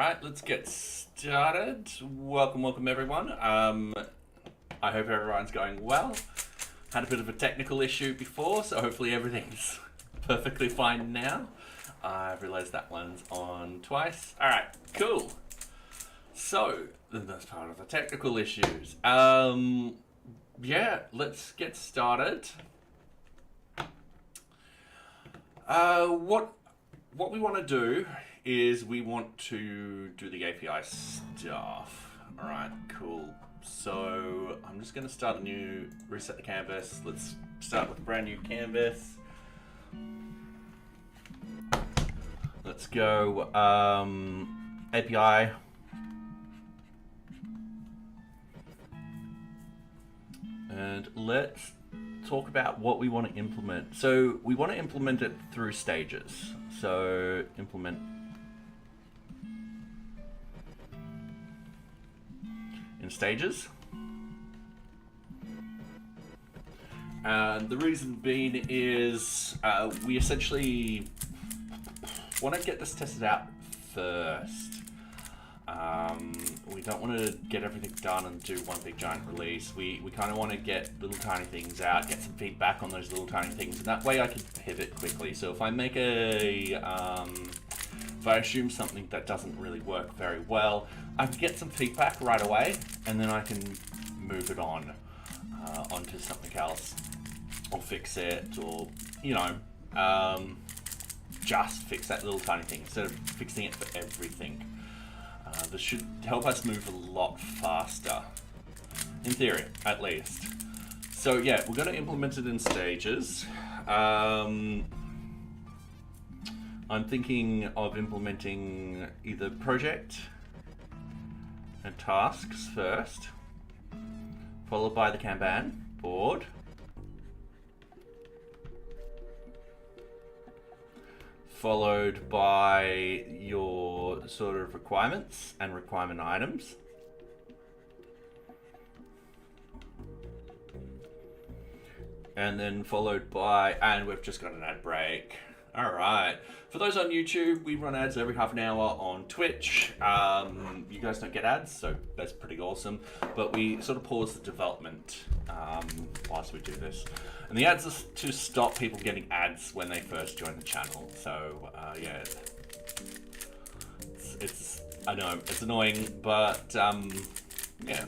right, let's get started. Welcome everyone. I hope everyone's going well. Had a bit of a technical issue before, so hopefully everything's perfectly fine now. I've realized that one's on twice. All right, cool. So, that's part of the technical issues. Yeah, let's get started. What we want to do is we want to do the API stuff. All right, cool. So I'm just going to start a new, reset the canvas. Let's start with a brand new canvas. Let's go API. And let's talk about what we want to implement. So we want to implement it through stages. So implement in stages. And the reason being is we essentially want to get this tested out first. We don't want to get everything done and do one big giant release. We kind of want to get little tiny things out, get some feedback on those little tiny things, and that way I can pivot quickly. So if I make if I assume something that doesn't really work very well, I can get some feedback right away, and then I can move it on onto something else, or fix it, or just fix that little tiny thing instead of fixing it for everything. This should help us move a lot faster, in theory, at least. So yeah, we're going to implement it in stages. I'm thinking of implementing either project and tasks first, followed by the Kanban board, followed by your sort of requirements and requirement items. And then followed by, and we've just got an ad break. All right. For those on YouTube, we run ads every half an hour on Twitch. You guys don't get ads, so that's pretty awesome. But we sort of pause the development whilst we do this. And the ads are to stop people getting ads when they first join the channel. So yeah, I know it's annoying, but yeah.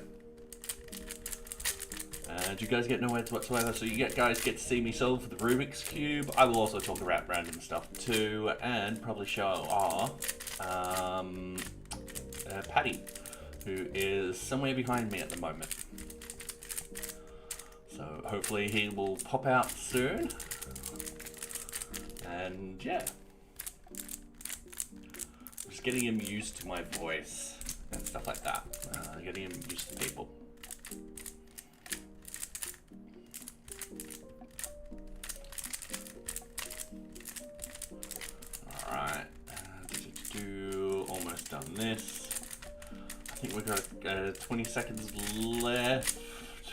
And you guys get no ads whatsoever, so you guys get to see me solve the Rubik's Cube. I will also talk about random stuff too, and probably show our Paddy, who is somewhere behind me at the moment. So hopefully he will pop out soon. And yeah, I'm just getting him used to my voice and stuff like that. Getting him used to people. Alright, almost done this. I think we've got 20 seconds left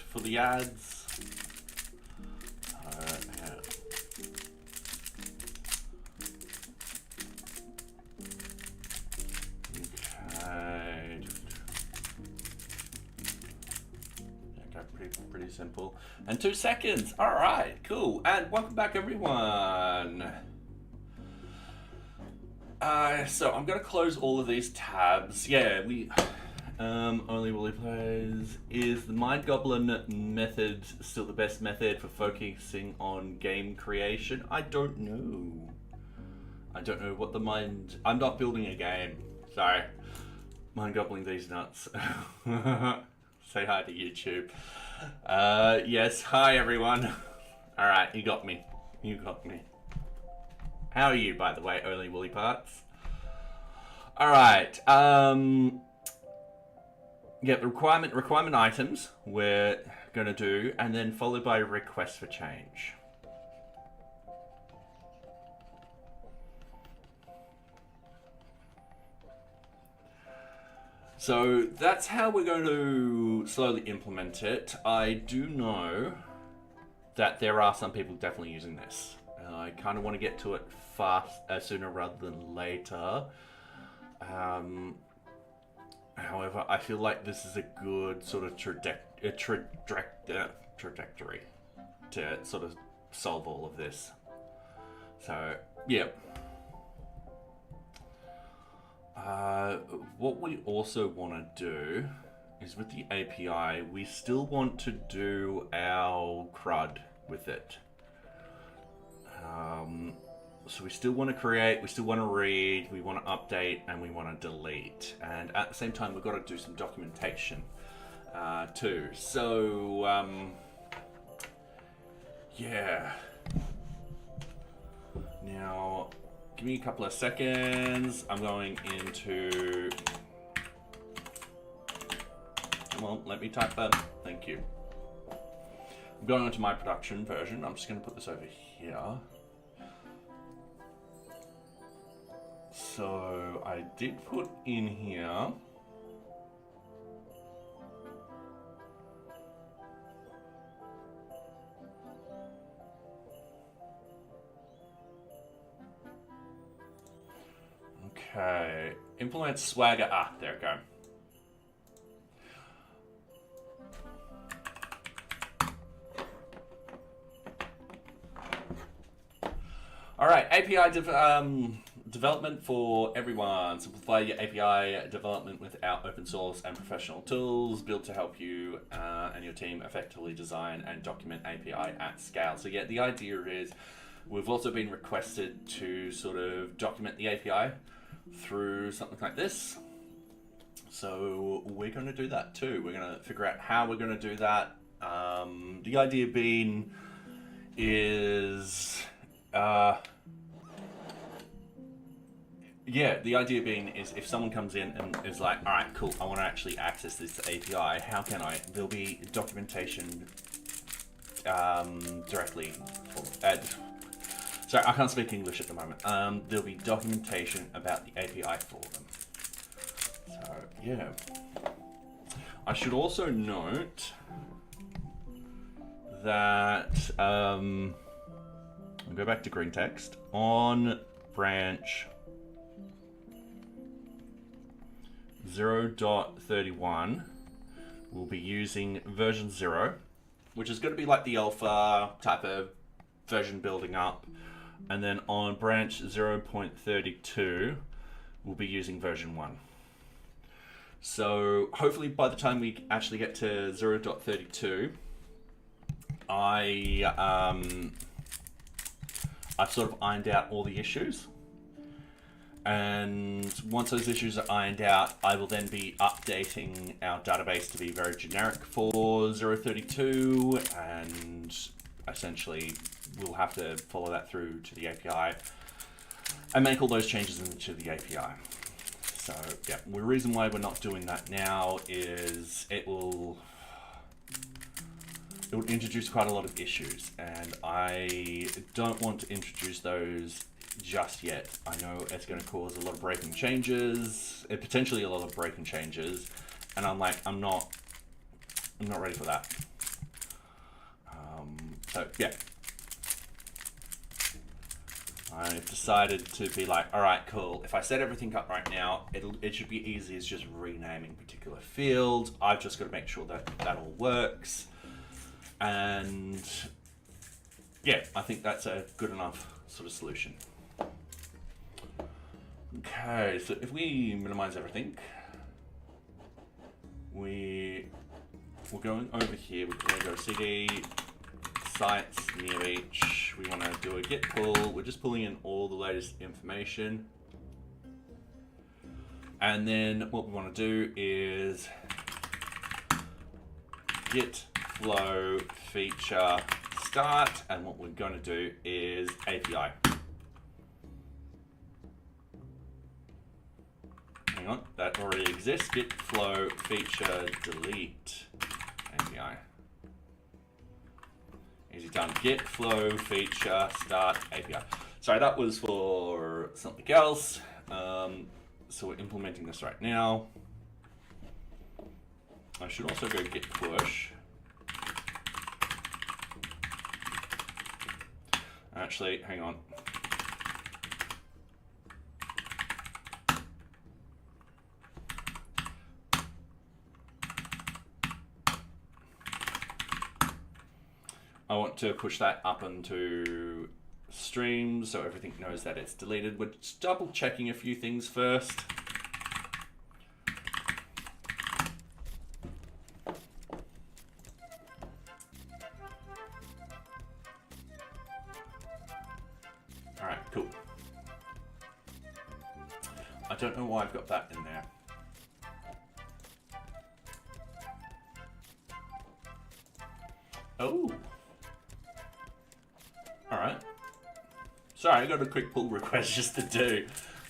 for the ads. Yeah. Okay, pretty simple. And 2 seconds. All right, cool. And welcome back, everyone. So I'm gonna close all of these tabs. Yeah, only Willy plays. Is the mind goblin method still the best method for focusing on game creation? I don't know. I don't know what I'm not building a game. Sorry. Mind gobbling these nuts. Say hi to YouTube. Yes, hi everyone. Alright, you got me. You got me. How are you, by the way, Only Woolly Parts? Alright, yeah, the requirement items we're gonna do, and then followed by request for change. So that's how we're going to slowly implement it. I do know that there are some people definitely using this. I kind of want to get to it fast, sooner rather than later. However, I feel like this is a good sort of trajectory to sort of solve all of this. So, yeah. What we also want to do is with the API, we still want to do our CRUD with it. So we still want to create, we still want to read, we want to update, and we want to delete. And at the same time, we've got to do some documentation too. So, yeah. Now, give me a couple of seconds. I'm going into... Come on, let me type that. Thank you. I'm going into my production version. I'm just going to put this over here. So I did put in here. Okay, implement Swagger. Ah, there we go. All right, API development for everyone. Simplify your API development with our open source and professional tools built to help you and your team effectively design and document API at scale. So yeah, the idea is we've also been requested to sort of document the API through something like this. So we're going to do that too. We're going to figure out how we're going to do that. The idea being is... the idea being is if someone comes in and is like, all right, cool, I want to actually access this API, how can I? There'll be documentation directly for sorry, I can't speak English at the moment. There'll be documentation about the API for them. So, yeah. I should also note that, I'll go back to green text. On branch 0.31, we'll be using version 0, which is going to be like the alpha type of version building up. And then on branch 0.32, we'll be using version 1. So hopefully by the time we actually get to 0.32, I've sort of ironed out all the issues. And once those issues are ironed out, I will then be updating our database to be very generic for 0.32, and essentially we'll have to follow that through to the API and make all those changes into the API. So yeah, the reason why we're not doing that now is it will introduce quite a lot of issues, and I don't want to introduce those just yet. I know it's going to cause a lot of breaking changes, potentially a lot of breaking changes, and I'm like, I'm not ready for that. So yeah, I've decided to be like, all right, cool. If I set everything up right now, it should be easy as just renaming particular fields. I've just got to make sure that that all works. And yeah, I think that's a good enough sort of solution. Okay, so if we minimize everything, we're going over here. We're going to go cd sites NearBeach. We want to do a git pull. We're just pulling in all the latest information. And then what we want to do is git flow feature start, and what we're going to do is API. Hang on, that already exists. Git flow feature delete API. Easy done. Git flow feature start API. Sorry, that was for something else. So we're implementing this right now. I should also go git push. Actually, hang on. I want to push that up into streams so everything knows that it's deleted. We're just double checking a few things first. All right, cool. I don't know why I've got that in there. Oh. All right. Sorry, I got a quick pull request just to do.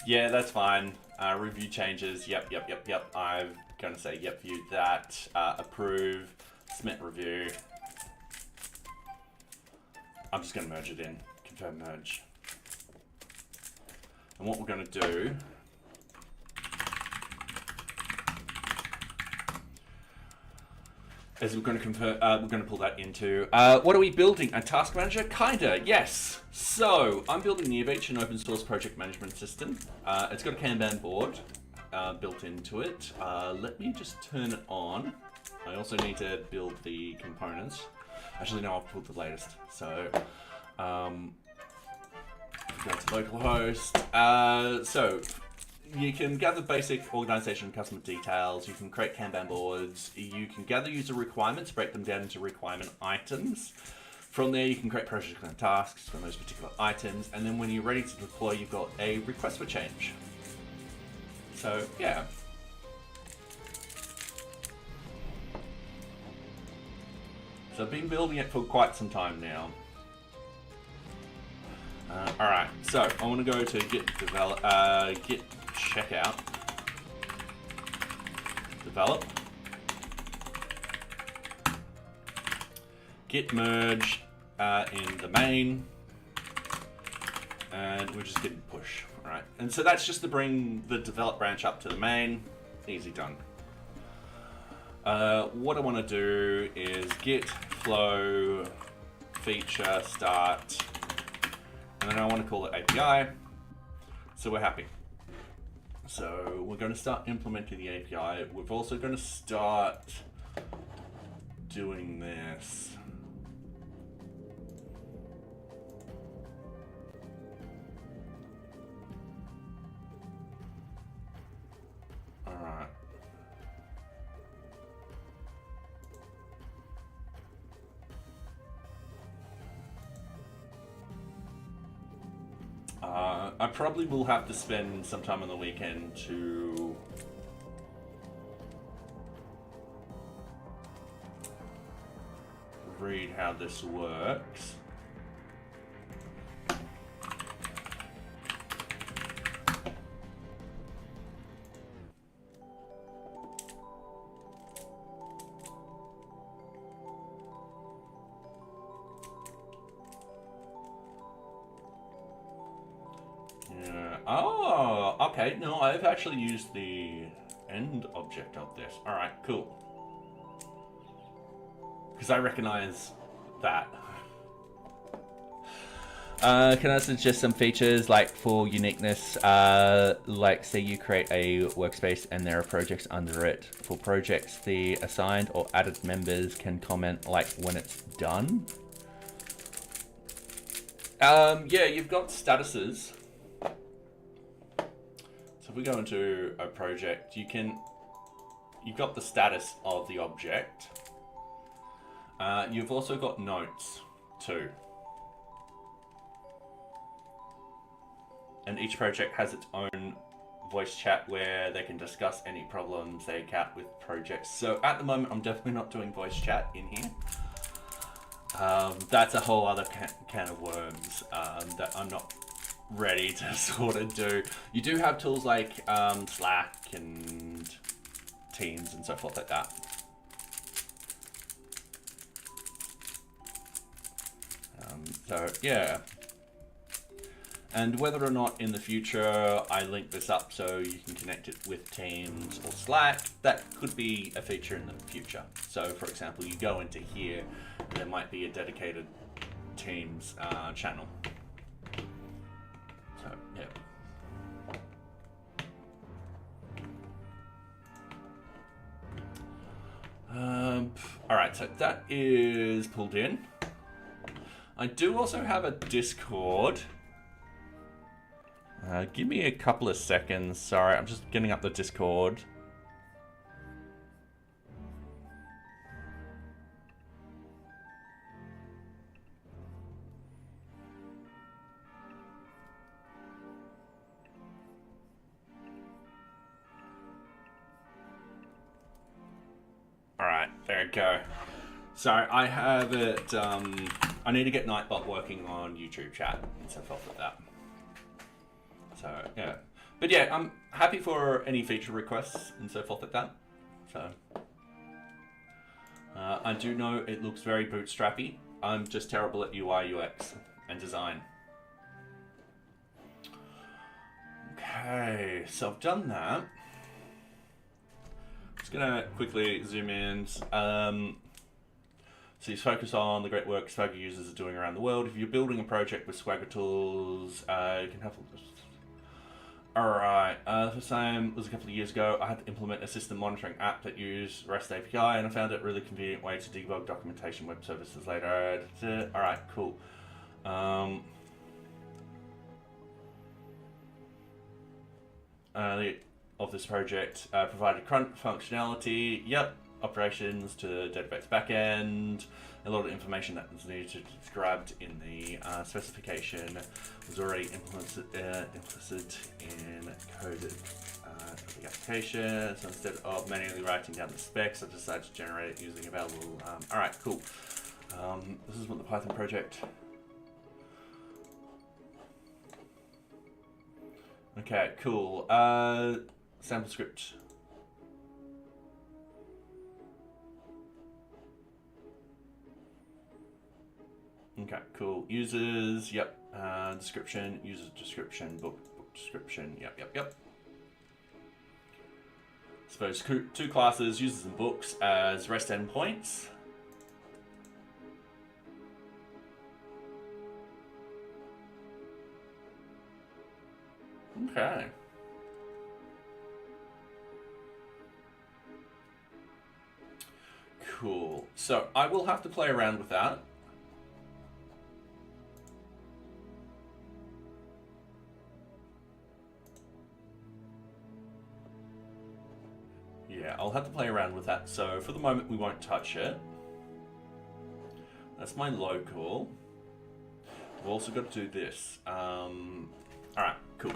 Yeah, that's fine. Review changes. Yep. I'm going to say yep, view that. Approve. Submit review. I'm just going to merge it in. Confirm merge. And what we're going to do is we're going to pull that into what are we building? A task manager? Kinda, yes. So I'm building NearBeach, an open source project management system. It's got a Kanban board built into it. Let me just turn it on. I also need to build the components. Actually, no, I've pulled the latest. So go to localhost. So you can gather basic organization and customer details. You can create Kanban boards. You can gather user requirements, break them down into requirement items. From there, you can create projects and tasks from those particular items. And then when you're ready to deploy, you've got a request for change. So, yeah. So I've been building it for quite some time now. All right, so I want to go to git checkout, develop, git merge in the main, and we're just getting push. All right, and so that's just to bring the develop branch up to the main. Easy done. What I want to do is git flow feature start, and then I want to call it API. So we're happy. So we're going to start implementing the API. We're also going to start doing this. All right. I probably will have to spend some time on the weekend to read how this works. Oh, okay. No, I've actually used the end object of this. All right, cool. Because I recognize that. Can I suggest some features like for uniqueness? Like say you create a workspace and there are projects under it. For projects, the assigned or added members can comment like when it's done. Yeah, you've got statuses. So if we go into a project, you've got the status of the object. You've also got notes too. And each project has its own voice chat where they can discuss any problems they encounter with projects. So at the moment, I'm definitely not doing voice chat in here. That's a whole other can of worms that I'm not ready to sort of do. You do have tools like Slack and Teams and so forth like that. So yeah. And whether or not in the future I link this up so you can connect it with Teams or Slack, that could be a feature in the future. So for example, you go into here, there might be a dedicated Teams channel. So yeah. All right, so that is pulled in. I do also have a Discord. Give me a couple of seconds. Sorry, I'm just getting up the Discord. Alright, there we go. Sorry, I have it, I need to get Nightbot working on YouTube chat and so forth like that. So, yeah. But yeah, I'm happy for any feature requests and so forth like that. So, I do know it looks very bootstrappy. I'm just terrible at UI, UX, and design. Okay, so I've done that. Just gonna quickly zoom in. So you focus on the great work Swagger users are doing around the world. If you're building a project with Swagger tools, you can have. Alright, the same was a couple of years ago. I had to implement a system monitoring app that used REST API, and I found it a really convenient way to debug documentation web services later. Alright, cool. Of this project provided crunch functionality, yep, operations to database backend. A lot of information that was needed to grabbed in the specification was already implicit in coded the application. So instead of manually writing down the specs, I decided to generate it using available. All right, cool. This is what the Python project. Okay, cool. Sample script. Okay, cool. Users, yep. Description, user description, book description, yep. Suppose two classes, users and books, as REST endpoints. Okay. Cool. So I will have to play around with that. Yeah, I'll have to play around with that. So for the moment, we won't touch it. That's my local. We've also got to do this. All right, cool.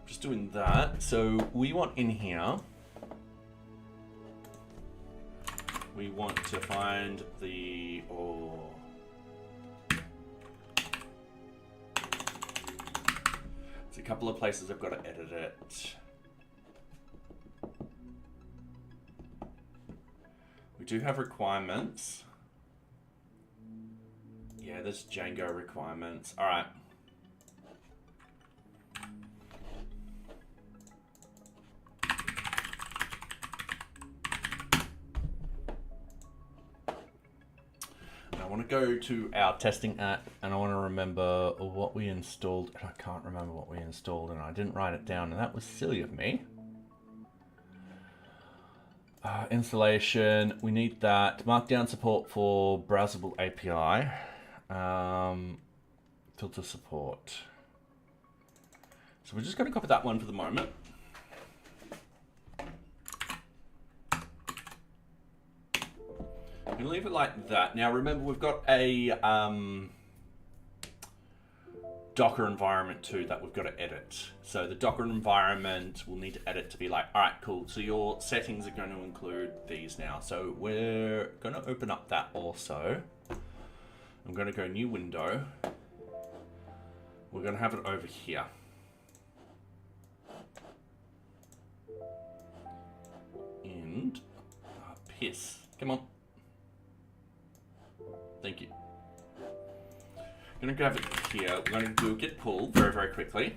Just doing that. So we want in here, we want to find the, there's a couple of places I've got to edit it. We do have requirements. Yeah, there's Django requirements. All right. I want to go to our testing app and I want to remember what we installed. And I can't remember what we installed and I didn't write it down and that was silly of me. Installation, we need that. Markdown support for browsable API. Filter support. So we're just going to copy that one for the moment. I'm going to leave it like that. Now remember, we've got a Docker environment too that we've got to edit. So the Docker environment we'll need to edit to be like, all right, cool. So your settings are going to include these now. So we're going to open up that also. I'm going to go new window. We're going to have it over here. And piss. Come on. Thank you. I'm going to grab it here. We're going to do git pull very, very quickly.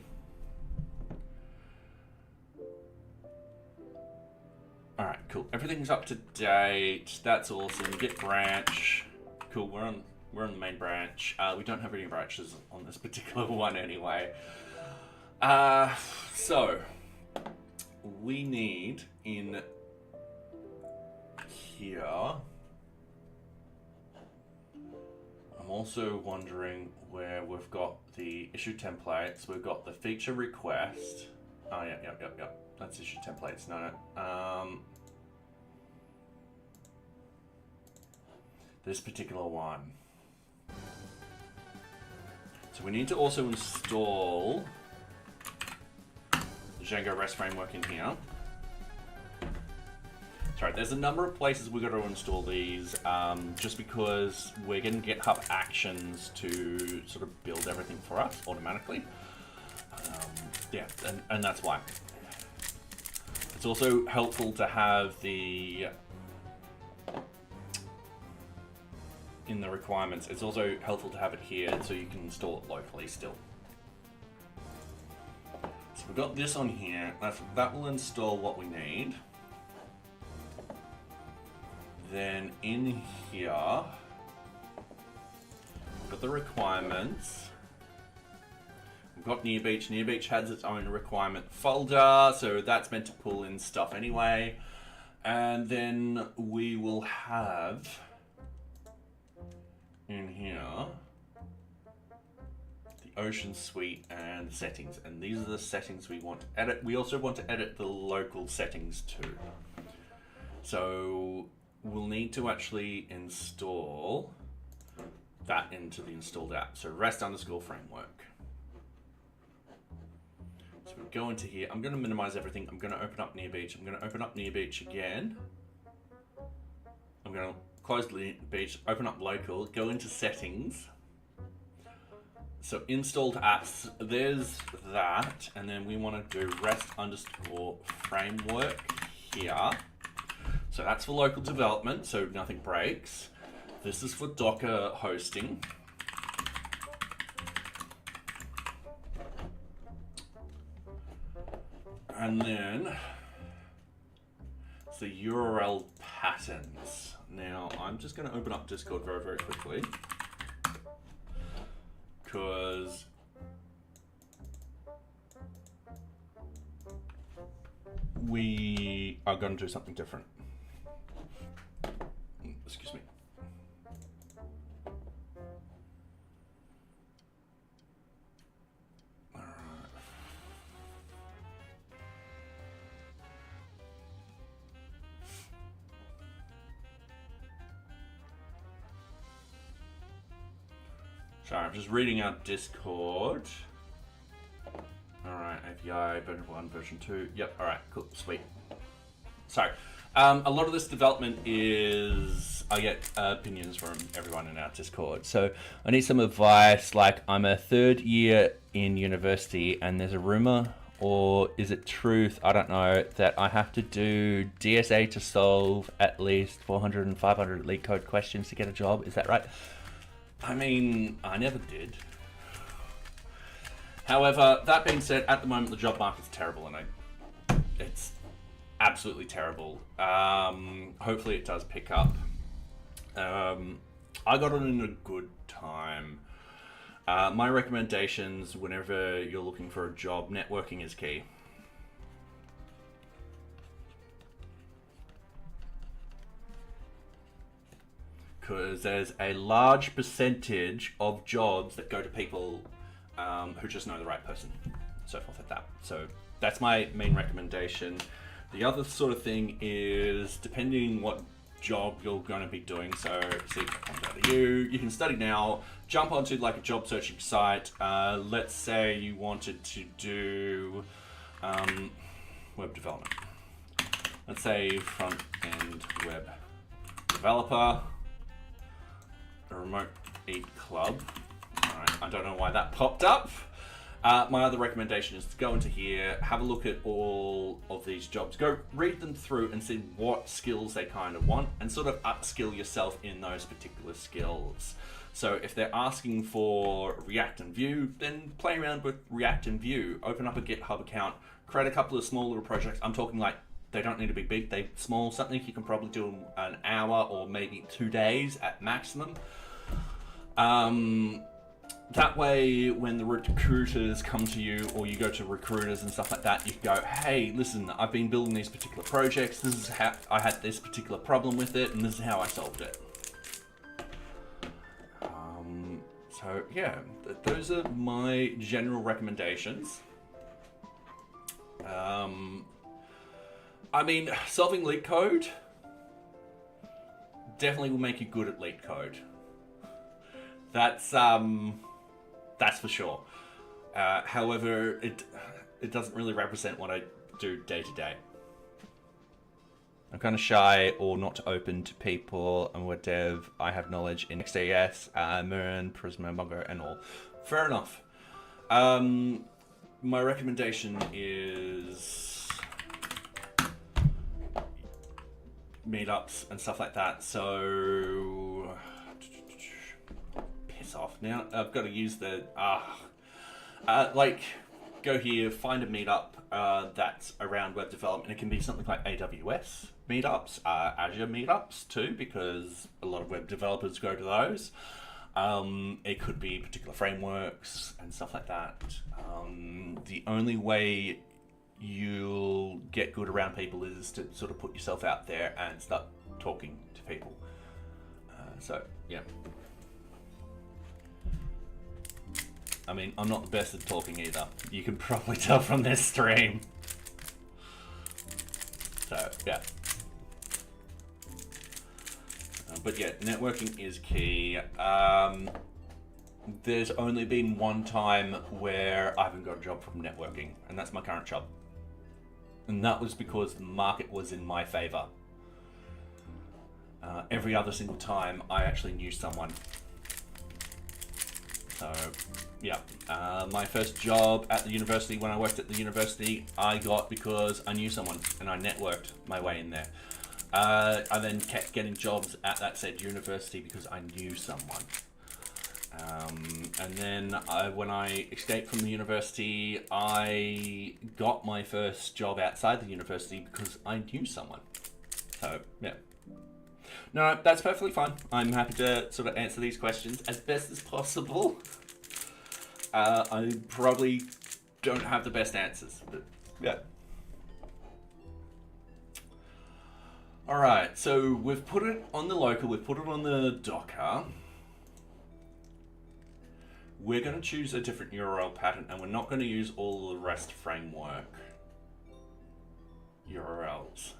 All right, cool. Everything's up to date. That's awesome. Git branch. Cool. We're on the main branch. We don't have any branches on this particular one anyway. So we need in here, I'm also wondering where we've got the issue templates. We've got the feature request. Oh, yep. That's issue templates. No. This particular one. So we need to also install the Django REST framework in here. Sorry, there's a number of places we've got to install these just because we're getting GitHub Actions to sort of build everything for us automatically. Yeah, and that's why. It's also helpful to have in the requirements, it's also helpful to have it here so you can install it locally still. So we've got this on here, that will install what we need. Then in here, we've got the requirements. We've got NearBeach. NearBeach has its own requirement folder, so that's meant to pull in stuff anyway. And then we will have in here the Ocean Suite and settings. And these are the settings we want to edit. We also want to edit the local settings too. So we'll need to actually install that into the installed app. So REST_framework. So we go into here. I'm going to minimize everything. I'm going to open up NearBeach. I'm going to open up NearBeach again. I'm going to close NearBeach, open up local, go into settings. So installed apps, there's that. And then we want to do REST_framework here. So that's for local development, so nothing breaks. This is for Docker hosting. And then it's the URL patterns. Now, I'm just going to open up Discord very, very quickly because we are going to do something different. Excuse me. All right. Sorry, I'm just reading out Discord. All right, API, version 1, version 2. Yep, all right, cool, sweet. Sorry. A lot of this development is, I get opinions from everyone in our Discord. So I need some advice, like I'm a third year in university and there's a rumor, or is it truth, I don't know, that I have to do DSA to solve at least 400 and 500 leak code questions to get a job. Is that right? I mean, I never did. However, that being said, at the moment the job market's terrible and it's absolutely terrible. Hopefully it does pick up. I got it in a good time. My recommendations whenever you're looking for a job, networking is key. Because there's a large percentage of jobs that go to people who just know the right person, so forth like that. So that's my main recommendation. The other sort of thing is, depending what job you're going to be doing, so see if it comes out of you, you can study now, jump onto like a job searching site. Let's say you wanted to do web development. Let's say front-end web developer, a remote eat club. All right, I don't know why that popped up. My other recommendation is to go into here, have a look at all of these jobs, go read them through and see what skills they kind of want and sort of upskill yourself in those particular skills. So if they're asking for React and Vue, then play around with React and Vue. Open up a GitHub account, create a couple of small little projects. I'm talking like, they don't need to be big, they're small, something you can probably do in an hour or maybe 2 days at maximum. that way, when the recruiters come to you, or you go to recruiters and stuff like that, you can go, hey, listen, I've been building these particular projects. This is how I had this particular problem with it, and this is how I solved it. So yeah, those are my general recommendations. I mean, solving leak code definitely will make you good at leak code. That's for sure. However, it doesn't really represent what I do day to day. I'm kind of shy or not open to people. I'm a dev. I have knowledge in Next.js, Marin, Prisma, Mongo, and all. Fair enough. My recommendation is meetups and stuff like that. So piss off. Now I've got to use the like go here, find a meetup that's around web development. It can be something like AWS meetups, Azure meetups too, because a lot of web developers go to those. It could be particular frameworks and stuff like that. The only way you'll get good around people is to sort of put yourself out there and start talking to people. So yeah. I mean, I'm not the best at talking either. You can probably tell from this stream. So yeah. But yeah, networking is key. There's only been one time where I haven't got a job from networking, and that's my current job. And that was because the market was in my favor. Every other single time, I actually knew someone. So, yeah. My first job at the university, when I worked at the university, I got because I knew someone, and I networked my way in there. I then kept getting jobs at that said university because I knew someone. And then when I escaped from the university, I got my first job outside the university because I knew someone. So, yeah. No, that's perfectly fine. I'm happy to sort of answer these questions as best as possible. I probably don't have the best answers, but yeah. All right, so we've put it on the local, we've put it on the Docker. We're going to choose a different URL pattern, and we're not going to use all the REST framework URLs.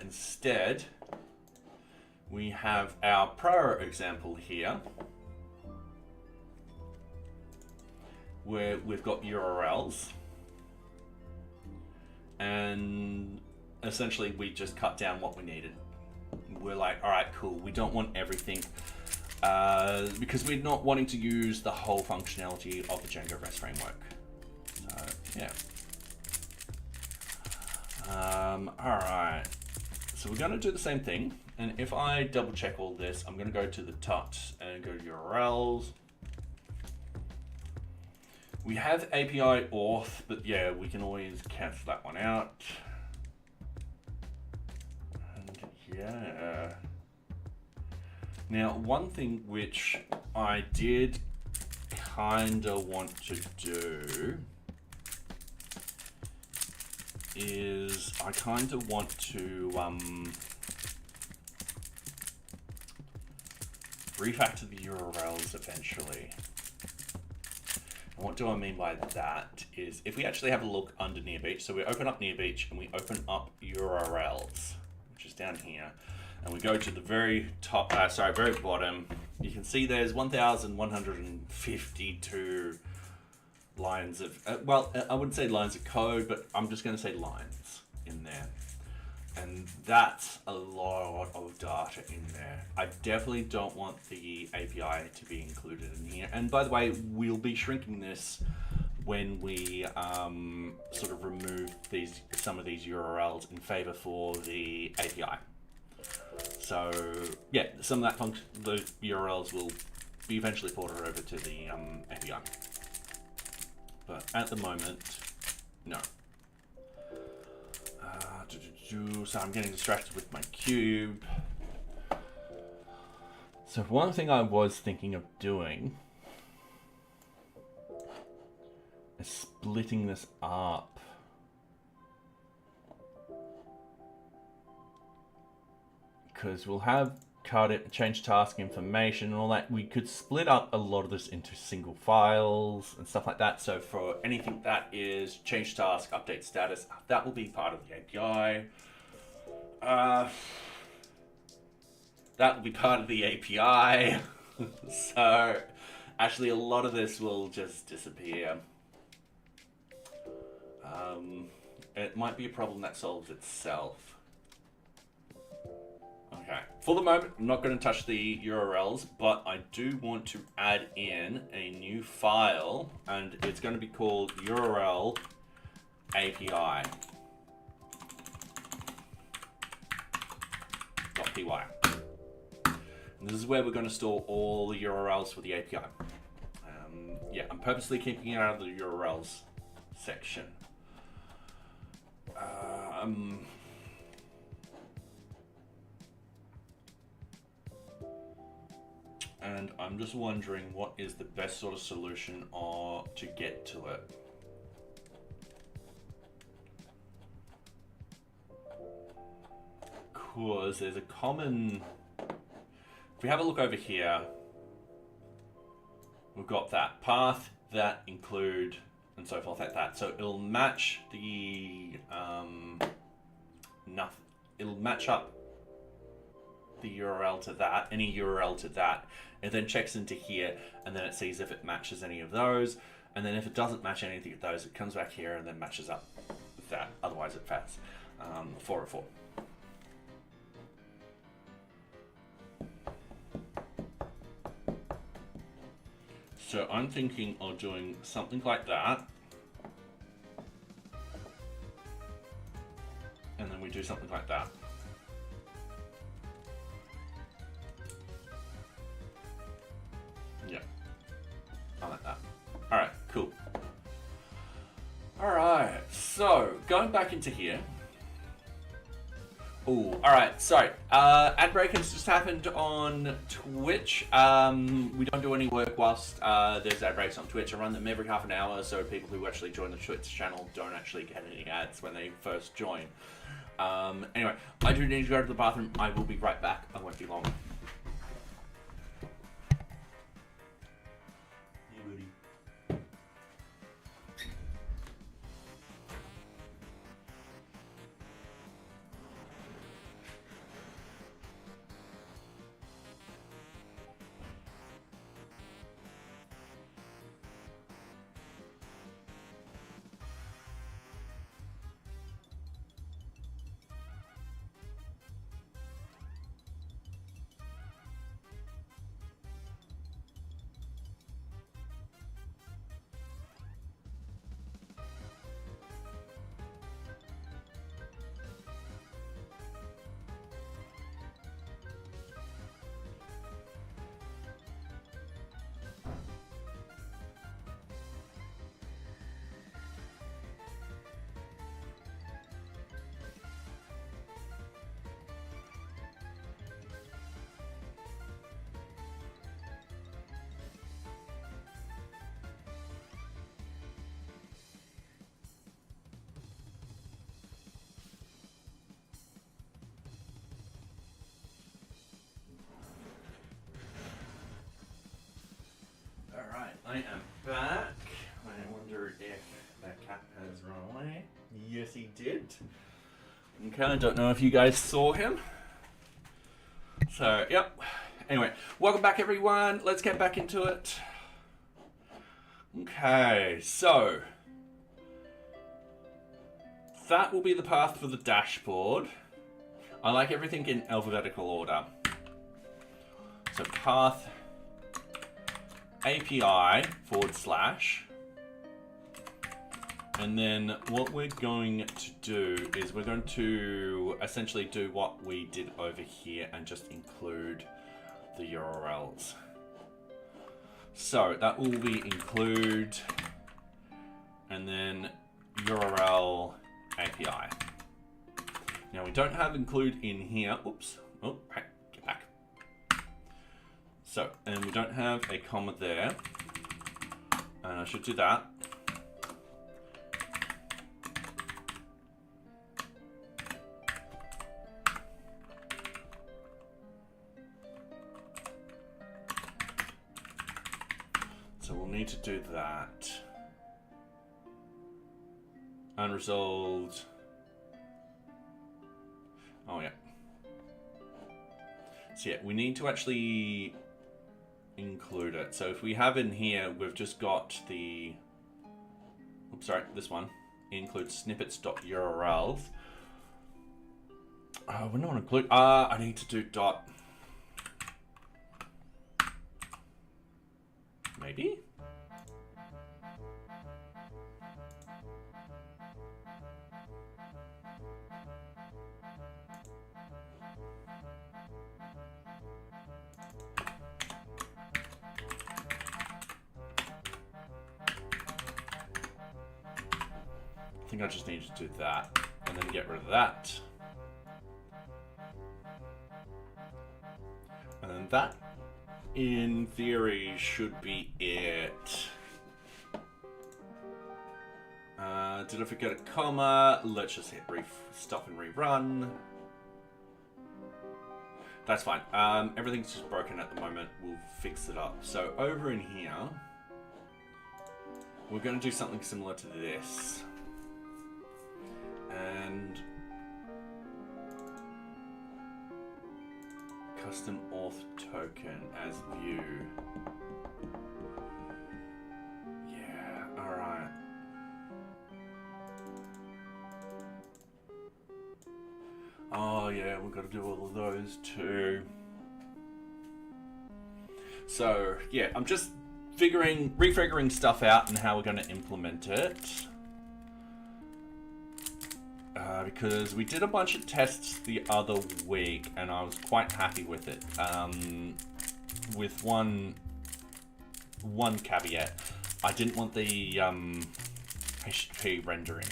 Instead, we have our prior example here, where we've got URLs, and essentially we just cut down what we needed. We're like, all right, cool. We don't want everything because we're not wanting to use the whole functionality of the Django REST framework. So, yeah. All right. So we're going to do the same thing. And if I double check all this, I'm going to go to the tut and go to URLs. We have API auth, but yeah, we can always cancel that one out. And yeah. Now, one thing which I did kind of want to do is I kind of want to refactor the URLs eventually. And what do I mean by that is if we actually have a look under NearBeach, so we open up NearBeach and we open up URLs, which is down here, and we go to the very top, very bottom, you can see there's 1,152 lines of, well, I wouldn't say lines of code, but I'm just going to say lines in there. And that's a lot of data in there. I definitely don't want the API to be included in here. And by the way, we'll be shrinking this when we sort of remove some of these URLs in favor for the API. So yeah, some of that function, the URLs will be eventually ported over to the API. But at the moment, no. So I'm getting distracted with my cube. So one thing I was thinking of doing is splitting this up. Because we'll have change task information and all that. We could split up a lot of this into single files and stuff like that. So for anything that is change task, update status, that will be part of the API. That will be part of the API. So actually a lot of this will just disappear. It might be a problem that solves itself. Okay, for the moment, I'm not going to touch the URLs, but I do want to add in a new file, and it's going to be called URL API.py. And this is where we're going to store all the URLs for the API. Yeah, I'm purposely keeping it out of the URLs section. And I'm just wondering what is the best sort of solution to get to it. Because there's a common, if we have a look over here, we've got that path, that include, and so forth like that. So it'll match the, it'll match up the URL to that, any URL to that. It then checks into here, and then it sees if it matches any of those. And then if it doesn't match anything of those, it comes back here and then matches up with that. Otherwise it fails. 404. So I'm thinking of doing something like that. And then we do something like that. Yeah, I like that. All right, cool. All right, so going back into here. Oh, all right, so ad break has just happened on Twitch. We don't do any work whilst there's ad breaks on Twitch. I run them every half an hour, so people who actually join the Twitch channel don't actually get any ads when they first join. Anyway, I do need to go to the bathroom. I will be right back. I won't be long. I am back. I wonder if that cat has run away. Yes, he did. Okay, I don't know if you guys saw him. So, yep. Anyway, welcome back, everyone. Let's get back into it. Okay, so that will be the path for the dashboard. I like everything in alphabetical order. So path API /, and then what we're going to do is we're going to essentially do what we did over here and just include the URLs. So that will be include and then URL API. Now we don't have include in here. Oops. Oh, right. Get back. So, and we don't have a comma there. And I should do that. So we'll need to do that. Unresolved. Oh yeah. So yeah, we need to actually include it. So if we have in here, we've just got the, oops, sorry, this one, include snippets.urls. We're not include, I need to do dot. Maybe? I think I just need to do that and then get rid of that. And then that, in theory, should be it. Did I forget a comma? Let's just hit stop and rerun. That's fine. Everything's just broken at the moment. We'll fix it up. So over in here, we're going to do something similar to this. And custom auth token as view. Yeah, all right. Oh yeah, we've got to do all of those too. So yeah, I'm just refiguring stuff out and how we're going to implement it. Because we did a bunch of tests the other week and I was quite happy with it. With one caveat, I didn't want the HTTP rendering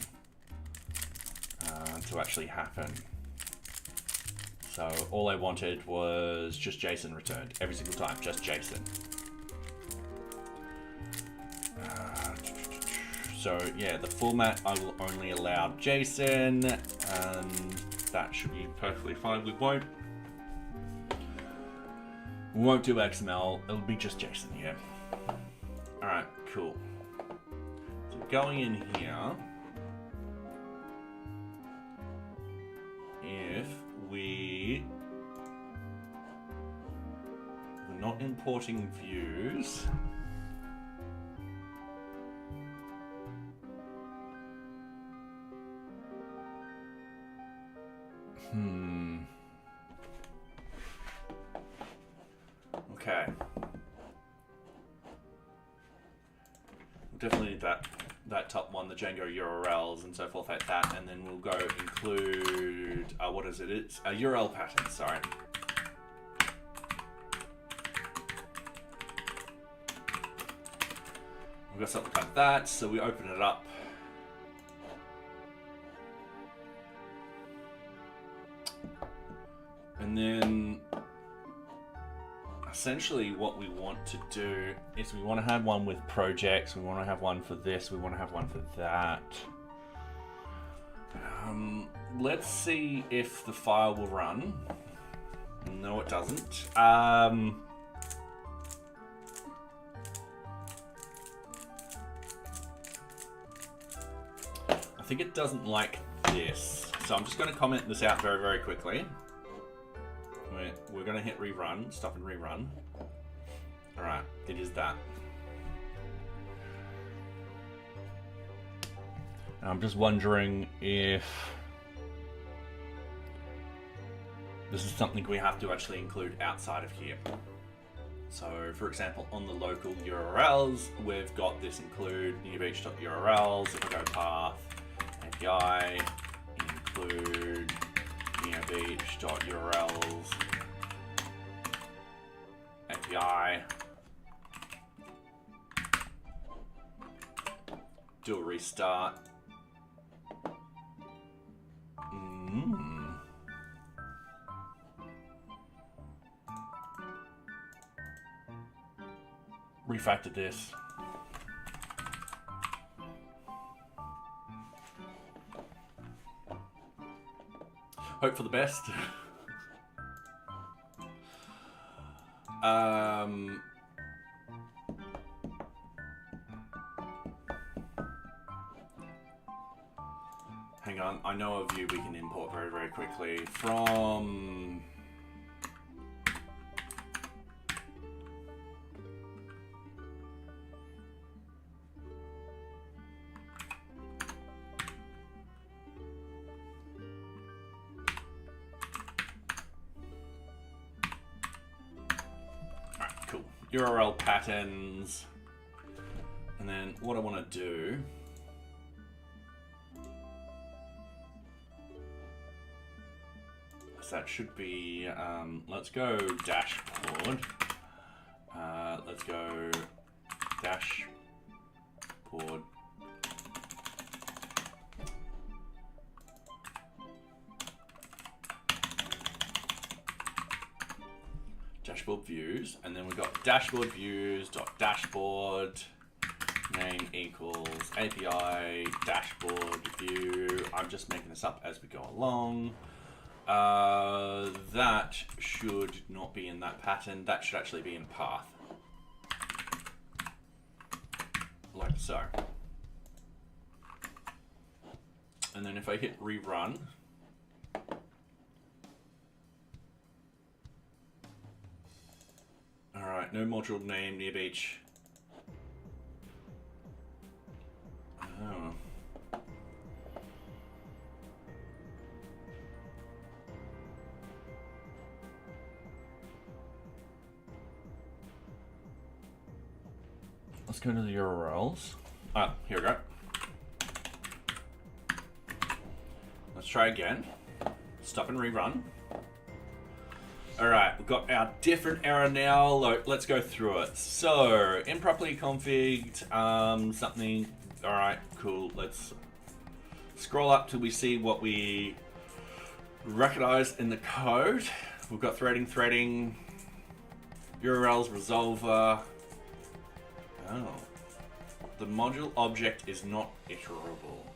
to actually happen. So all I wanted was just JSON returned every single time, just JSON. So yeah, the format, I will only allow JSON, and that should be perfectly fine. We won't do XML, it'll be just JSON here. All right, cool. So going in here, if we're not importing views, okay. We'll definitely need that top one, the Django URLs and so forth like that, and then we'll go include, what is it? It's a URL pattern, sorry. We've got something like that, so we open it up. And then essentially what we want to do is we want to have one with projects, we want to have one for this, we want to have one for that. Let's see if the file will run. No, it doesn't. I think it doesn't like this. So I'm just going to comment this out very, very quickly. We're going to hit rerun, stop and rerun. All right, it is that. And I'm just wondering if this is something we have to actually include outside of here. So for example, on the local URLs, we've got this include NearBeach.urls. If I go path, API, include NearBeach.urls, API, do a restart. refactored this. Hope for the best. Hang on, I know a view we can import very, very quickly from... Alright, cool. URL patterns. And then what I want to do... that should be, let's go dashboard. Let's go dashboard. Dashboard views, and then we've got dashboard views dot dashboard name equals API dashboard view. I'm just making this up as we go along. That should not be in that pattern. That should actually be in path. Like so. And then if I hit rerun, alright, no module name, NearBeach. Oh. Let's go to the URLs. Ah, here we go. Let's try again. Stop and rerun. All right, we've got our different error now. Let's go through it. So, improperly configured, something. All right, cool. Let's scroll up till we see what we recognize in the code. We've got threading, URLs, resolver. Oh, the module object is not iterable.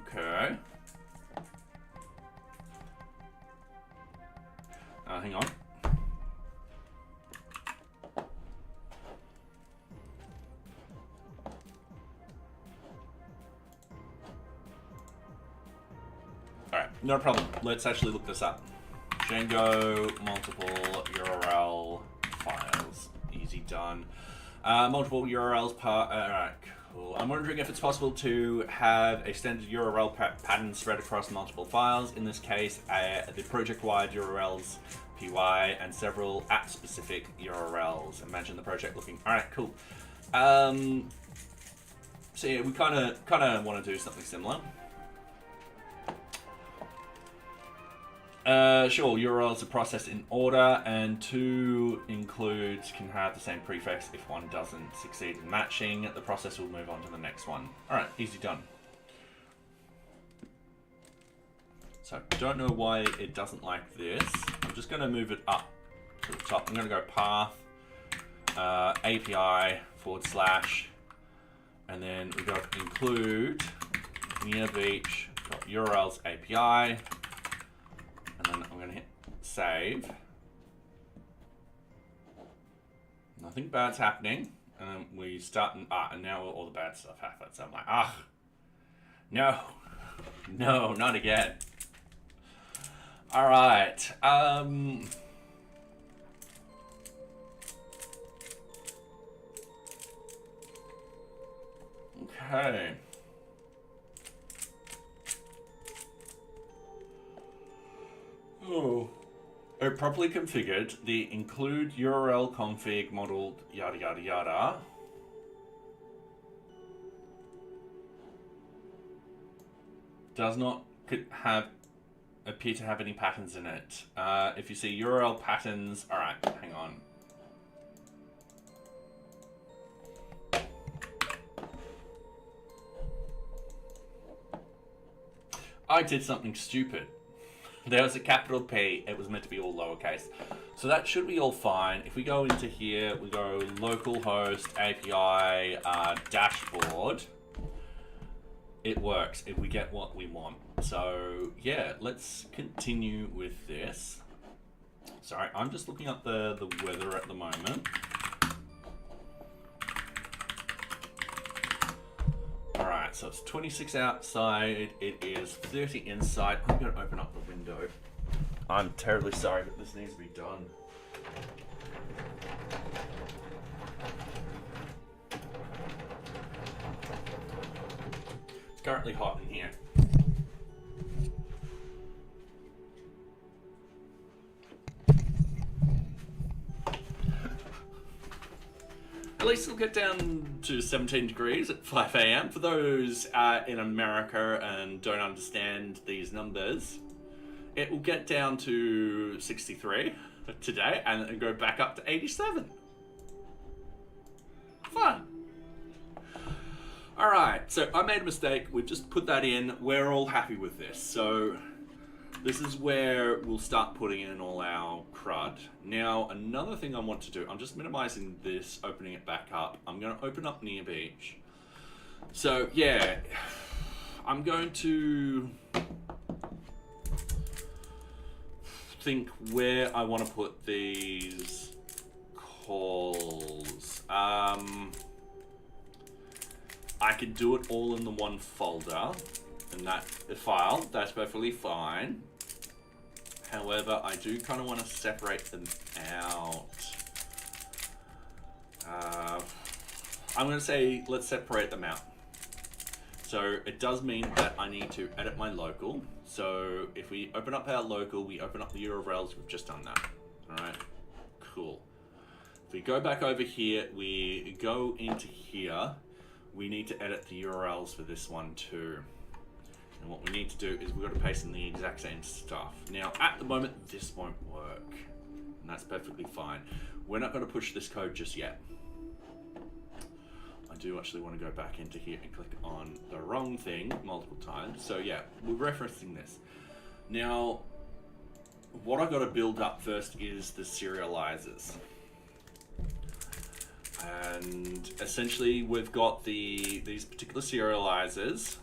Okay. Hang on. All right, no problem. Let's actually look this up. Django, multiple URL files. Easy done. Multiple URLs alright, cool. I'm wondering if it's possible to have a standard URL pattern spread across multiple files. In this case, the project-wide URLs, PY, and several app-specific URLs. Imagine the project looking... Alright, cool. So yeah, we kind of want to do something similar. Sure, URLs are processed in order, and to includes can have the same prefix. If one doesn't succeed in matching, the process will move on to the next one. Alright, easy done. So, don't know why it doesn't like this. I'm just going to move it up to the top. I'm going to go path, API /, and then we've got include NearBeach URLs API. And then I'm going to hit save. Nothing bad's happening. And then we start, and now all the bad stuff happens. So I'm like, no. No, not again. All right. Okay. Oh. Properly configured, the include URL config modeled yada yada yada does not appear to have any patterns in it. If you see URL patterns, all right, hang on. I did something stupid. There was a capital P. It was meant to be all lowercase. So that should be all fine. If we go into here, we go localhost API dashboard. It works. If we get what we want. So yeah, let's continue with this. Sorry, I'm just looking up the weather at the moment. Alright, so it's 26 outside, it is 30 inside. I'm going to open up the window. I'm terribly sorry, but this needs to be done. It's currently hot in here. At least it'll get down to 17 degrees at 5 a.m. For those in America and don't understand these numbers, it will get down to 63 today and then go back up to 87. Fun. Alright, so I made a mistake. We've just put that in. We're all happy with this. So this is where we'll start putting in all our CRUD. Now, another thing I want to do, I'm just minimizing this, opening it back up. I'm going to open up NearBeach. So, yeah, I'm going to think where I want to put these calls. I could do it all in the one folder, in that file. That's perfectly fine. However, I do kind of want to separate them out. I'm going to say let's separate them out. So it does mean that I need to edit my local. So if we open up our local, we open up the URLs, we've just done that. All right, cool. If we go back over here, we go into here, we need to edit the URLs for this one too. And what we need to do is we've got to paste in the exact same stuff. Now, at the moment, this won't work. And that's perfectly fine. We're not going to push this code just yet. I do actually want to go back into here and click on the wrong thing multiple times. So yeah, we're referencing this. Now, what I've got to build up first is the serializers. And essentially, we've got these particular serializers.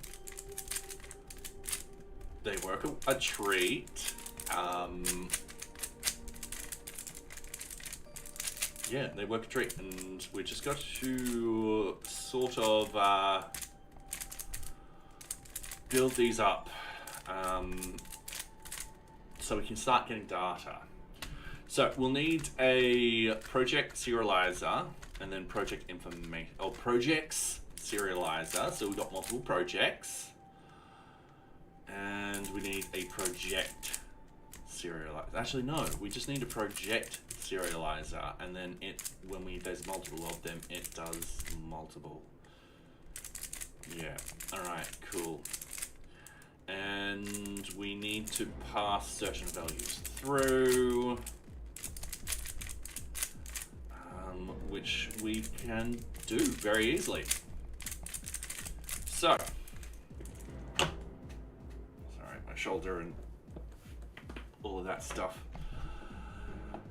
They work a treat. Yeah, they work a treat, and we just got to sort of build these up so we can start getting data. So we'll need a project serializer and then project information, or projects serializer. So we've got multiple projects. And we need a project serializer. Actually, no, we just need a project serializer, and then when there's multiple of them, it does multiple. Yeah, all right, cool. And we need to pass certain values through, which we can do very easily. So, shoulder and all of that stuff.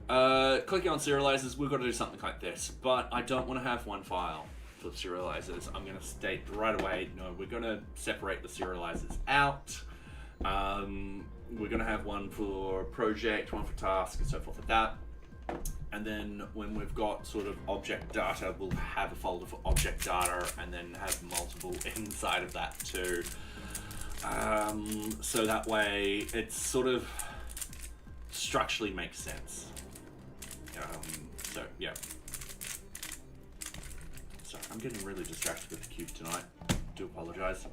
Clicking on serializers, we've got to do something like this, but I don't want to have one file for serializers. I'm going to state right away, no, we're going to separate the serializers out. We're going to have one for project, one for task, and so forth like that. And then when we've got sort of object data, we'll have a folder for object data and then have multiple inside of that too. So that way it sort of structurally makes sense. So yeah. Sorry, I'm getting really distracted with the cube tonight. Do apologize.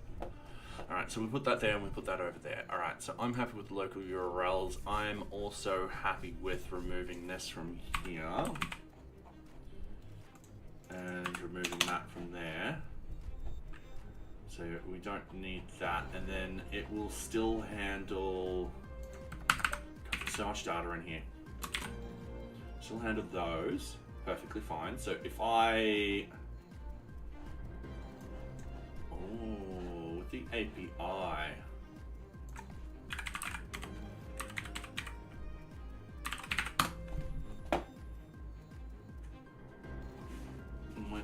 Alright, so we put that there and we put that over there. Alright, so I'm happy with the local URLs. I'm also happy with removing this from here. And removing that from there. So we don't need that, and then it will still handle, so much data in here. Still handle those perfectly fine. So if with the API,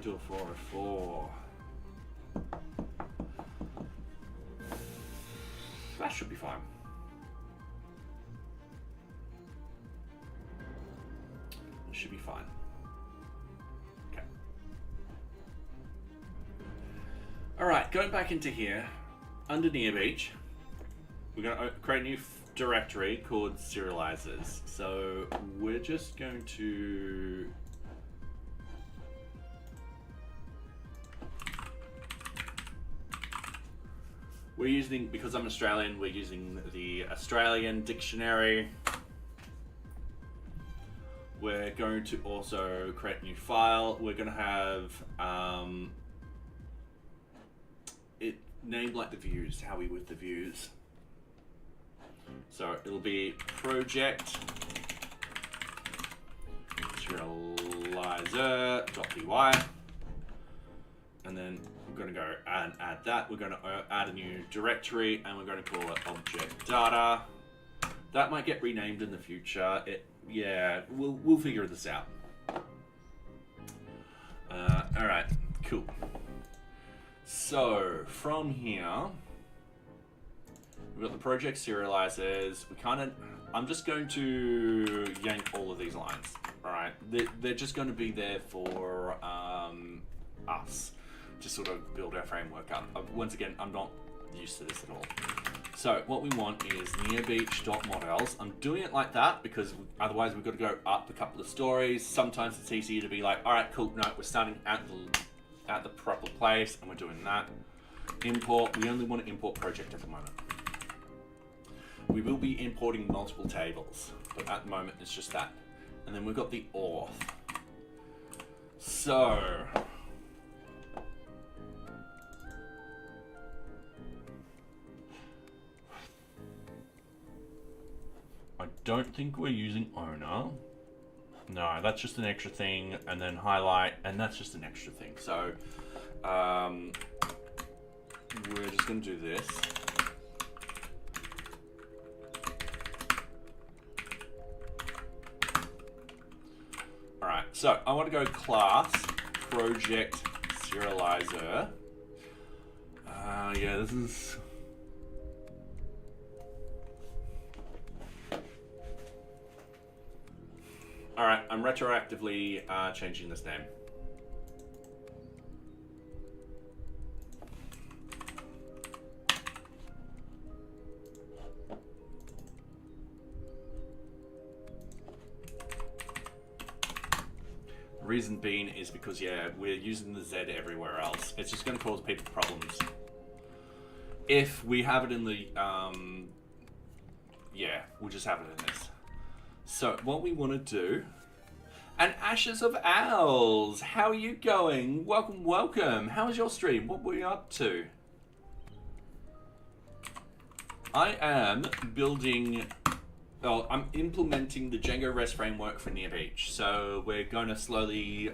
do a 404. That should be fine. It should be fine. Okay. All right, going back into here, under NearBeach, we're going to create a new directory called serializers. So we're just going to because I'm Australian, we're using the Australian dictionary. We're going to also create a new file. We're going to have it named like the views, how we with the views. So it'll be project serializer.py, and then we're going to go and add that. We're going to add a new directory, and we're going to call it object data. That might get renamed in the future. Yeah, we'll figure this out. All right, cool. So from here, we've got the project serializers. I'm just going to yank all of these lines. All right, they're just going to be there for us to sort of build our framework up. Once again, I'm not used to this at all. So what we want is nearbeach.models. I'm doing it like that because otherwise we've got to go up a couple of stories. Sometimes it's easier to be like, all right, cool. No, we're starting at the proper place, and we're doing that. Import. We only want to import project at the moment. We will be importing multiple tables, but at the moment it's just that. And then we've got the auth. So I don't think we're using owner. No, that's just an extra thing, and then highlight, and that's just an extra thing. So we're just going to do this. All right, so I want to go class project serializer. Yeah, this is. All right, I'm retroactively changing this name. Reason being is because, yeah, we're using the Z everywhere else. It's just going to cause people problems. If we have it in the, yeah, we'll just have it in this. So what we want to do, and Ashes of Owls, how are you going? Welcome, welcome. How was your stream? What were you up to? I am building, well, I'm implementing the Django REST framework for NearBeach. So we're going to slowly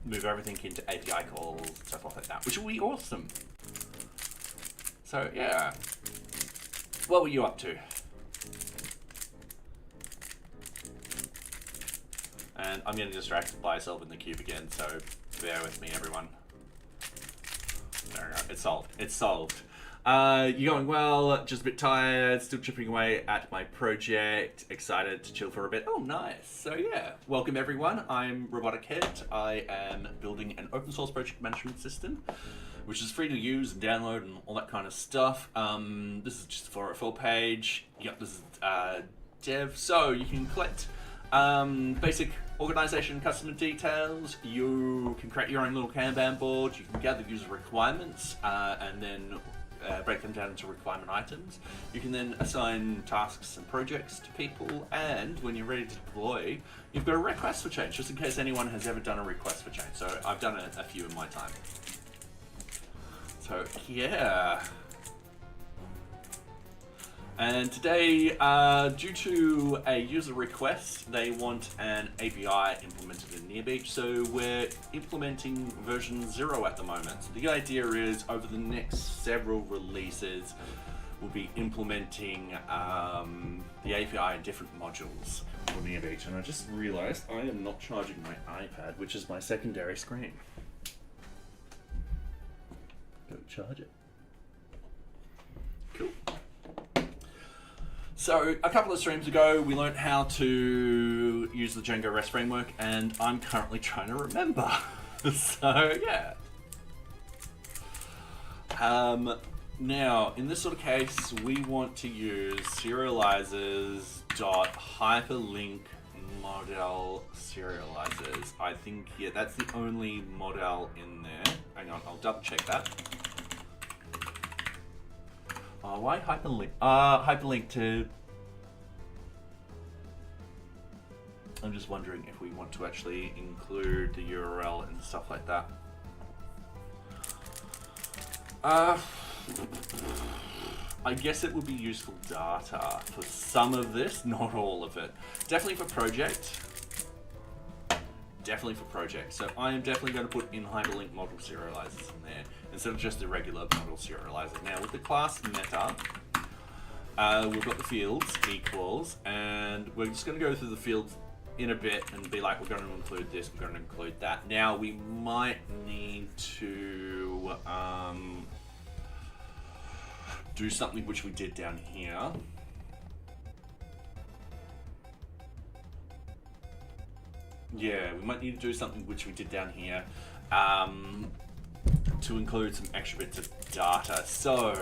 move everything into API calls, stuff like that, which will be awesome. So yeah, what were you up to? And I'm getting distracted by myself in the cube again, so bear with me, everyone. There we go. It's solved. It's solved. You're going well, just a bit tired, still chipping away at my project, excited to chill for a bit. Oh, nice. So yeah, welcome everyone. I'm Robotic Head. I am building an open source project management system, which is free to use and download and all that kind of stuff. This is just a 404 page. Yep, this is dev. So you can collect basic organization customer details. You can create your own little Kanban board. You can gather user requirements and then break them down into requirement items. You can then assign tasks and projects to people, and when you're ready to deploy, you've got a request for change, just in case anyone has ever done a request for change. So I've done a few in my time. So yeah. And today, due to a user request, they want an API implemented in NearBeach. So we're implementing version 0 at the moment. So the idea is over the next several releases, we'll be implementing the API in different modules for NearBeach. And I just realized I am not charging my iPad, which is my secondary screen. charge it. Cool. So a couple of streams ago, we learned how to use the Django REST framework, and I'm currently trying to remember. So yeah. Now, in this sort of case, we want to use serializers.hyperlink model serializers. I think, yeah, that's the only model in there. Hang on, I'll double check that. Why hyperlink? Hyperlink to... I'm just wondering if we want to actually include the URL and stuff like that. I guess it would be useful data for some of this, not all of it. Definitely for project. Definitely for project. So I am definitely going to put in hyperlink model serializers in there instead of just the regular model serializer. Now with the class meta, we've got the fields equals, and we're just going to go through the fields in a bit and be like, we're going to include this, we're going to include that. Now we might need to do something which we did down here. Yeah, we might need to do something which we did down here to include some extra bits of data. So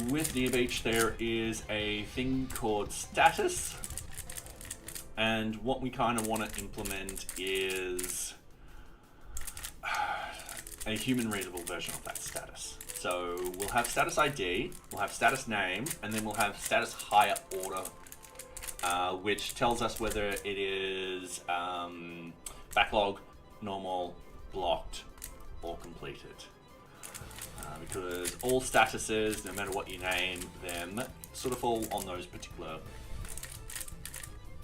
with NearBeach, there is a thing called status. And what we kind of want to implement is a human readable version of that status. So we'll have status ID, we'll have status name, and then we'll have status higher order, which tells us whether it is backlog, normal, blocked, or completed. Because all statuses, no matter what you name them, sort of fall on those particular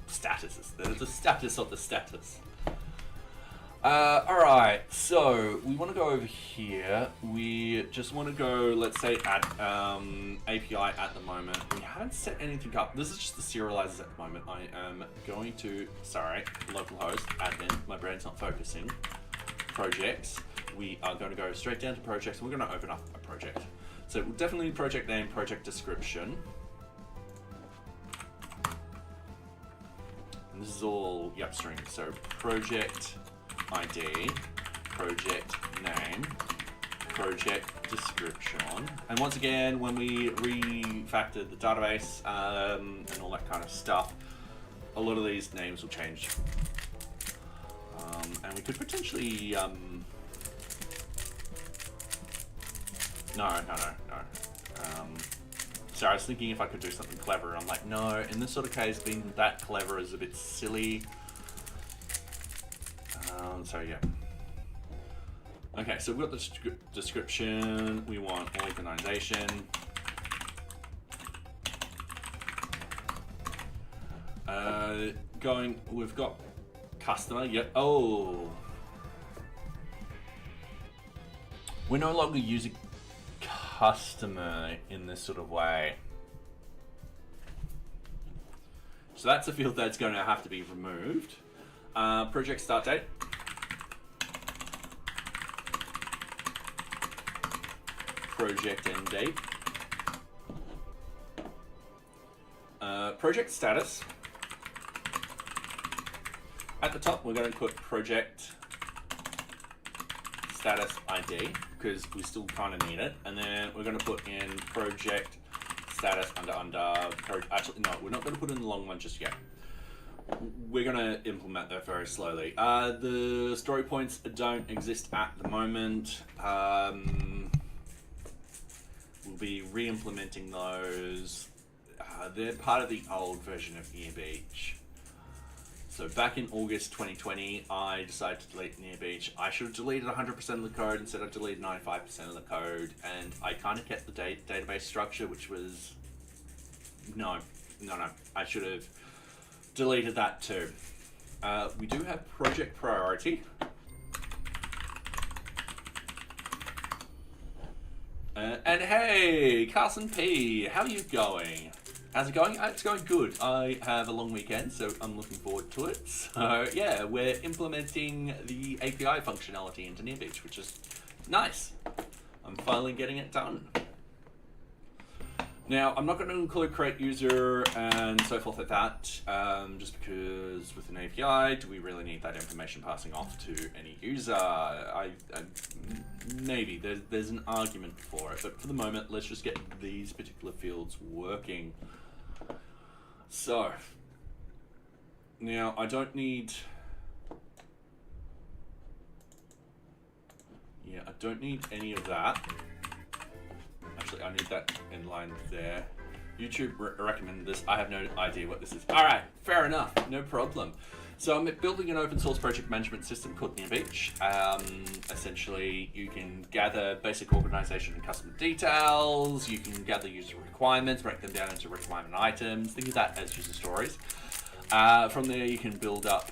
statuses. They're the status of the status. Alright, so we want to go over here. We just want to go, let's say, at API at the moment. We haven't set anything up. This is just the serializers at the moment. I am going to, sorry, localhost, admin. My brain's not focusing. Projects. We are going to go straight down to projects. And we're going to open up a project. So we'll definitely project name, project description. And this is all the upstream. So project ID, project name, project description. And once again, when we refactored the database and all that kind of stuff, a lot of these names will change. And we could potentially... No. So I was thinking if I could do something clever. I'm like, no, in this sort of case, being that clever is a bit silly. So yeah. Okay, so we've got the description. We want organization. We've got customer. Yep. Oh, we're no longer using customer in this sort of way. So that's a field that's going to have to be removed. Project start date. Project end date. Project status. At the top, we're going to put project status ID because we still kind of need it, and then we're going to put in project status actually, no, we're not going to put in the long one just yet. We're going to implement that very slowly. The story points don't exist at the moment. We'll be re-implementing those. They're part of the old version of NearBeach. So back in August 2020, I decided to delete NearBeach. I should have deleted 100% of the code instead of deleted 95% of the code, and I kind of kept the database structure, which was... No. I should have deleted that too. We do have project priority. And hey, Carson P, how are you going? How's it going? It's going good. I have a long weekend, so I'm looking forward to it. So yeah, we're implementing the API functionality into NearBeach, which is nice. I'm finally getting it done. Now, I'm not going to include create user and so forth like that, just because with an API, do we really need that information passing off to any user? Maybe, there's an argument for it, but for the moment, let's just get these particular fields working. So, now I don't need... Yeah, I don't need any of that. Actually, I need that in line there. YouTube recommended this. I have no idea what this is. All right, fair enough, no problem. So I'm building an open source project management system called NearBeach. Essentially, you can gather basic organization and customer details. You can gather user requirements, break them down into requirement items. Think of that as user stories. From there, you can build up,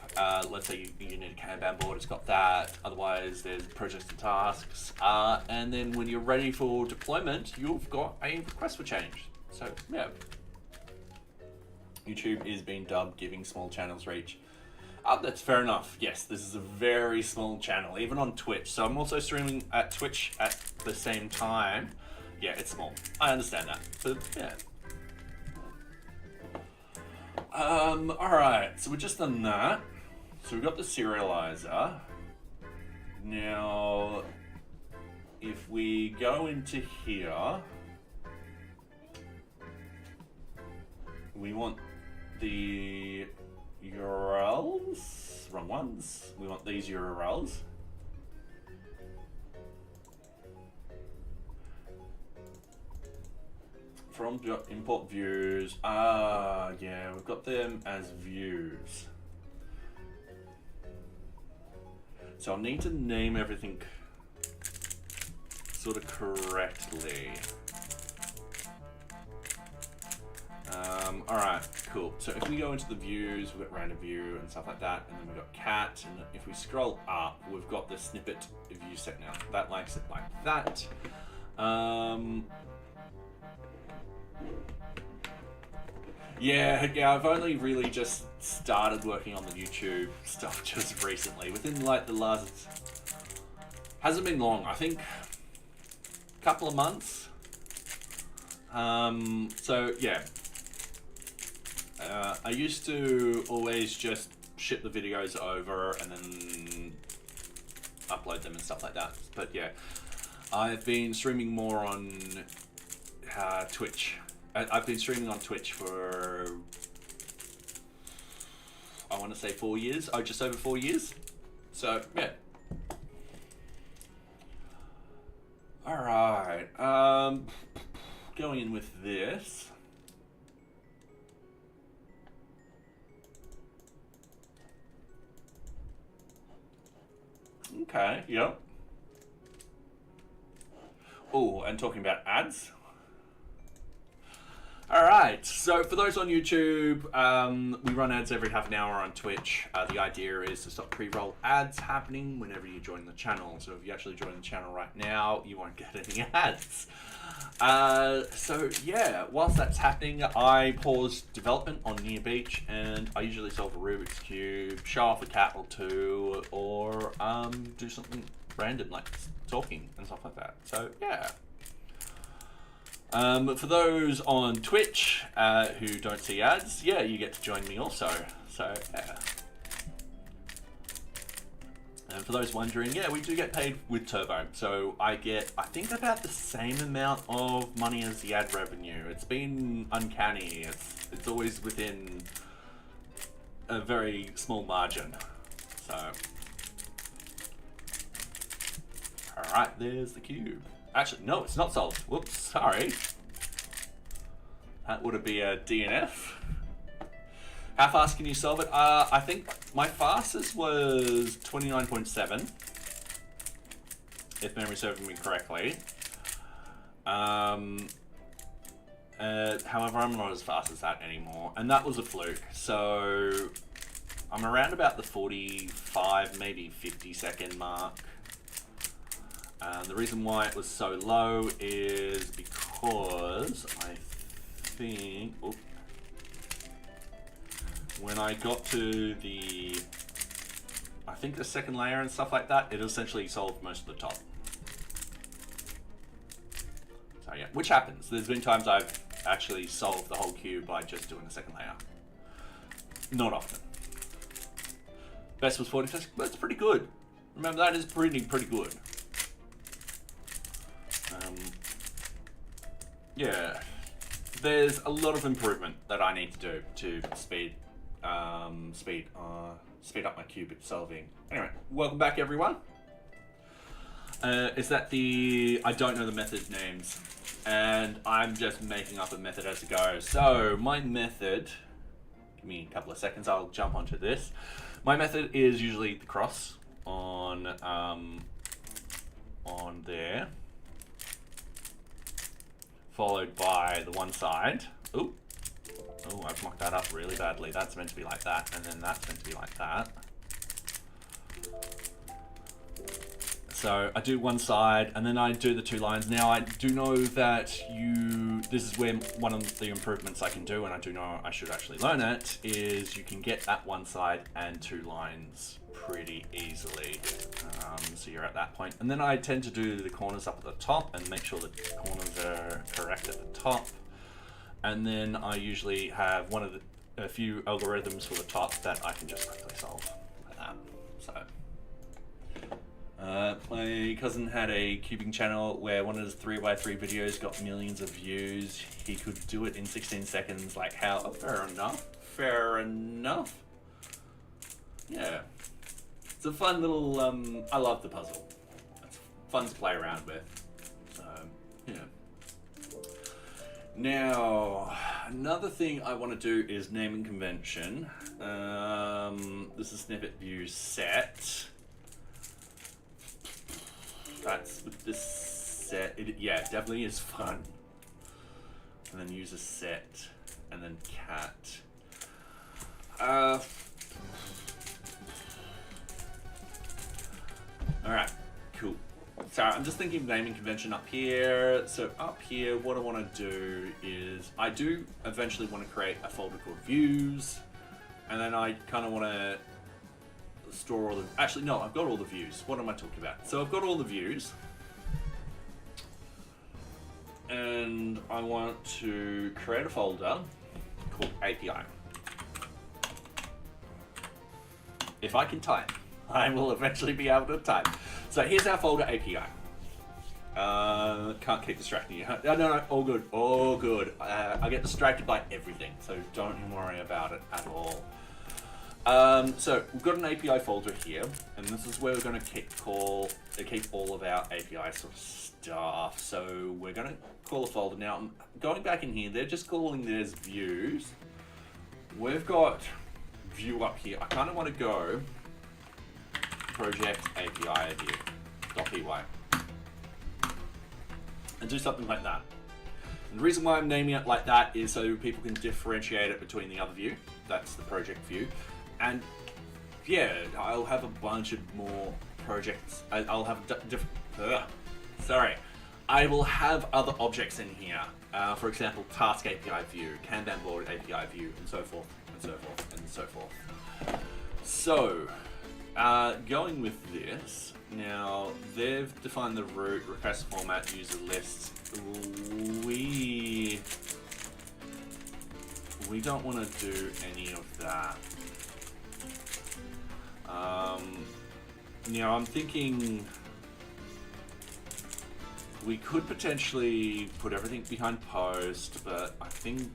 let's say you need a Kanban board, it's got that. Otherwise, there's projects and tasks. And then when you're ready for deployment, you've got a request for change. So, yeah. YouTube is being dubbed giving small channels reach. That's fair enough. Yes, this is a very small channel, even on Twitch. So I'm also streaming at Twitch at the same time. Yeah, it's small. I understand that. But, yeah. Alright, so we've just done that. So we've got the serializer. Now, if we go into here, we want the URLs, wrong ones. We want these URLs. From import views, yeah, we've got them as views. So I'll need to name everything sort of correctly. All right, cool. So if we go into the views, we've got random view and stuff like that, and then we've got cat, and if we scroll up, we've got the snippet view set now. That likes it like that. Yeah, I've only really just started working on the YouTube stuff just recently, within like the last, hasn't been long, I think a couple of months. So yeah, I used to always just ship the videos over and then upload them and stuff like that. But yeah, I've been streaming more on Twitch. I've been streaming on Twitch for, I want to say 4 years, just over 4 years. So, yeah. All right, going in with this. Okay, yep. Oh, and talking about ads. Alright, so for those on YouTube, we run ads every half an hour on Twitch. The idea is to stop pre-roll ads happening whenever you join the channel. So if you actually join the channel right now, you won't get any ads. So yeah, whilst that's happening, I pause development on NearBeach and I usually solve a Rubik's Cube, show off a cat or two, or do something random like talking and stuff like that. So yeah. For those on Twitch who don't see ads, yeah, you get to join me also. So, yeah. And for those wondering, yeah, we do get paid with Turbo. So I get, I think, about the same amount of money as the ad revenue. It's been uncanny. It's always within a very small margin. So, all right, there's the cube. Actually, no, it's not solved. Whoops, sorry. That would be a DNF. How fast can you solve it? I think my fastest was 29.7, if memory serving me correctly. However, I'm not as fast as that anymore, and that was a fluke. So I'm around about the 45, maybe 50-second mark. The reason why it was so low is because I think when I got to the, I think the second layer and stuff like that, it essentially solved most of the top. which happens. There's been times I've actually solved the whole cube by just doing a second layer. Not often. Best was 46, but it's pretty good. Remember, that is pretty good. Yeah, there's a lot of improvement that I need to do to speed up my cube solving. Anyway, welcome back, everyone. Is that I don't know the method names, and I'm just making up a method as I go. So my method, give me a couple of seconds, I'll jump onto this. My method is usually the cross on there, followed by the one side. Oh, I've mocked that up really badly. That's meant to be like that, and then that's meant to be like that. So I do one side, and then I do the 2 lines. Now I do know that this is where one of the improvements I can do, and I do know I should actually learn it, is you can get that one side and 2 lines pretty easily. So you're at that point. And then I tend to do the corners up at the top and make sure the corners are correct at the top. And then I usually have a few algorithms for the top that I can just quickly solve like that. So. My cousin had a cubing channel where one of his 3x3 videos got millions of views. He could do it in 16 seconds. Like, how? Oh, fair enough. Fair enough. Yeah. It's a fun little, I love the puzzle. It's fun to play around with. So, yeah. Now, another thing I want to do is naming convention. This is snippet view set. That's with this set. Yeah, it definitely is fun. And then use a set, and then cat. Alright, cool. So I'm just thinking of naming convention up here. So up here, what I want to do is I do eventually want to create a folder called views, and then I kind of want to store all the, actually no, I've got all the views. What am I talking about? So I've got all the views, and I want to create a folder called API. If I can type, I will eventually be able to type. So here's our folder API. Can't keep distracting you. No, all good, all good. I get distracted by everything, so don't worry about it at all. So we've got an API folder here, and this is where we're going to keep all of our API sort of stuff. So we're going to call a folder. Now, I'm going back in here, they're just calling theirs views. We've got view up here. I kind of want to go project API view.py and do something like that. And the reason why I'm naming it like that is so people can differentiate it between the other view. That's the project view. And yeah, I'll have a bunch of more projects. I'll have I will have other objects in here. For example, task API view, Kanban board API view, and so forth, and so forth, and so forth. So, going with this, now they've defined the root, request format, user list. We don't want to do any of that. Now I'm thinking we could potentially put everything behind post, but I think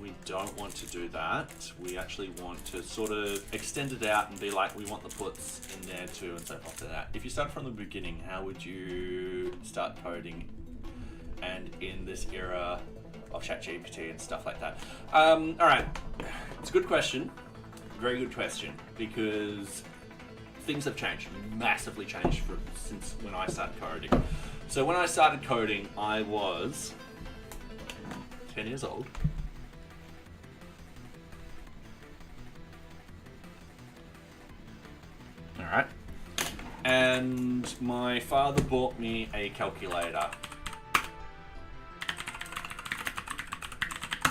we don't want to do that. We actually want to sort of extend it out and be like, we want the puts in there too, and so forth to that. If you start from the beginning, how would you start coding? And in this era of ChatGPT and stuff like that. All right, it's a good question. Very good question, because things have changed, massively changed since when I started coding. So when I started coding, I was 10 years old. All right. And my father bought me a calculator.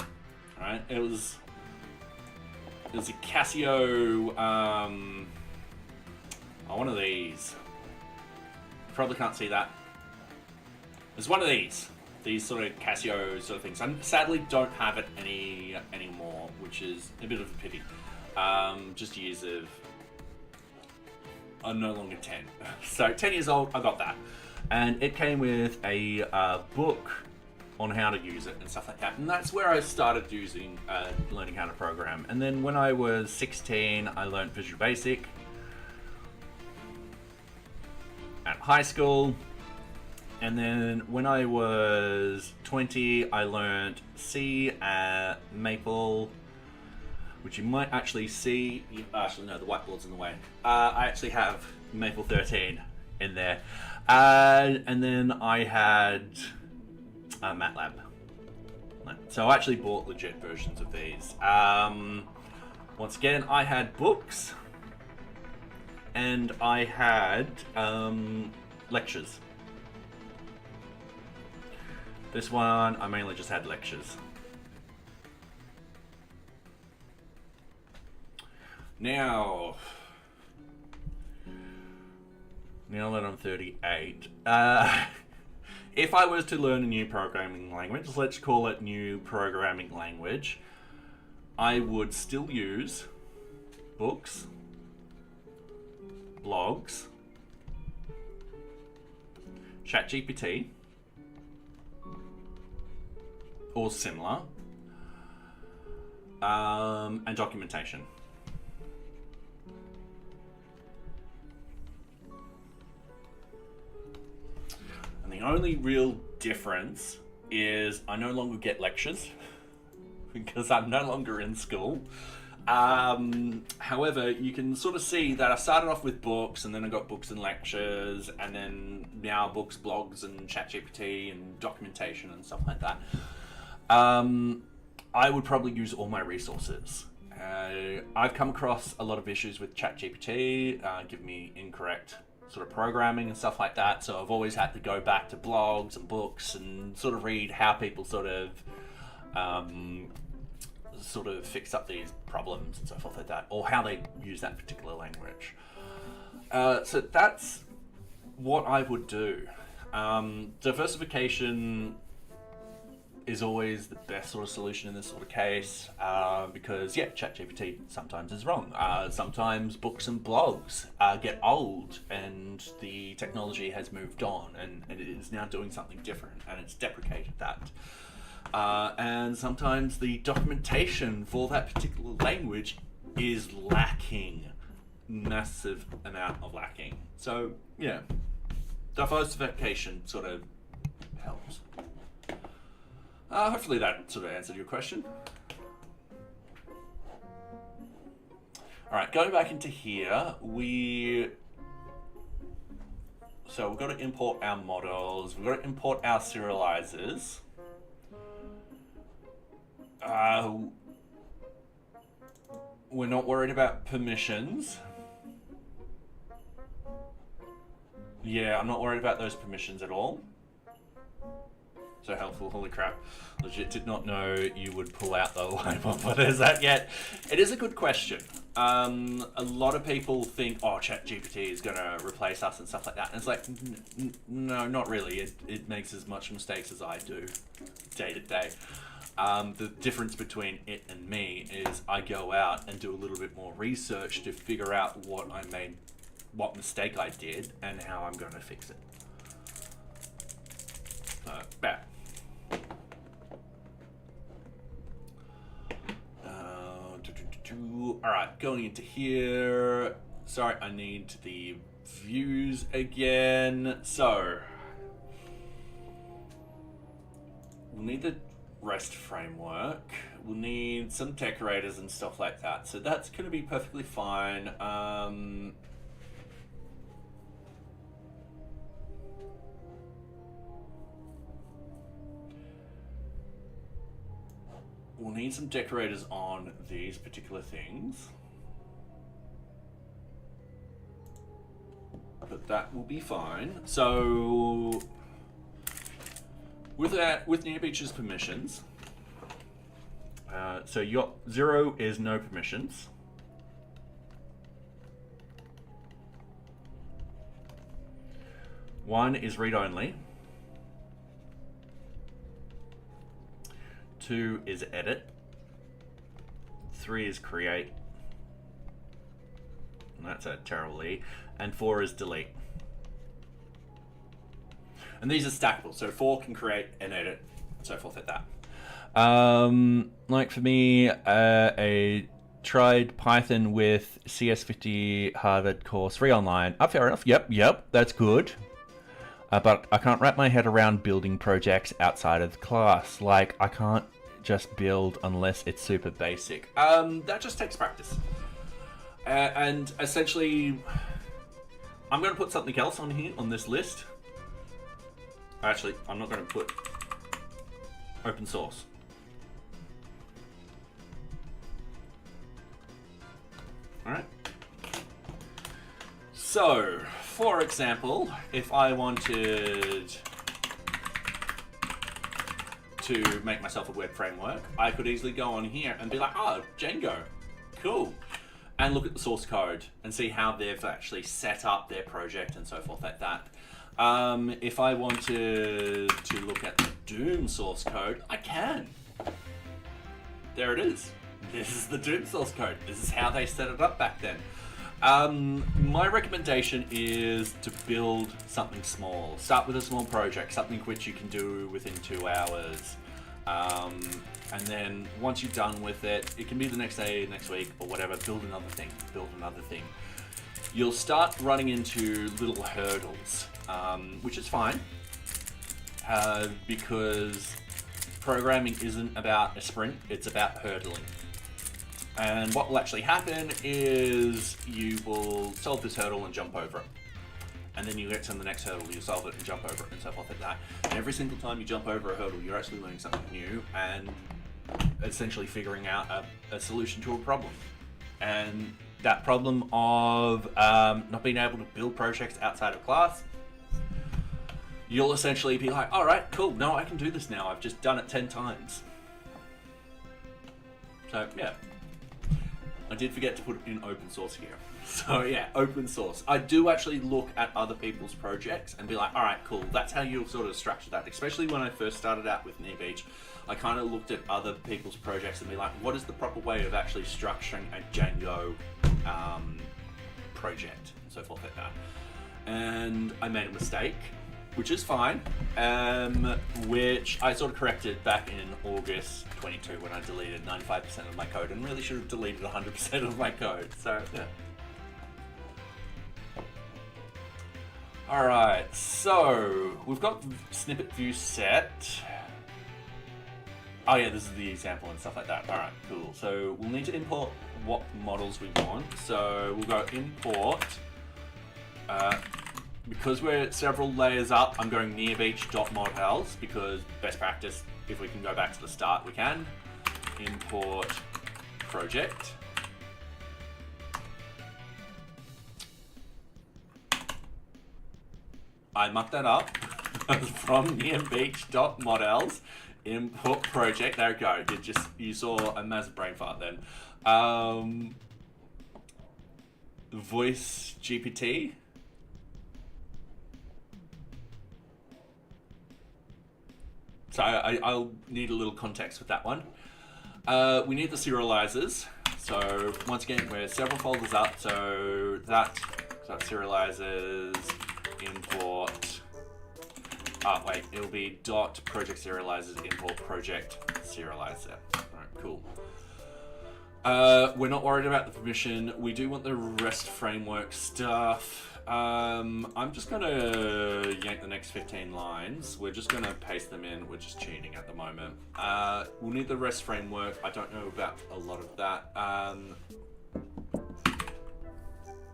All right, it was a Casio, one of these. Probably can't see that. It's one of these sort of Casio sort of things. I sadly don't have it anymore, which is a bit of a pity. Just years of, I'm no longer 10. So 10 years old, I got that. And it came with a book on how to use it and stuff like that. And that's where I started learning how to program. And then when I was 16, I learned Visual Basic at high school. And then when I was 20, I learned C at Maple, which you might actually see. Actually, no, the whiteboard's in the way. I actually have Maple 13 in there. And then I had MATLAB. So I actually bought legit versions of these. Once again, I had books and I had lectures. This one, I mainly just had lectures. Now that I'm 38, if I was to learn a new programming language, let's call it new programming language, I would still use books, blogs, ChatGPT, or similar, and documentation. And the only real difference is I no longer get lectures because I'm no longer in school. However, you can sort of see that I started off with books, and then I got books and lectures, and then now books, blogs, and ChatGPT, and documentation, and stuff like that. I would probably use all my resources. I've come across a lot of issues with ChatGPT, giving me incorrect sort of programming and stuff like that, so I've always had to go back to blogs and books and sort of read how people sort of fix up these problems and so forth like that, or how they use that particular language. So that's what I would do. Diversification is always the best sort of solution in this sort of case, because ChatGPT sometimes is wrong. Sometimes books and blogs get old and the technology has moved on and it is now doing something different and it's deprecated that. And sometimes the documentation for that particular language is lacking, massive amount of lacking. So yeah, diversification sort of helps. Hopefully that sort of answered your question. Alright, going back into here, we've got to import our models, we've got to import our serializers. We're not worried about permissions. Yeah, I'm not worried about those permissions at all. So helpful, holy crap. Legit did not know you would pull out the whiteboard, but there's that yet. It is a good question. A lot of people think, oh, ChatGPT is going to replace us and stuff like that. And it's like, no, not really. It makes as much mistakes as I do day to day. The difference between it and me is I go out and do a little bit more research to figure out what I made, what mistake I did, and how I'm going to fix it. Bad. Alright, going into here. Sorry, I need the views again. So, we'll need the REST framework. We'll need some decorators and stuff like that. So that's going to be perfectly fine. We'll need some decorators on these particular things. But that will be fine. So with NearBeach's permissions, so your 0 is no permissions. One is read only. 2 is edit. 3 is create. And that's a terrible E. And 4 is delete. And these are stackable, so 4 can create and edit, so forth like that. Like for me, I tried Python with CS50 Harvard course, free online. Oh, fair enough. Yep, that's good. But I can't wrap my head around building projects outside of the class. Like, I can't just build unless it's super basic. That just takes practice. And essentially, I'm going to put something else on here, on this list. Actually, I'm not going to put open source. All right. So, for example, if I wanted to make myself a web framework, I could easily go on here and be like, oh, Django, cool. And look at the source code and see how they've actually set up their project and so forth like that. If I wanted to look at the Doom source code, I can. There it is. This is the Doom source code. This is how they set it up back then. My recommendation is to build something small. Start with a small project, something which you can do within 2 hours. And then once you're done with it, it can be the next day, next week, or whatever, build another thing. You'll start running into little hurdles, which is fine, because programming isn't about a sprint, it's about hurdling. And what will actually happen is you will solve this hurdle and jump over it. And then you get to the next hurdle, you solve it and jump over it and so forth like that. And every single time you jump over a hurdle, you're actually learning something new and essentially figuring out a solution to a problem. And that problem of not being able to build projects outside of class, you'll essentially be like, all right, cool, no, I can do this now. I've just done it 10 times. So yeah, I did forget to put in open source here. So yeah, open source. I do actually look at other people's projects and be like, all right, cool, that's how you'll sort of structure that. Especially when I first started out with NearBeach, I kind of looked at other people's projects and be like, what is the proper way of actually structuring a Django project and so forth like that. And I made a mistake, which is fine, which I sort of corrected back in August 22 when I deleted 95% of my code and really should have deleted 100% of my code. So yeah. Alright, so we've got snippet view set. Oh yeah, this is the example and stuff like that. Alright, cool. So we'll need to import what models we want. So we'll go import. Because we're several layers up, I'm going NearBeach.models because best practice, if we can go back to the start, we can. Import project. I mucked that up from NearBeach.models. Import project. There we go. You saw a massive brain fart then. Voice GPT. So I'll need a little context with that one. We need the serializers. So once again, we're several folders up. So that's serializers, import. Wait, it'll be dot project serializers, import project serializer. All right, cool. We're not worried about the permission. We do want the REST framework stuff. I'm just gonna yank the next 15 lines. We're just gonna paste them in. We're just cheating at the moment. We'll need the REST framework. I don't know about a lot of that.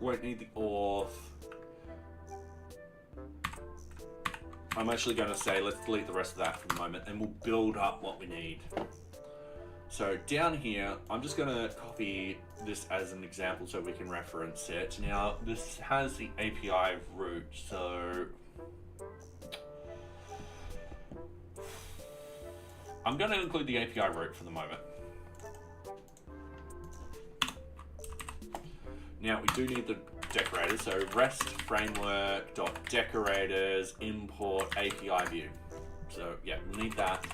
Won't need the auth. I'm actually gonna say let's delete the rest of that for the moment and we'll build up what we need. So down here, I'm just gonna copy this as an example so we can reference it. Now, this has the API route, so I'm gonna include the API route for the moment. Now, we do need the decorators, so REST framework.decorators import API view. So yeah, we'll need that.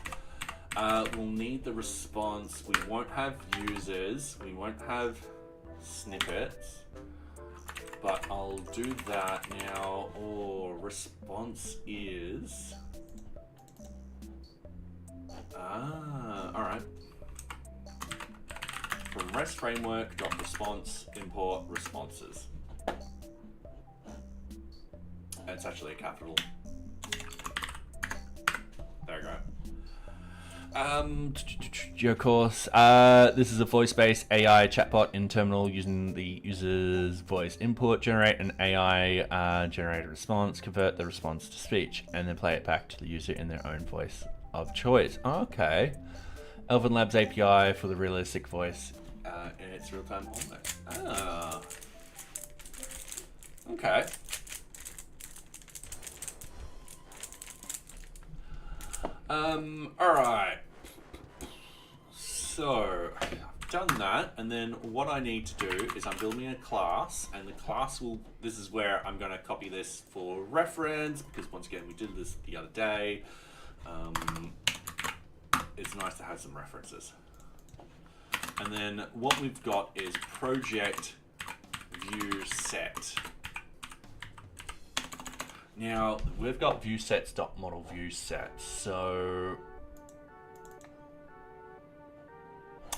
We'll need the response. We won't have users. We won't have snippets. But I'll do that now. Oh, response is... alright. From REST framework dot response import responses. It's actually a capital. There we go. Your course. This is a voice-based AI chatbot in terminal using the user's voice input, generate an AI generated response, convert the response to speech, and then play it back to the user in their own voice of choice. Okay. Elven Labs API for the realistic voice in its real-time almost. Ah. Okay. Alright. So, I've done that, and then what I need to do is I'm building a class, and the class will, this is where I'm going to copy this for reference, because once again, we did this the other day. It's nice to have some references. And then what we've got is project view set. Now, we've got viewSets.model viewSet, so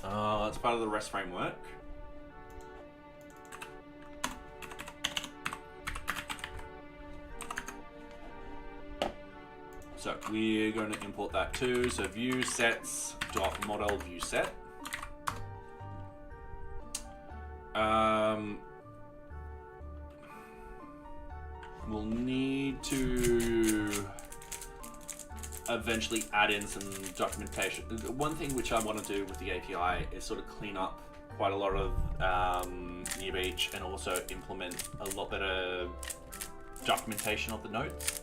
it's part of the REST framework. So we're going to import that too. So viewSets.model viewSet. We'll need to eventually add in some documentation. One thing which I want to do with the API is sort of clean up quite a lot of NearBeach and also implement a lot better documentation of the nodes.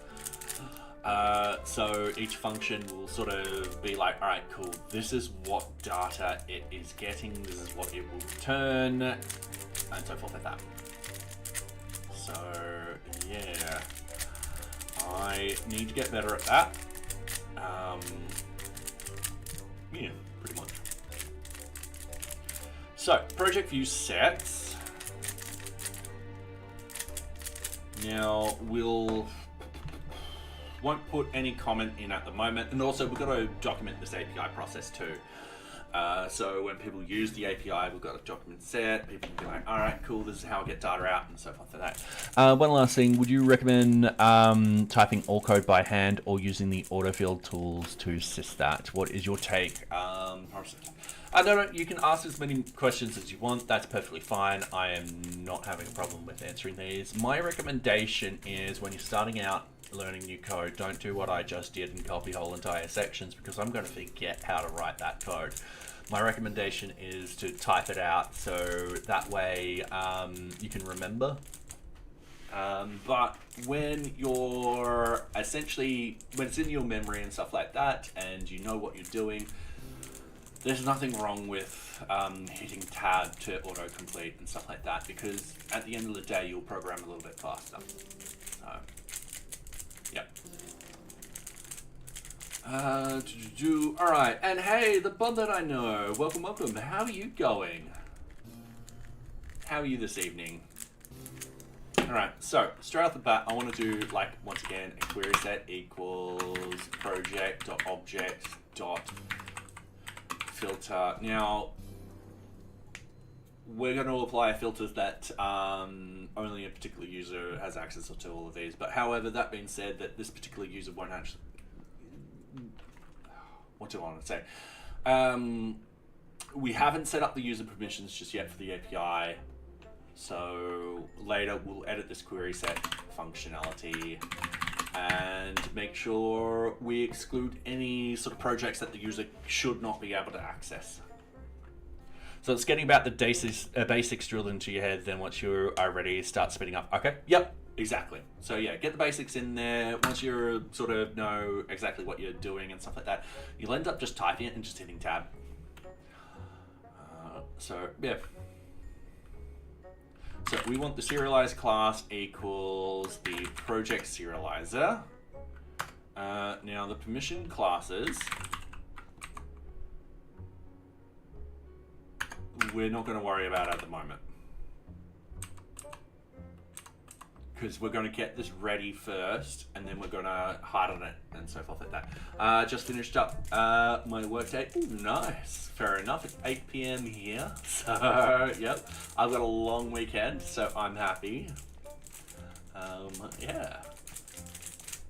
So each function will sort of be like, all right, cool, this is what data it is getting, this is what it will return, and so forth like that. So yeah, I need to get better at that. Yeah, pretty much. So project view sets. Now won't put any comment in at the moment, and also we've got to document this API process too. So when people use the API, we've got a document set. People can be like, all right, cool, this is how I get data out, and so forth like that. One last thing, would you recommend typing all code by hand or using the autofill tools to assist that? What is your take? I don't know, you can ask as many questions as you want. That's perfectly fine. I am not having a problem with answering these. My recommendation is when you're starting out learning new code, don't do what I just did and copy whole entire sections, because I'm going to forget how to write that code. My recommendation is to type it out so that way you can remember. But when you're when it's in your memory and stuff like that, and you know what you're doing, there's nothing wrong with hitting tab to autocomplete and stuff like that, because at the end of the day, you'll program a little bit faster. So, yeah. All right, and hey, the bud that I know, welcome. How are you going? How are you this evening? All right, so straight off the bat, I want to do, like, once again, a query set equals project.object.filter. Now, we're going to apply filters that only a particular user has access to all of these. But however, that being said, that this particular user won't actually... What do I want to say? We haven't set up the user permissions just yet for the API. So later we'll edit this query set functionality and make sure we exclude any sort of projects that the user should not be able to access. So it's getting about the basics drilled into your head, then once you are ready, start spinning up. Okay, yep, exactly. So yeah, get the basics in there. Once you sort of know exactly what you're doing and stuff like that, you'll end up just typing it and just hitting tab. So yeah. So we want the serialize class equals the project serializer. Now the permission classes we're not going to worry about at the moment. Because we're going to get this ready first, and then we're going to harden it, and so forth like that. Just finished up my workday. Ooh, nice. Fair enough. It's 8 p.m. here. So, yep. I've got a long weekend, so I'm happy. Yeah.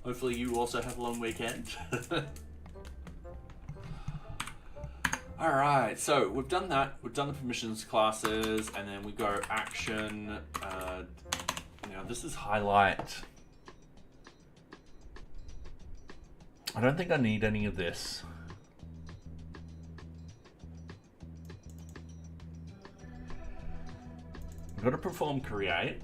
Hopefully you also have a long weekend. Alright, so we've done that. We've done the permissions classes, and then we go action. Now this is highlight. I don't think I need any of this. I've got to perform create.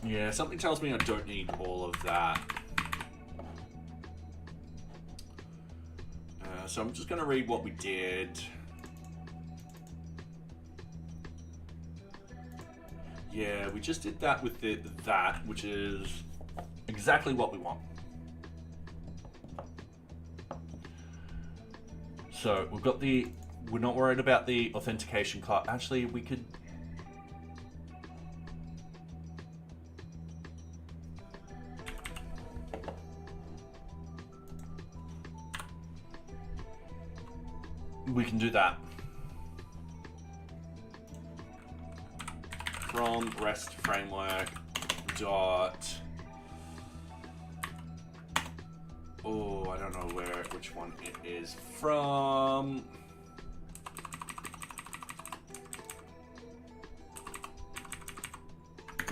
Yeah, something tells me I don't need all of that. So I'm just going to read what we did. Yeah, we just did that with that, which is exactly what we want. So we've got we're not worried about the authentication class. Actually, we could. We can do that. From REST framework dot. Oh, I don't know which one it is from.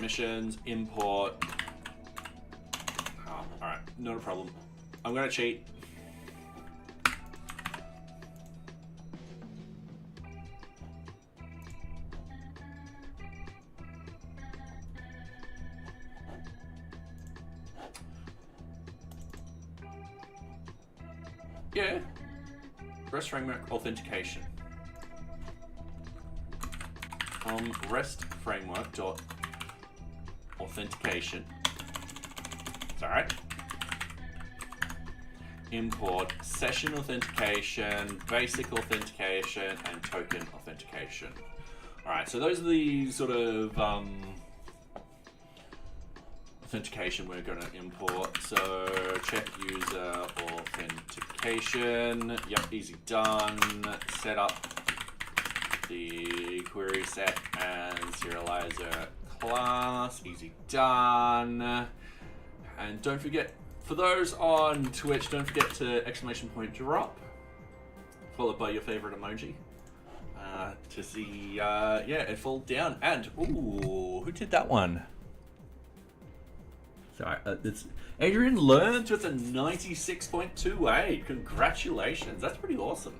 Missions import. Oh, all right, not a problem. I'm gonna cheat. Yeah, REST framework authentication. REST framework dot authentication. It's all right. Import session authentication, basic authentication, and token authentication. All right, so those are the sort of authentication we're going to import. So check user authentication. Yep, easy done. Set up the query set and serializer class. Easy done. And don't forget, for those on Twitch, don't forget to ! drop, followed by your favorite emoji, to see yeah, it fall down. And ooh, who did that one? Sorry, it's Adrian Learns with a 96.28. Congratulations, that's pretty awesome.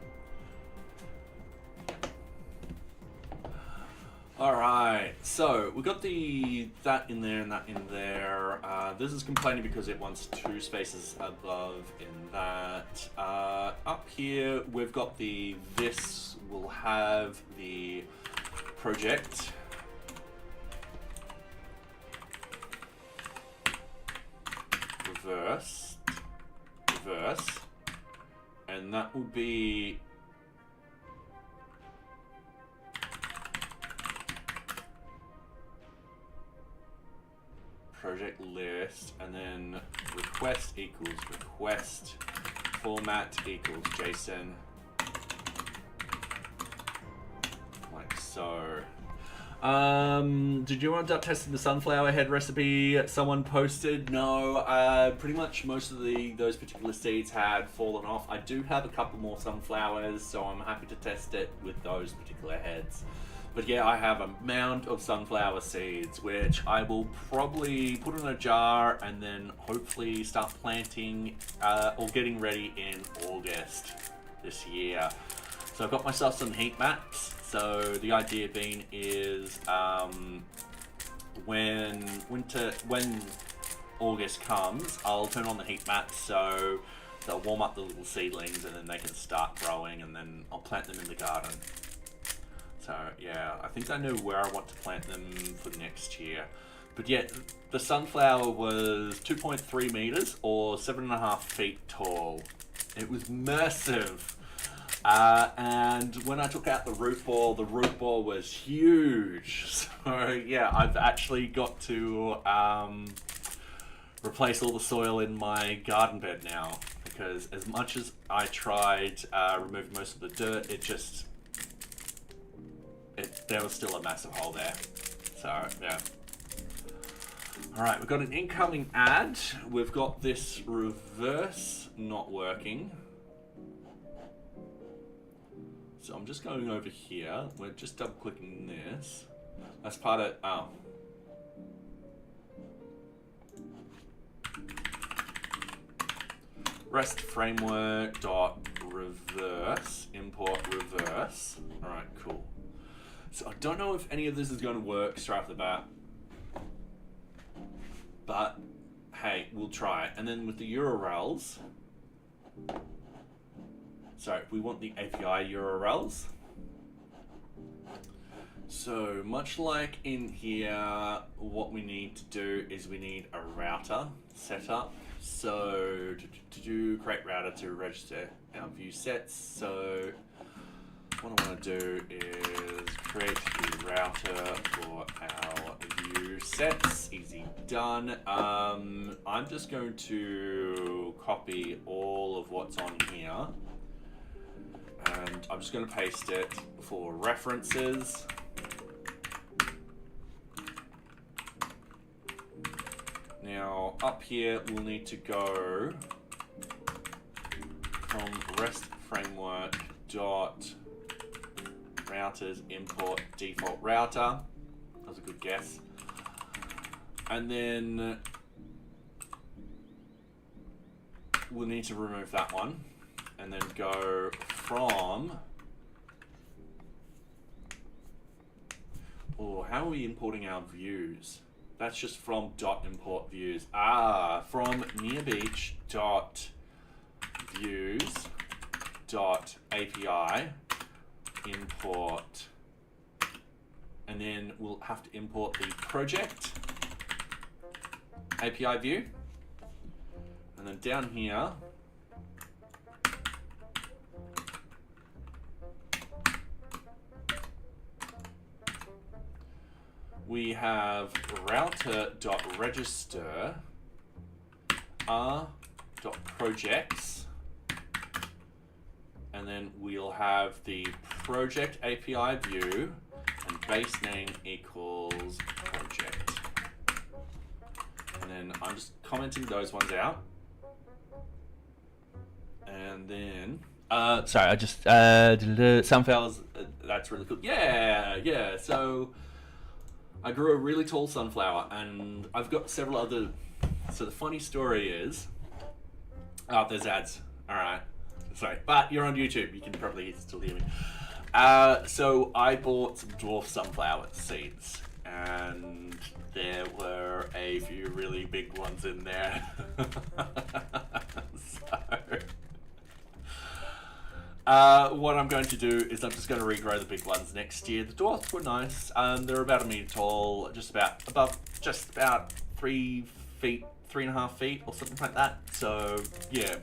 All right, so we got that in there and that in there. This is complaining because it wants 2 spaces above in that. Up here, we've got this will have the project. Reverse, and that will be project list, and then request equals request, format equals JSON, like so. Did you end up testing the sunflower head recipe someone posted? No, pretty much most of those particular seeds had fallen off. I do have a couple more sunflowers, so I'm happy to test it with those particular heads. But yeah, I have a mound of sunflower seeds, which I will probably put in a jar and then hopefully start planting or getting ready in August this year. So I've got myself some heat maps. So the idea being is when August comes, I'll turn on the heat maps so they'll warm up the little seedlings and then they can start growing, and then I'll plant them in the garden. So yeah, I think I know where I want to plant them for next year. But yeah, the sunflower was 2.3 meters or 7.5 feet tall. It was massive. And when I took out the root ball was huge. So yeah, I've actually got to replace all the soil in my garden bed now, because as much as I tried removing most of the dirt, there was still a massive hole there. So yeah. All right, we've got an incoming ad. We've got this reverse not working. So I'm just going over here. We're just double clicking this. That's part of, REST framework dot reverse, import reverse. All right, cool. So I don't know if any of this is going to work straight off the bat, but hey, we'll try. And then with the URLs, so we want the API URLs. So much like in here, what we need to do is we need a router set up. So to do create router to register our view sets. So what I want to do is create a router for our view sets. Easy done. I'm just going to copy all of what's on here, and I'm just going to paste it for references. Now up here we'll need to go from REST framework dot routers import default router. That was a good guess. And then we'll need to remove that one, and then go from, how are we importing our views? That's just from dot import views. From NearBeach dot views dot API import, and then we'll have to import the project API view, and then down here we have router.register r.projects, and then we'll have the project API view and base name equals project. And then I'm just commenting those ones out. And then sorry, I just sunflowers, that's really cool. Yeah, so I grew a really tall sunflower, and I've got several other. So the funny story is, there's ads. All right, sorry, but you're on YouTube. You can probably still hear me. So I bought some dwarf sunflower seeds, and there were a few really big ones in there. What I'm going to do is I'm just going to regrow the big ones next year. The dwarfs were nice. They're about 1 meter tall, just about 3 feet, 3.5 feet, or something like that. So yeah.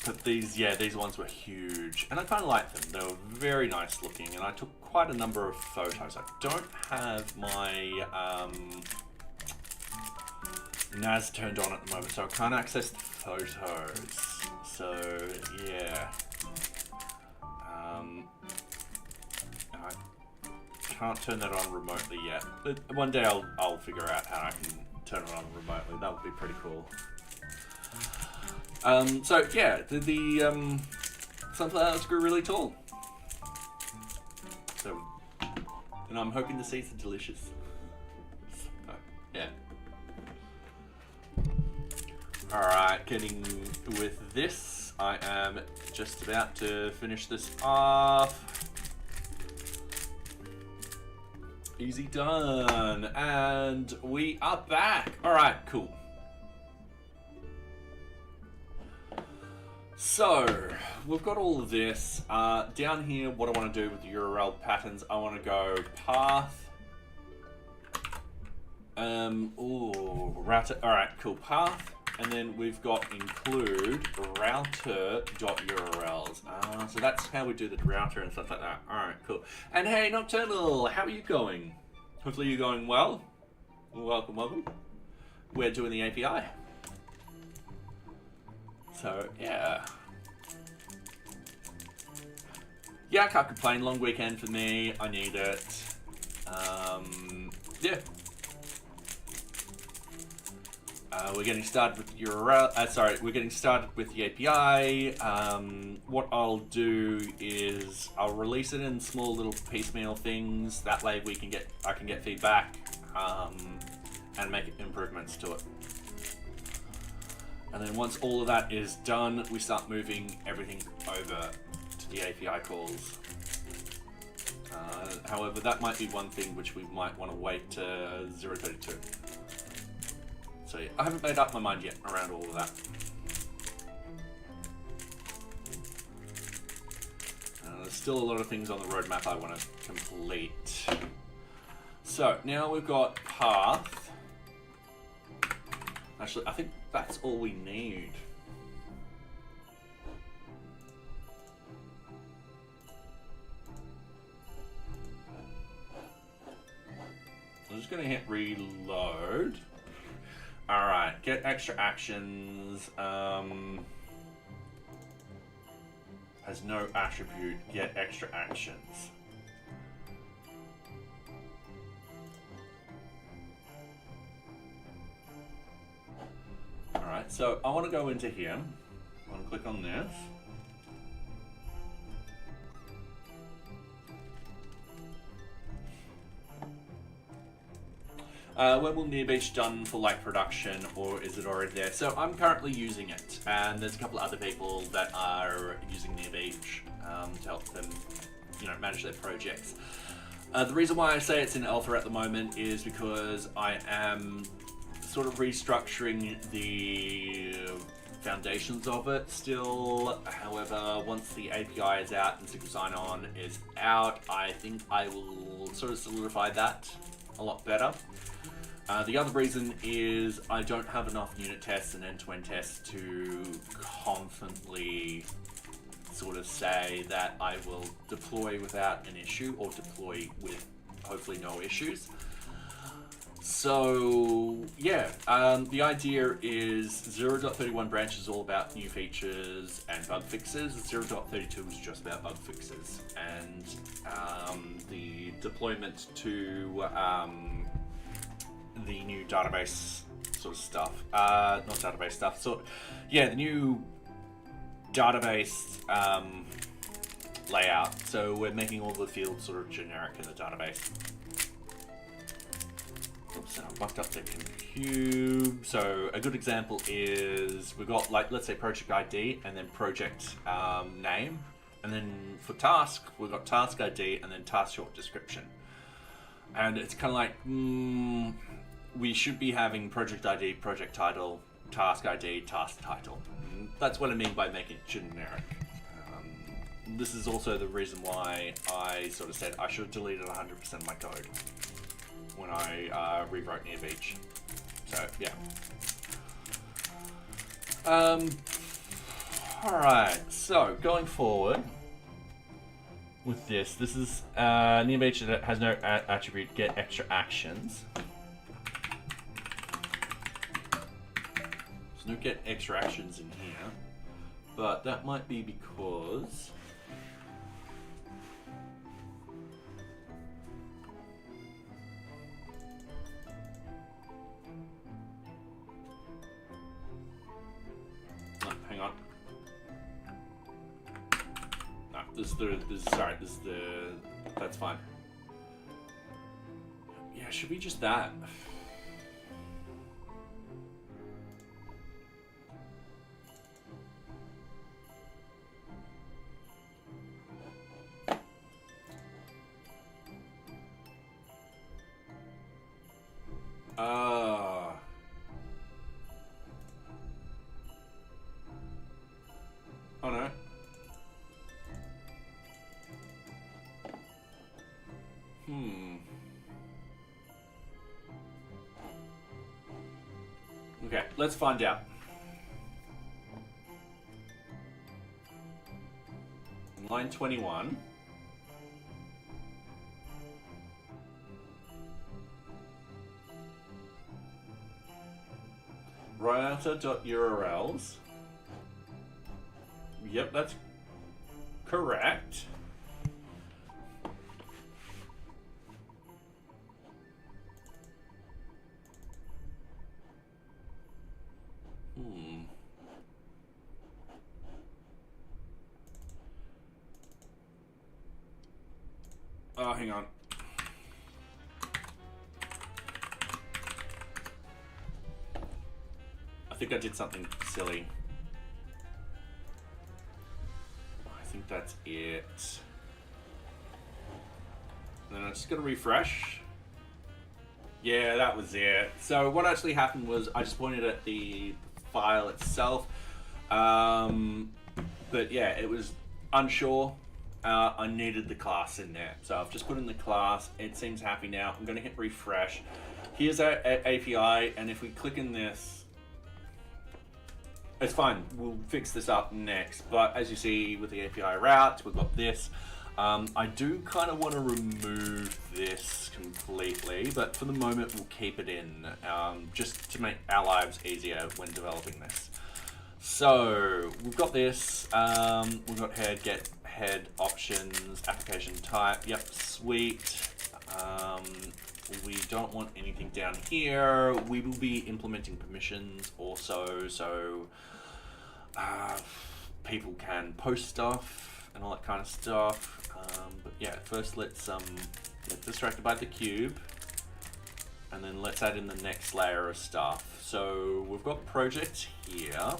But these ones were huge, and I kind of liked them. They were very nice looking, and I took quite a number of photos. I don't have my NAS turned on at the moment, so I can't access the photos. So yeah, and I can't turn that on remotely yet. But one day I'll figure out how I can turn it on remotely. That would be pretty cool. So yeah, the sunflowers grew really tall. So, and I'm hoping the seeds are delicious. So, yeah. Alright, getting with this, I am just about to finish this off. Easy done, and we are back. Alright, cool. So, we've got all of this. Down here, what I want to do with the URL patterns, I want to go path. Router. Alright, cool. Path and then we've got include router.urls. So that's how we do the router and stuff like that. All right, cool. And hey, Nocturnal, how are you going? Hopefully you're going well. Welcome, welcome. We're doing the API. So, yeah. Yeah, I can't complain. Long weekend for me. I need it. Yeah. We're getting started with URL. We're getting started with the API. What I'll do is I'll release it in small little piecemeal things. That way I can get feedback and make improvements to it. And then once all of that is done, we start moving everything over to the API calls. However, that might be one thing which we might want to wait to 0.32. So yeah, I haven't made up my mind yet around all of that. There's still a lot of things on the roadmap I want to complete. So now we've got path. Actually, I think that's all we need. I'm just going to hit reload. Alright, get extra actions. Has no attribute, get extra actions. Alright, so I want to go into here. I want to click on this. When will NearBeach done for like production, or is it already there? So I'm currently using it, and there's a couple of other people that are using NearBeach to help them, manage their projects. The reason why I say it's in alpha at the moment is because I am sort of restructuring the foundations of it still. However, once the API is out and single sign-on is out, I think I will sort of solidify that a lot better. The other reason is I don't have enough unit tests and end-to-end tests to confidently sort of say that I will deploy without an issue or deploy with hopefully no issues. So yeah, the idea is 0.31 branch is all about new features and bug fixes. 0.32 is just about bug fixes, and the deployment to the new database sort of stuff, not database stuff, the new database layout. So we're making all the fields sort of generic in the database. Oops, I mucked up the compute. So a good example is we've got, like, let's say project ID and then project name, and then for task we've got task ID and then task short description. And it's kind of like we should be having project ID, project title, task ID, task title. That's what I mean by making it generic. This is also the reason why I sort of said I should have deleted 100% of my code when I rewrote NearBeach. So yeah. Alright, so going forward with this is NearBeach that has no attribute, get extra actions. There's no get extra actions in here, but that might be because hang on. No, that's fine. Yeah, should be just that. Oh no. Okay, let's find out. line 21. Router.urls. Yep, that's correct. Oh, hang on. I think I did something silly. I think that's it. And then I'm just gonna refresh. Yeah, that was it. So what actually happened was I just pointed at the file itself. But yeah, it was unsure. I needed the class in there. So I've just put in the class. It seems happy now. I'm going to hit refresh. Here's our API, and if we click in this, it's fine. We'll fix this up next. But as you see with the API route, we've got this. I do kind of want to remove this completely, but for the moment we'll keep it in, just to make our lives easier when developing this. So we've got this. We've got head, get head, options, application type. Yep, sweet. We don't want anything down here. We will be implementing permissions also, so people can post stuff and all that kind of stuff. But yeah, first let's get distracted by the cube, and then let's add in the next layer of stuff. So we've got project here.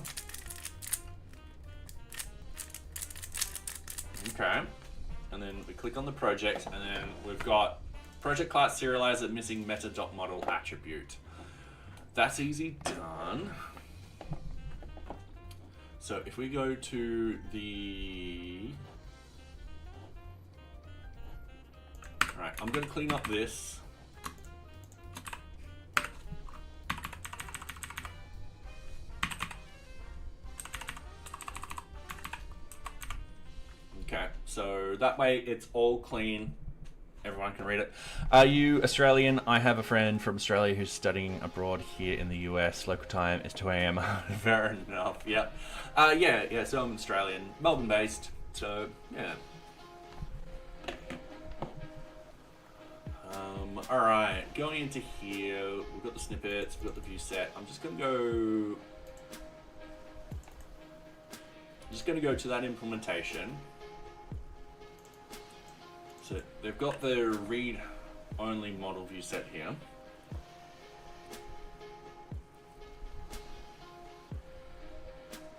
Okay, and then we click on the project, and then we've got project class serializer missing meta.model attribute. That's easy done. So if we go to the... Alright, I'm going to clean up this. Okay, so that way it's all clean. Everyone can read it. Are you Australian? I have a friend from Australia who's studying abroad here in the US. Local time is 2 a.m. Fair enough, yeah. Yeah, so I'm Australian, Melbourne based, so yeah. Alright, going into here, we've got the snippets, we've got the view set. I'm just gonna go to that implementation. So they've got the read-only model view set here.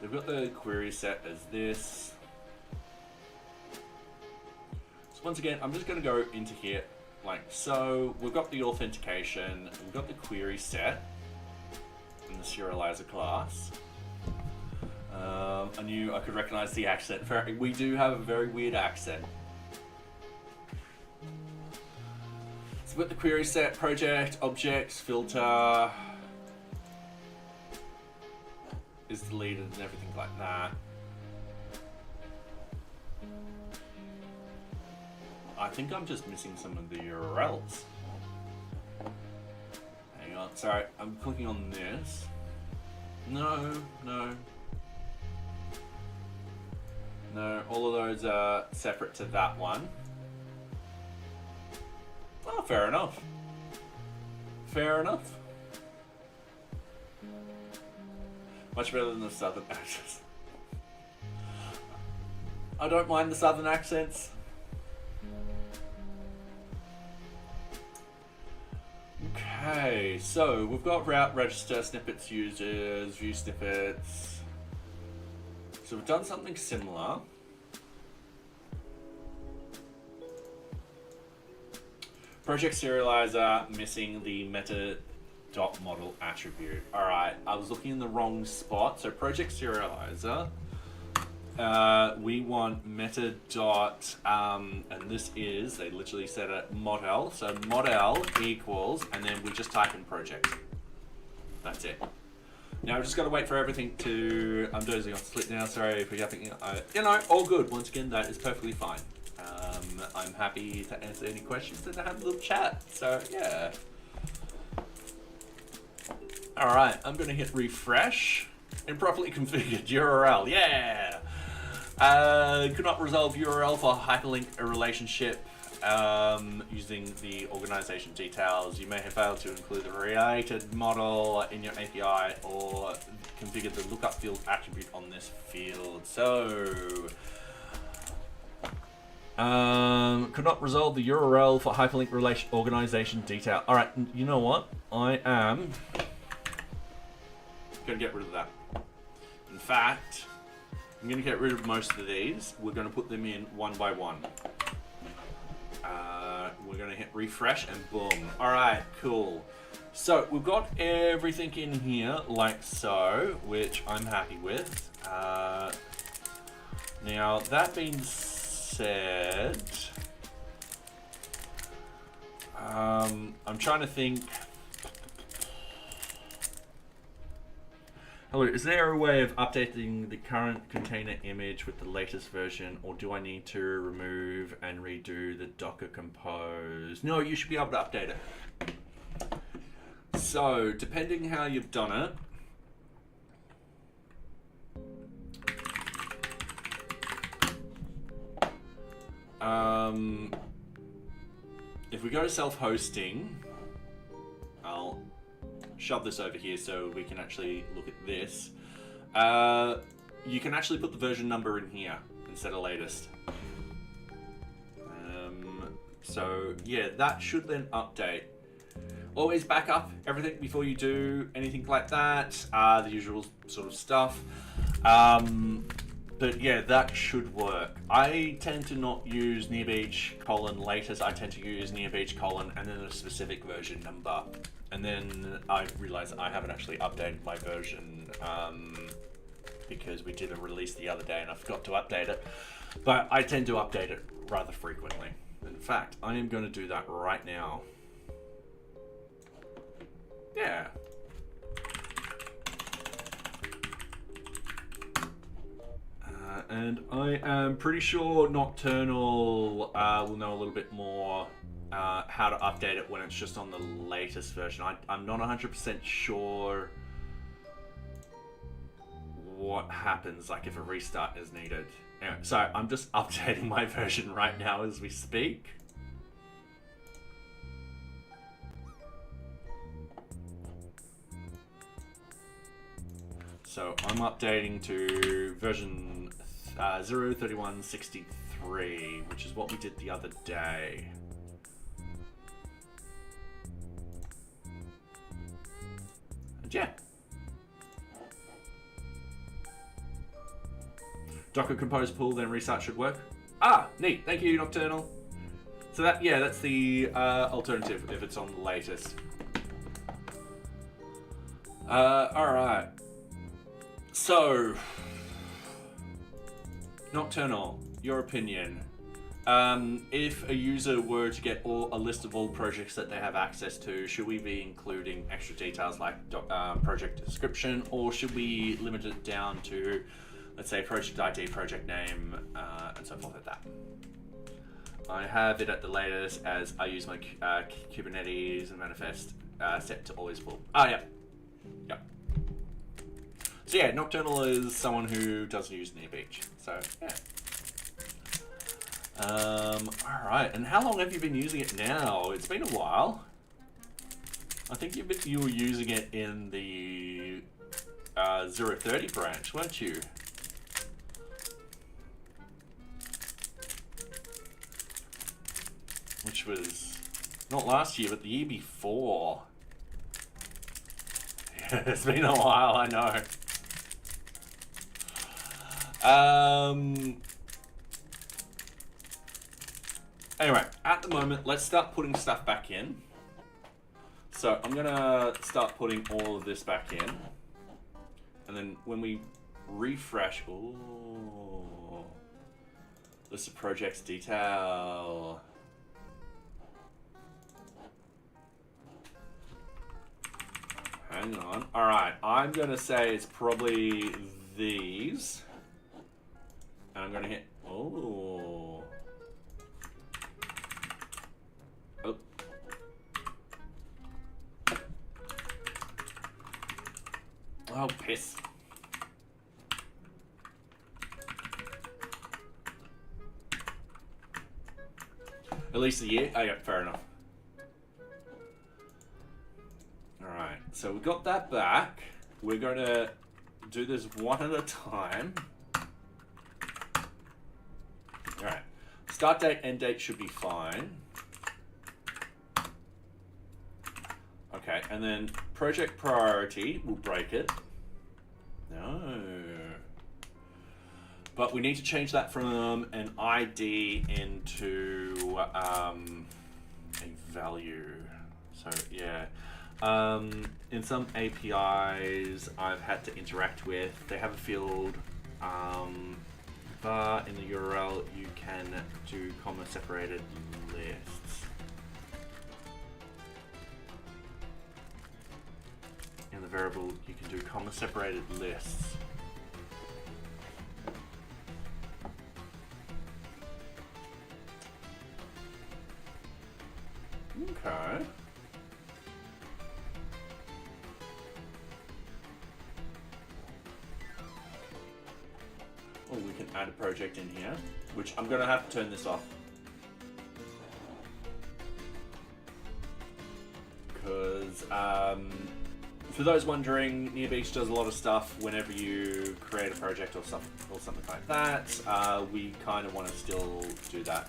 They've got the query set as this. So once again, I'm just going to go into here like so. We've got the authentication, we've got the query set in the serializer class. I knew I could recognize the accent. We do have a very weird accent. So with the query set, project, objects, filter is deleted and everything like that. I think I'm just missing some of the URLs. Hang on, sorry, I'm clicking on this. No, all of those are separate to that one. Oh, fair enough. Fair enough. Much better than the southern accents. I don't mind the southern accents. Okay, so we've got route, register, snippets, users, view snippets. So we've done something similar. Project serializer missing the meta.model attribute. Alright, I was looking in the wrong spot. So project serializer, we want meta dot, and this is, they literally said it, model. So model equals, and then we just type in project. That's it. Now I've just got to wait for everything to. I'm dozing off sleep now. Sorry for yapping. All good. Once again, that is perfectly fine. I'm happy to answer any questions and to have a little chat. So yeah. All right, I'm going to hit refresh. Improperly configured URL. Yeah. Could not resolve URL for hyperlink a relationship using the organization details. You may have failed to include the related model in your API or configure the lookup field attribute on this field. So, could not resolve the URL for hyperlink relation organization detail. All right, you know what? I am going to get rid of that. In fact, I'm going to get rid of most of these. We're going to put them in one by one. We're going to hit refresh and boom. All right, cool. So we've got everything in here like so, which I'm happy with. Now, that being said, I'm trying to think. Hello, is there a way of updating the current container image with the latest version, or do I need to remove and redo the Docker Compose? No, you should be able to update it. So, depending how you've done it, if we go to self-hosting, I'll shove this over here so we can actually look at this. You can actually put the version number in here instead of latest. So yeah, that should then update. Always back up everything before you do anything like that. The usual sort of stuff. But yeah, that should work. I tend to not use NearBeach : latest. I tend to use NearBeach : and then a specific version number. And then I realized I haven't actually updated my version because we did a release the other day and I forgot to update it. But I tend to update it rather frequently. In fact, I am going to do that right now. Yeah. And I am pretty sure Nocturnal will know a little bit more how to update it when it's just on the latest version. I'm not 100% sure what happens, like if a restart is needed. Anyway, so I'm just updating my version right now as we speak. So I'm updating to version 0.31.63, which is what we did the other day. And yeah. Docker Compose pull, then restart should work. Ah, neat. Thank you, Nocturnal. So that, yeah, that's the alternative if it's on the latest. All right. So, Nocturnal, your opinion. If a user were to get a list of all projects that they have access to, should we be including extra details like project description, or should we limit it down to, let's say, project ID, project name, and so forth like that? I have it at the latest as I use my Kubernetes and manifest set to always full. Ah, yeah. Yep. So yeah, Nocturnal is someone who doesn't use NearBeach. So yeah. Alright, and how long have you been using it now? It's been a while. I think you were using it in the 0.30 branch, weren't you? Which was not last year, but the year before. Yeah, it's been a while, I know. Anyway, at the moment, let's start putting stuff back in. So I'm gonna start putting all of this back in. And then when we refresh, ooh, list of projects detail. hang on. All right, I'm going to say it's probably these. And I'm going to hit, oh. Oh. Oh, piss. At least a year? Oh, yeah, fair enough. Alright, so we got that back. We're going to do this one at a time. Alright, start date, end date should be fine. Okay, and then project priority, we'll break it. No. But we need to change that from an ID into a value. So yeah, in some APIs I've had to interact with, they have a field, but in the URL you can do comma separated lists. In the variable you can do comma separated lists. Okay. Oh, we can add a project in here, which I'm going to have to turn this off. Because, for those wondering, NearBeach does a lot of stuff whenever you create a project or something like that. We kind of want to still do that.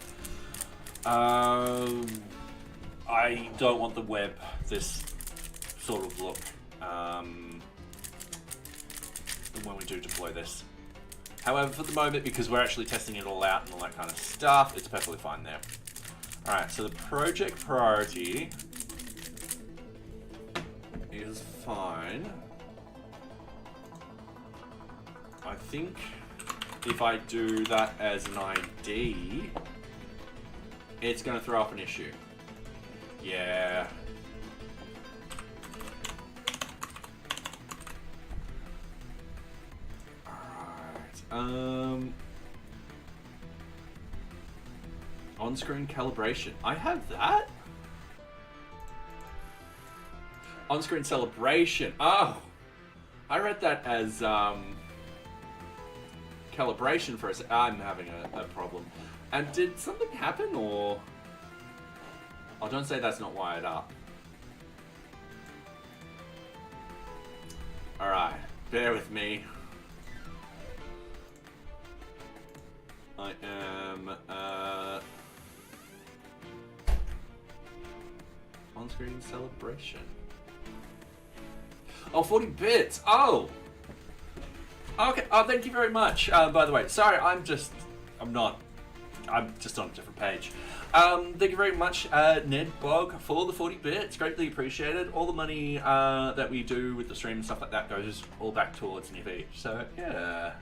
I don't want the web this sort of look when we do deploy this. However, for the moment, because we're actually testing it all out and all that kind of stuff, it's perfectly fine there. Alright, so the project priority is fine. I think if I do that as an ID, it's going to throw up an issue. Yeah. Alright. On-screen calibration. I have that? On-screen celebration. Oh! I read that as calibration for us. I'm having a problem. And did something happen, or... Oh, don't say that's not wired up. Alright, bear with me. I am on-screen celebration. Oh, 40 bits. Oh! Okay, oh, thank you very much. By the way, sorry, I'm just on a different page. Thank you very much, Ned Bog, for the 40 bits. Greatly appreciated. All the money that we do with the stream and stuff like that goes all back towards NearBeach. So, yeah.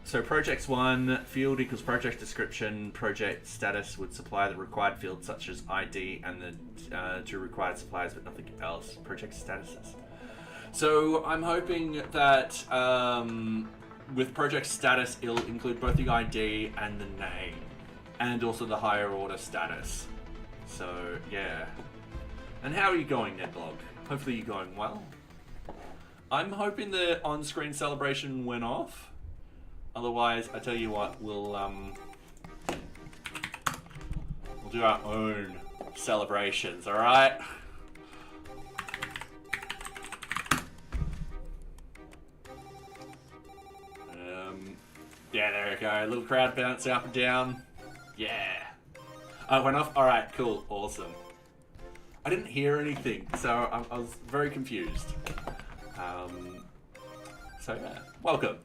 So projects 1, field equals project description, project status would supply the required fields such as ID and the 2 required suppliers, but nothing else. Project statuses. So I'm hoping that with project status, it'll include both the ID and the name, and also the higher order status. So yeah. And how are you going, Nedblog? Hopefully you're going well. I'm hoping the on-screen celebration went off. Otherwise, I tell you what, we'll do our own celebrations, all right? Yeah, there we go. A little crowd bounce up and down. Yeah. Oh, it went off? All right, cool, awesome. I didn't hear anything, so I was very confused. So yeah, welcome.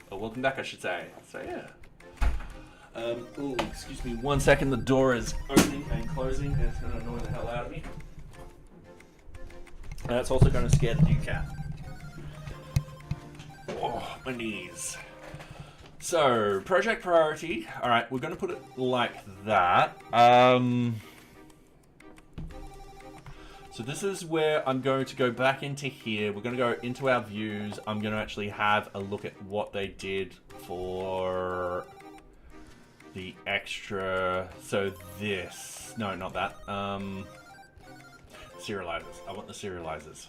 Or welcome back, I should say. So yeah. Oh, excuse me 1 second. The door is opening and closing, and it's going to annoy the hell out of me. And it's also going to scare the new cat. Oh, my knees. So, project priority. All right, we're going to put it like that. So this is where I'm going to go back into here. We're going to go into our views. I'm going to actually have a look at what they did for the extra. So this, no, not that. Serializers. I want the serializers.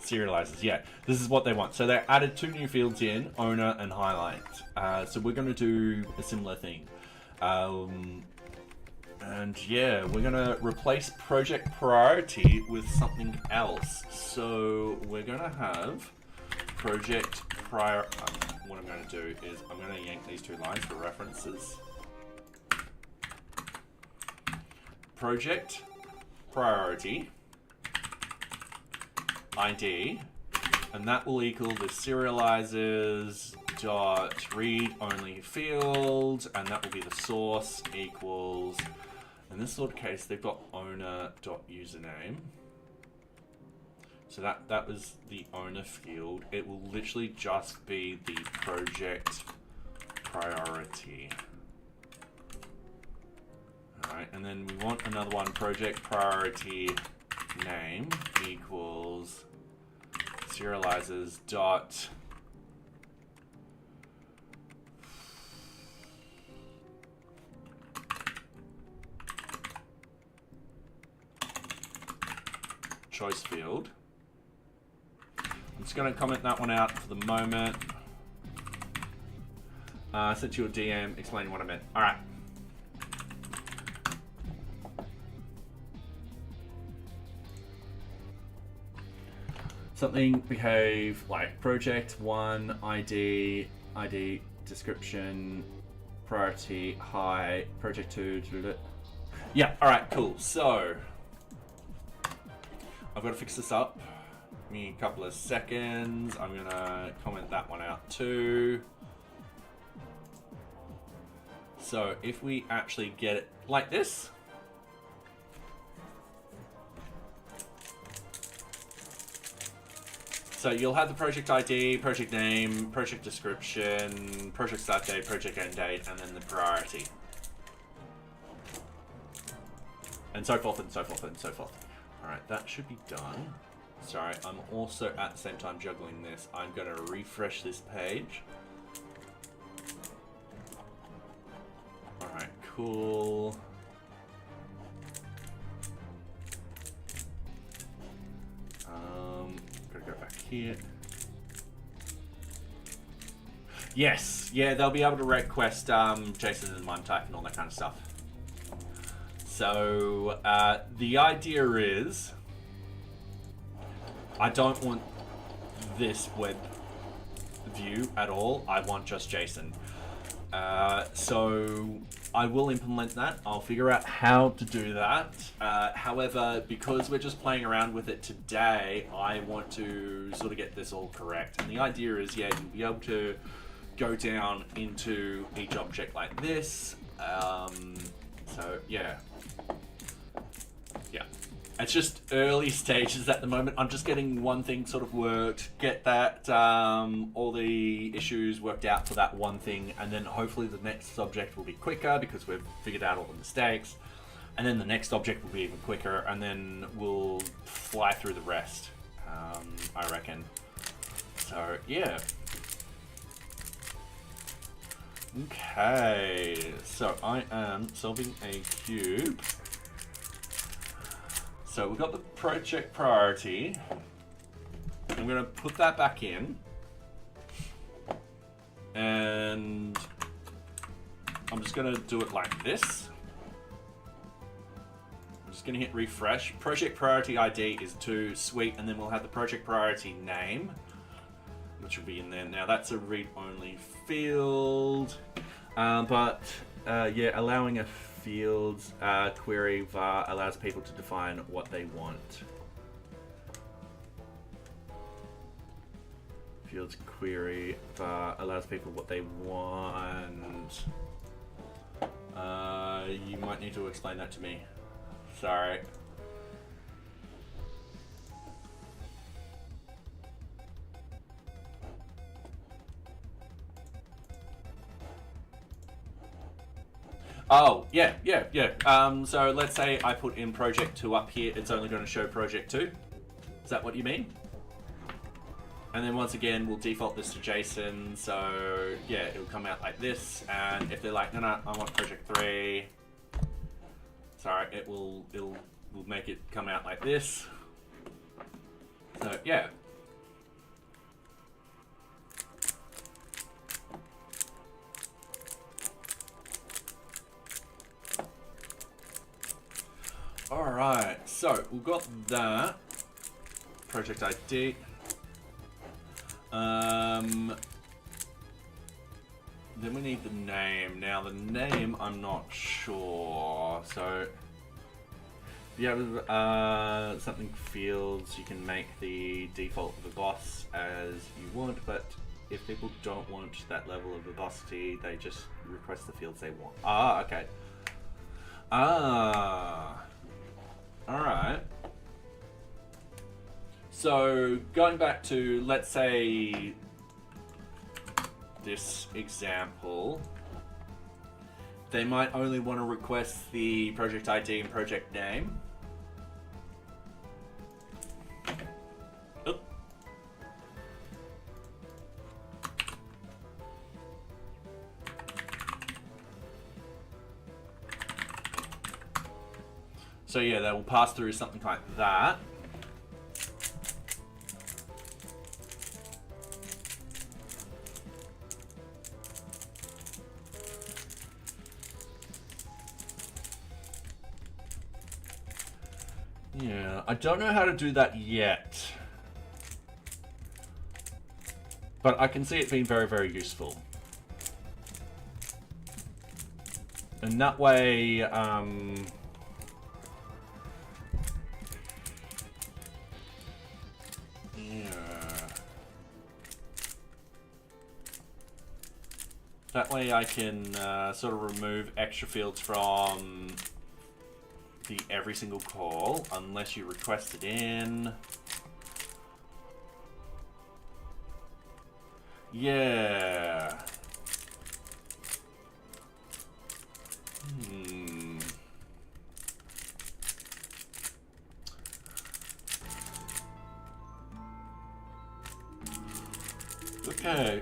Serializers, yeah. This is what they want. So they added 2 new fields in, owner and highlight. So we're going to do a similar thing. And yeah, we're going to replace project priority with something else. So we're going to have project prior. What I'm going to do is I'm going to yank these 2 lines for references. Project priority ID, and that will equal the serializers dot read only field, and that will be the source equals. In this sort of case, they've got owner dot username. So that was the owner field. It will literally just be the project priority. All right, and then we want another one, project priority name equals serializers dot choice field. I'm just going to comment that one out for the moment. I sent you a DM explaining what I meant. All right. Something behave like project 1 ID description priority high project 2. Yeah. All right. Cool. So I've got to fix this up. Give me a couple of seconds. I'm gonna comment that one out too. So if we actually get it like this. So you'll have the project ID, project name, project description, project start date, project end date, and then the priority. And so forth and so forth and so forth. All right, that should be done. Sorry, I'm also at the same time juggling this. I'm going to refresh this page. All right, cool. Gotta go back here. Yes, yeah, they'll be able to request JSON and MIME type and all that kind of stuff. So the idea is, I don't want this web view at all. I want just JSON. So I will implement that. I'll figure out how to do that. However, because we're just playing around with it today, I want to sort of get this all correct. And the idea is, yeah, you'll be able to go down into each object like this. So yeah. Yeah. It's just early stages at the moment. I'm just getting one thing sort of worked, get that, all the issues worked out for that one thing, and then hopefully the next object will be quicker because we've figured out all the mistakes, and then the next object will be even quicker, and then we'll fly through the rest, I reckon. So, yeah. Okay, so I am solving a cube. So we've got the project priority. I'm going to put that back in. And I'm just going to do it like this. I'm just going to hit refresh. Project priority ID is 2, sweet, and then we'll have the project priority name, which will be in there. Now that's a read-only field, yeah, allowing a fields query var allows people to define what they want. Fields query var allows people what they want. You might need to explain that to me. Sorry. Oh, yeah. So let's say I put in project 2 up here, it's only going to show project 2. Is that what you mean? And then once again, we'll default this to JSON, so yeah, it'll come out like this. And if they're like, no, I want project 3, sorry, it'll make it come out like this. So yeah. All right, so we've got that project ID. Then we need the name. Now the name, I'm not sure. So if you have something fields, you can make the default verbose as you want, but if people don't want that level of verbosity, they just request the fields they want. Ah, okay. Ah, all right. So going back to, let's say, this example, they might only want to request the project ID and project name. Oop. So yeah, they will pass through something like that. Yeah, I don't know how to do that yet, but I can see it being very, very useful. And that way, yeah. That way I can sort of remove extra fields from the every single call, unless you request it in. Yeah. Okay.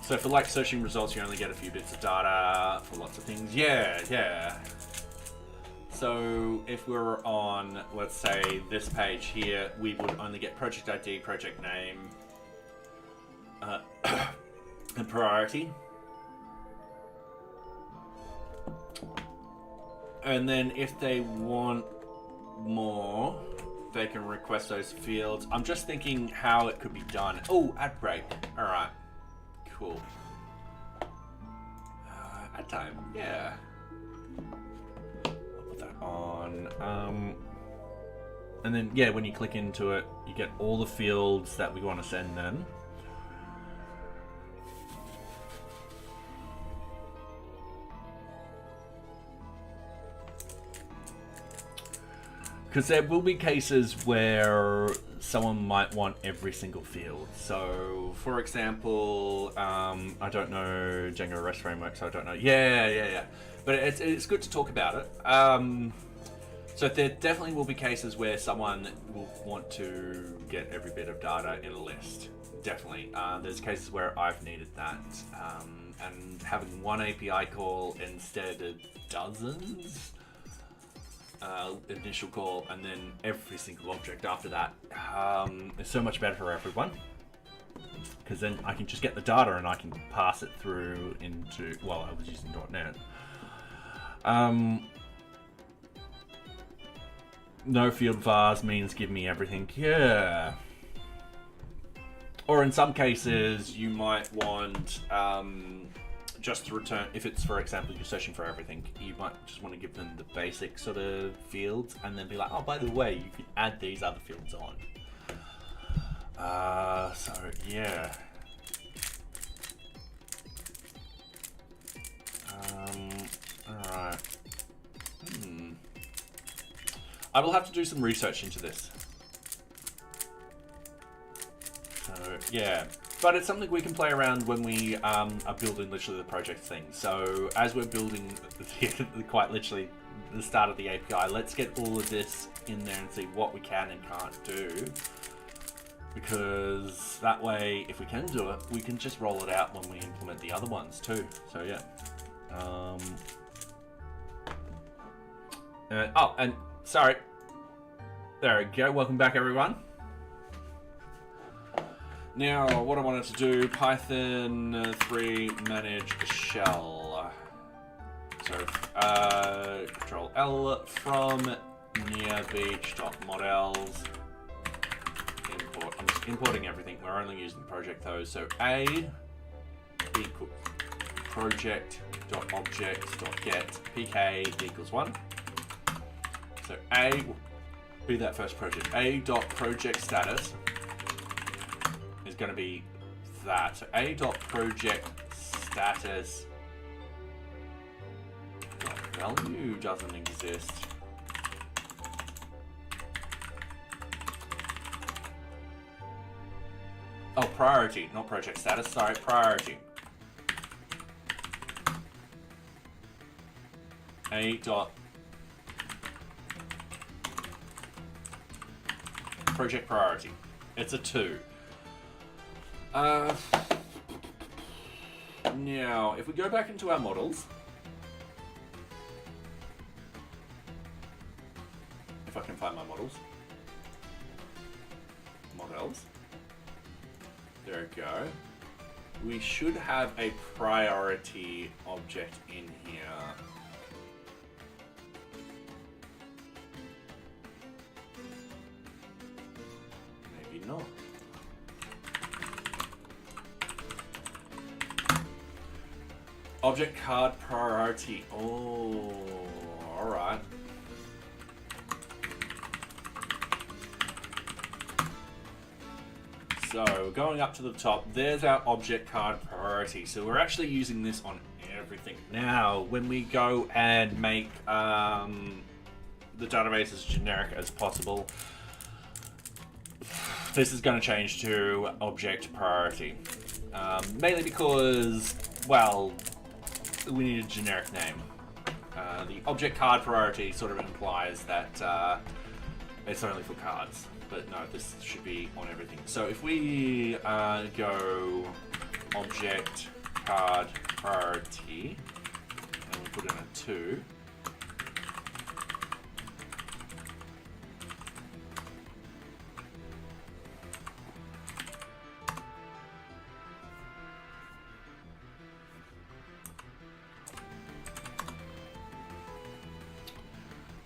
So for like searching results, you only get a few bits of data for lots of things. Yeah. So if we're on, let's say, this page here, we would only get project ID, project name, and priority. And then if they want more, they can request those fields. I'm just thinking how it could be done. Oh, ad break. All right. Cool. Ad time, yeah. I'll put that on. And then, yeah, when you click into it, you get all the fields that we want to send then. Because there will be cases where someone might want every single field. So, for example, I don't know Django REST framework, so I don't know. Yeah. But it's good to talk about it. So there definitely will be cases where someone will want to get every bit of data in a list. Definitely. There's cases where I've needed that. And having one API call instead of dozens. Initial call and then every single object after that is so much better for everyone, because then I can just get the data and I can pass it through into, well, I was using .NET. No field vars means give me everything, yeah. Or in some cases you might want just to return, if it's, for example, you're searching for everything, you might just want to give them the basic sort of fields and then be like, oh, by the way, you can add these other fields on. So yeah. Alright. I will have to do some research into this. So, yeah. But it's something we can play around when we are building literally the project thing. So as we're building quite literally the start of the API, let's get all of this in there and see what we can and can't do. Because that way, if we can do it, we can just roll it out when we implement the other ones too. So yeah. Oh, and sorry. There we go. Welcome back, everyone. Now, what I wanted to do, Python 3 manage shell. So, Control L from NearBeach.models. Import. I'm just importing everything. We're only using the project though. So A equals project.object.get pk equals 1. So A will be that first project. A.project status is going to be that. So A.project status value doesn't exist. Oh, priority, not project status. Sorry, priority. Project priority. It's a 2. Now, if we go back into our models, if I can find my models, there we go. We should have a priority object in here. Maybe not. Object card priority. Oh, all right. So going up to the top, there's our object card priority. So we're actually using this on everything. Now, when we go and make the database as generic as possible, this is going to change to object priority. Mainly because, well, we need a generic name. The object card priority sort of implies that it's only for cards. But no, this should be on everything. So if we go object card priority and we put in a 2,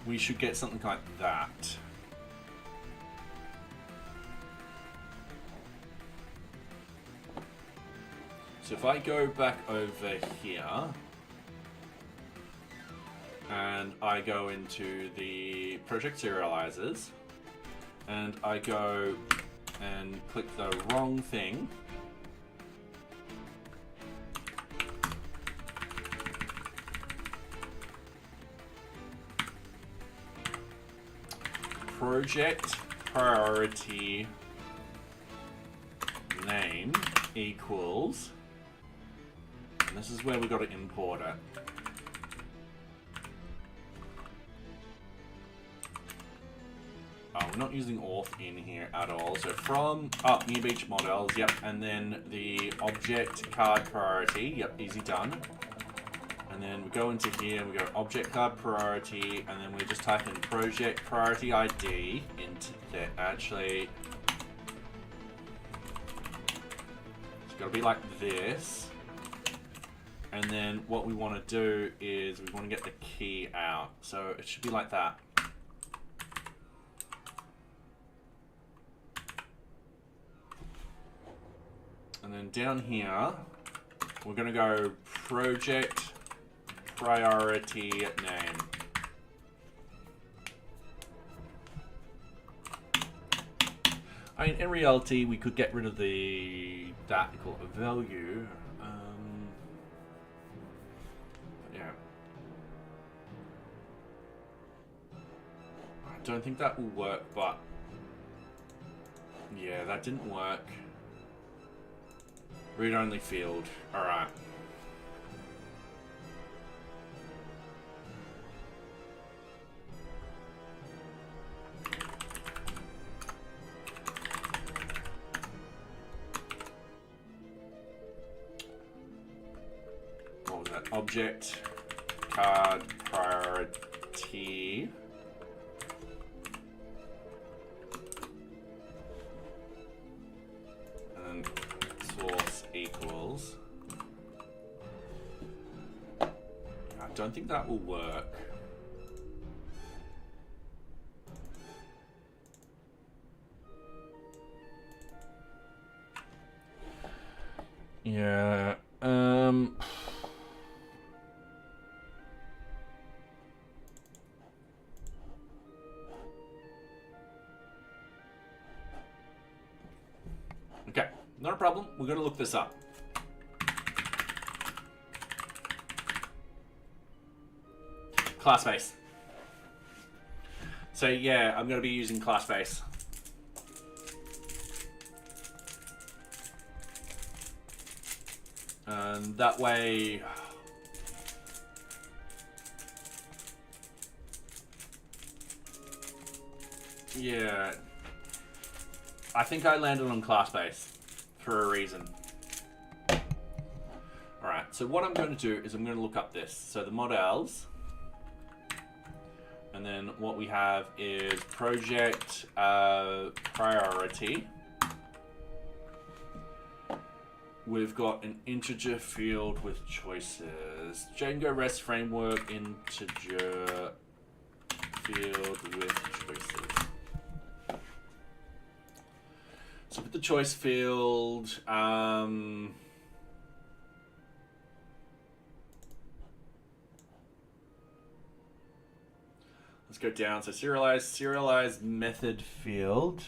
we should get something like that. So if I go back over here and I go into the project serializers and I go and click the wrong thing, project priority name equals, and this is where we got to import it. Oh, we're not using auth in here at all. So from NearBeach models, yep, and then the object card priority, yep, easy done. And then we go into here and we go object card priority, and then we just type in project priority ID into there. Actually, it's got to be like this. And then what we want to do is we want to get the key out. So it should be like that. And then down here, we're going to go project priority name. I mean, in reality, we could get rid of that equal a value. Yeah. Don't think that will work, but yeah, that didn't work. Read-only field. All right. What was that? Object card priority. And source equals. I don't think that will work. Yeah. Okay, not a problem. We're going to look this up. Class base. So yeah, I'm going to be using class base. And that way, yeah, I think I landed on class base for a reason. All right, so what I'm going to do is I'm going to look up this. So the models, and then what we have is project priority. We've got an integer field with choices. Django REST framework integer field with choices. So with the choice field, let's go down. So serialized method field.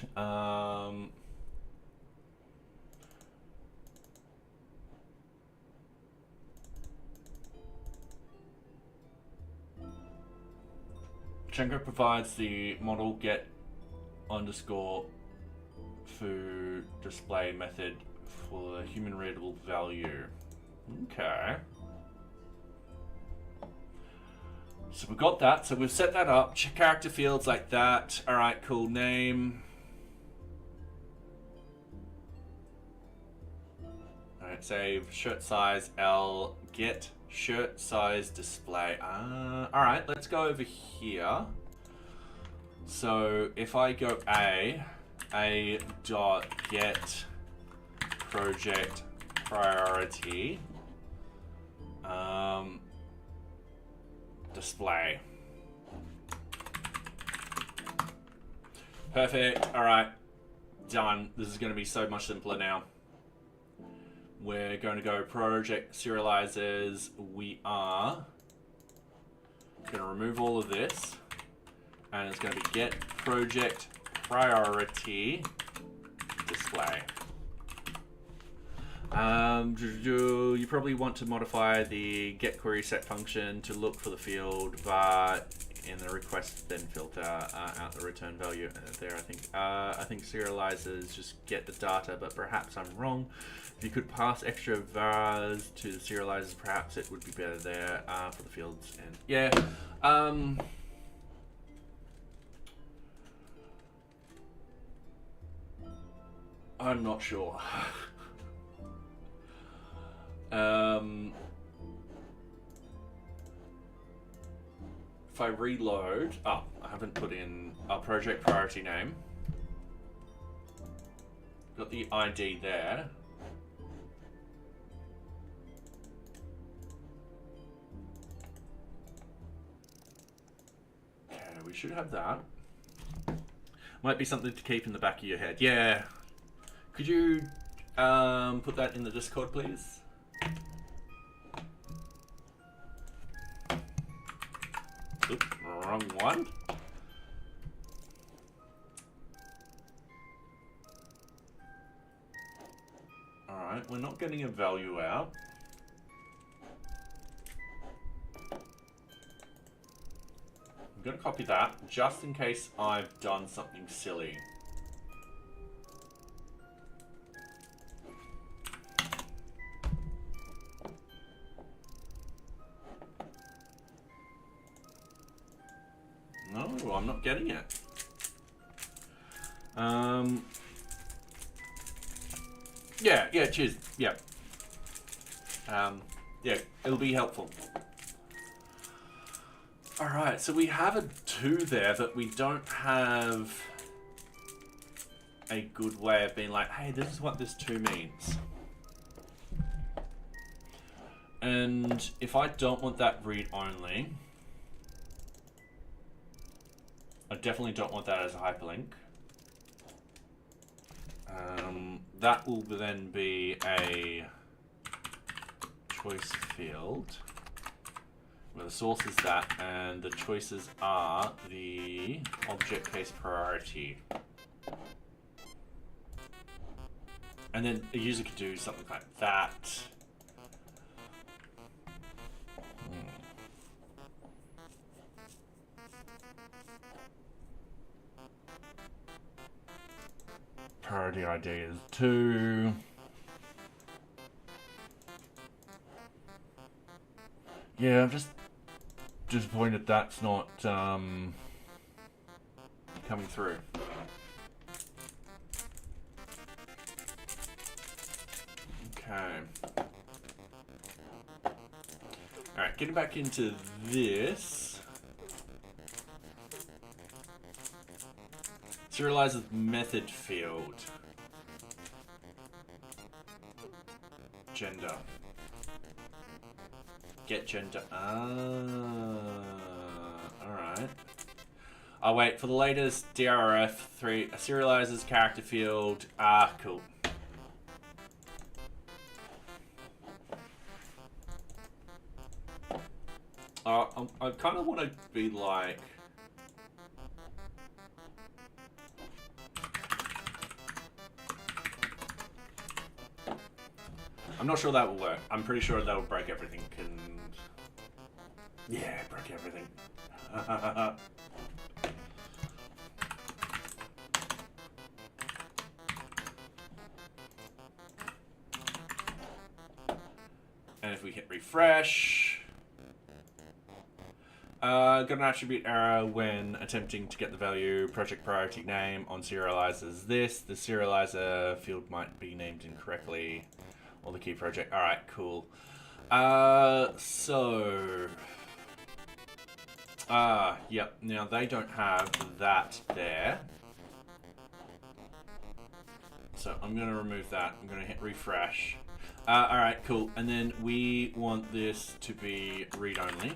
Django provides the model get underscore foo display method for the human readable value. Okay. So we've got that. So we've set that up. Character fields like that. All right, cool. Name. All right, save. Shirt size L. Get shirt size display. All right, let's go over here. So if I go A dot get project priority display. Perfect. All right, done. This is going to be so much simpler now. We're going to go project serializers. We are going to remove all of this, and it's going to be get project priority display. You probably want to modify the get query set function to look for the field, but in the request then filter out the return value there. I think serializers just get the data, but perhaps I'm wrong. If you could pass extra vars to the serializers, perhaps it would be better there for the fields. And yeah, I'm not sure. If I reload, I haven't put in our project priority name. Got the ID there. Okay, we should have that. Might be something to keep in the back of your head. Yeah. Could you put that in the Discord, please? Oops, wrong one. Alright, we're not getting a value out. going to copy that just in case I've done something silly. No, I'm not getting it. Yeah, cheers. Yeah. Yeah, it'll be helpful. Alright, so we have a 2 there, but we don't have a good way of being like, hey, this is what this 2 means. And if I don't want that read-only, I definitely don't want that as a hyperlink. That will then be a choice field where the source is that and the choices are the object case priority. And then a user could do something like that. Priority ID is 2. Yeah, I'm just disappointed that's not coming through. Okay. Alright, getting back into this. Serializes method field. Gender. Get gender. Alright. Oh wait, for the latest DRF 3 serializes character field. Cool. I kind of want to be like, I'm not sure that will work. I'm pretty sure that will break everything. Yeah, break everything. And if we hit refresh, got an attribute error when attempting to get the value project priority name on serializers this. The serializer field might be named incorrectly. Or the key project. Alright, cool. Yep. Now they don't have that there. So I'm going to remove that. I'm going to hit refresh. Alright, cool. And then we want this to be read-only.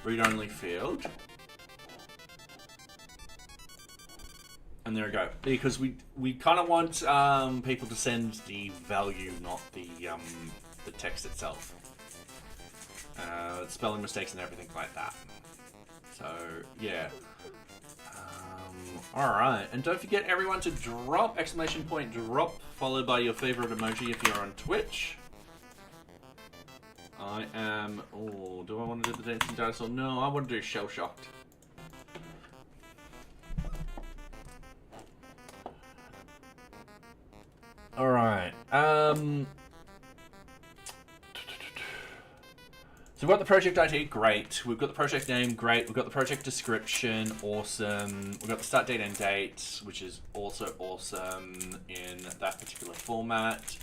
Read-only field. And there we go. Because we kind of want people to send the value, not the text itself. Spelling mistakes and everything like that. So yeah. All right, and don't forget everyone to drop !drop followed by your favorite emoji if you're on Twitch. I am. Oh, do I want to do the dancing dinosaur? No, I want to do shell shocked. All right. So we've got the project ID, great. We've got the project name, great. We've got the project description, awesome. We've got the start date and date, which is also awesome in that particular format.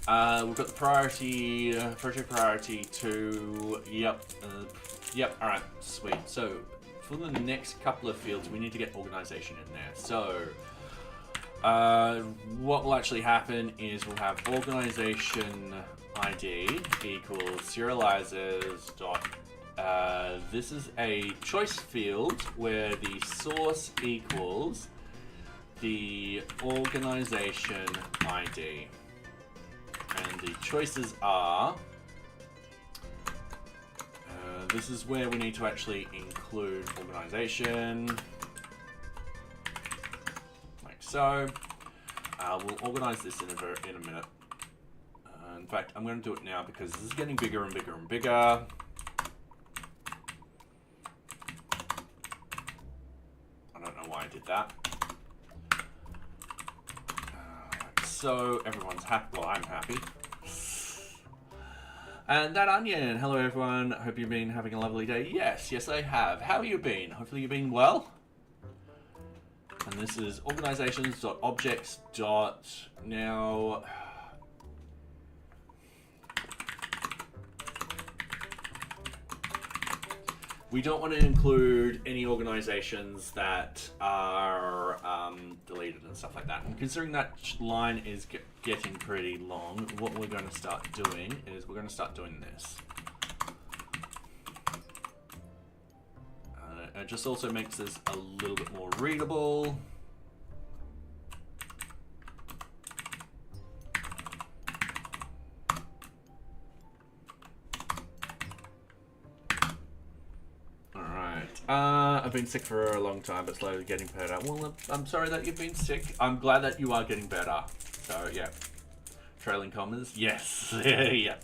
We've got the priority, project priority 2, yep, all right, sweet. So for the next couple of fields, we need to get organization in there. So what will actually happen is we'll have organization ID equals serializers dot. This is a choice field where the source equals the organization ID. And the choices are, this is where we need to actually include organization, like so. We'll organize this in a minute. In fact, I'm going to do it now because this is getting bigger and bigger and bigger. I don't know why I did that. So everyone's happy. Well, I'm happy. And that onion. Hello, everyone. Hope you've been having a lovely day. Yes, I have. How have you been? Hopefully you've been well. And this is organizations.objects. Now, we don't want to include any organizations that are deleted and stuff like that. And considering that line is getting pretty long, what we're going to start doing is we're going to start doing this. It just also makes this a little bit more readable. I've been sick for a long time, but slowly getting better. Well, I'm sorry that you've been sick. I'm glad that you are getting better. So, yeah. Trailing commas? Yes. Yeah.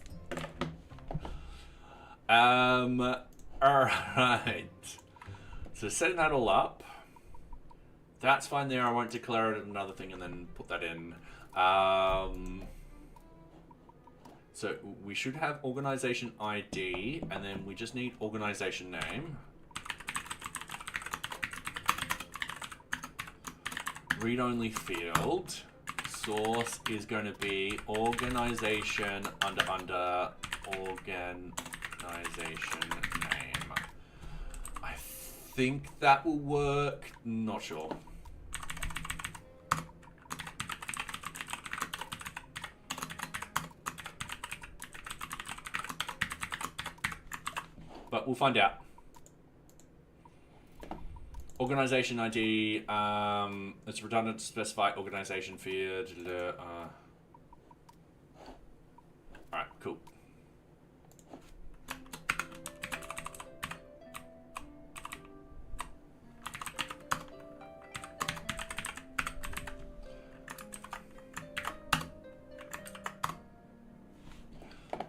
Alright. So, setting that all up. That's fine there. I won't declare it another thing and then put that in. So, we should have organization ID, and then we just need organization name. Read-only field. Source is going to be organization under organization name. I think that will work. Not sure. But we'll find out. Organization ID, it's redundant to specify organization field. Alright, cool.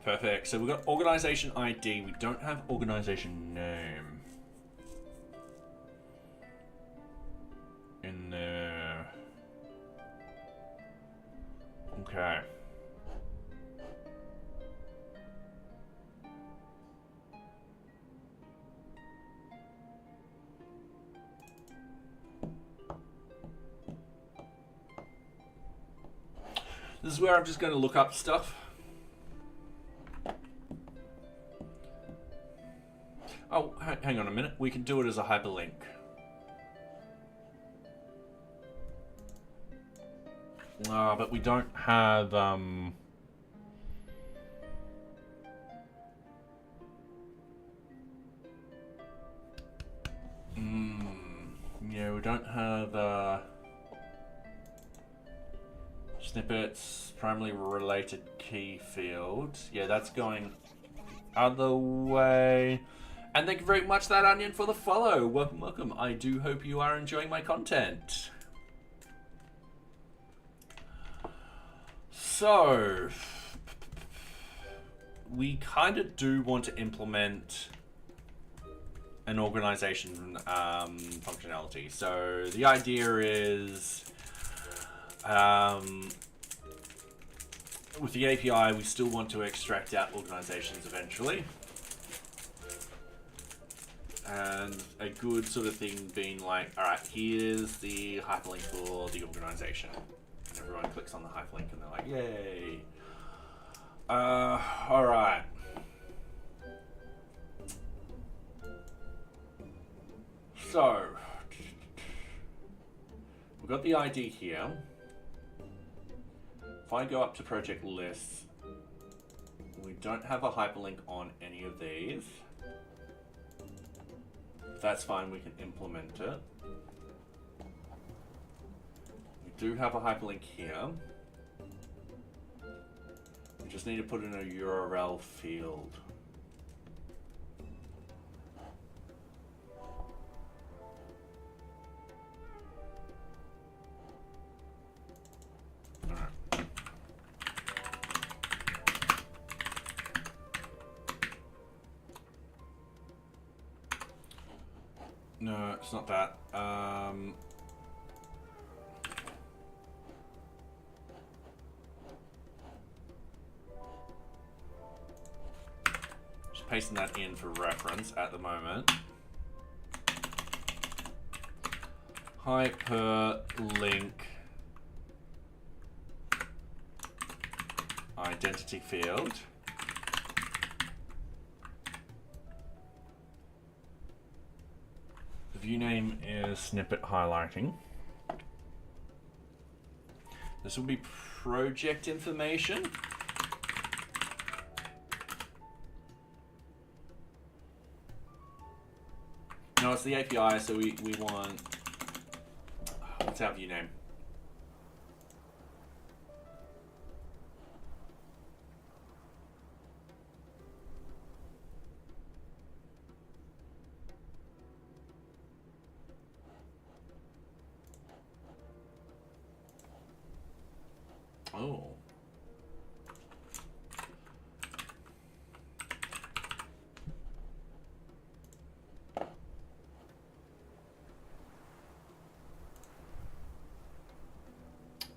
Perfect. So we've got organization ID. We don't have organization name. In there. Okay. This is where I'm just going to look up stuff. Oh, hang on a minute. We can do it as a hyperlink. But we don't have, yeah, we don't have, snippets, primarily related key field. Yeah, that's going other way. And thank you very much, that onion, for the follow. Welcome, welcome. I do hope you are enjoying my content. So, we kind of do want to implement an organization functionality. So the idea is, with the API, we still want to extract out organizations eventually. And a good sort of thing being like, all right, here's the hyperlink for the organization. And everyone clicks on the hyperlink and they're like, yay. All right. So, we've got the ID here. If I go up to project lists, we don't have a hyperlink on any of these. That's fine, we can implement it. We do have a hyperlink here. We just need to put in a URL field. No, it's not that. Just pasting that in for reference at the moment. Hyperlink identity field. The view name is snippet highlighting. This will be project information. No, it's the API, so we want, what's our view name? Oh.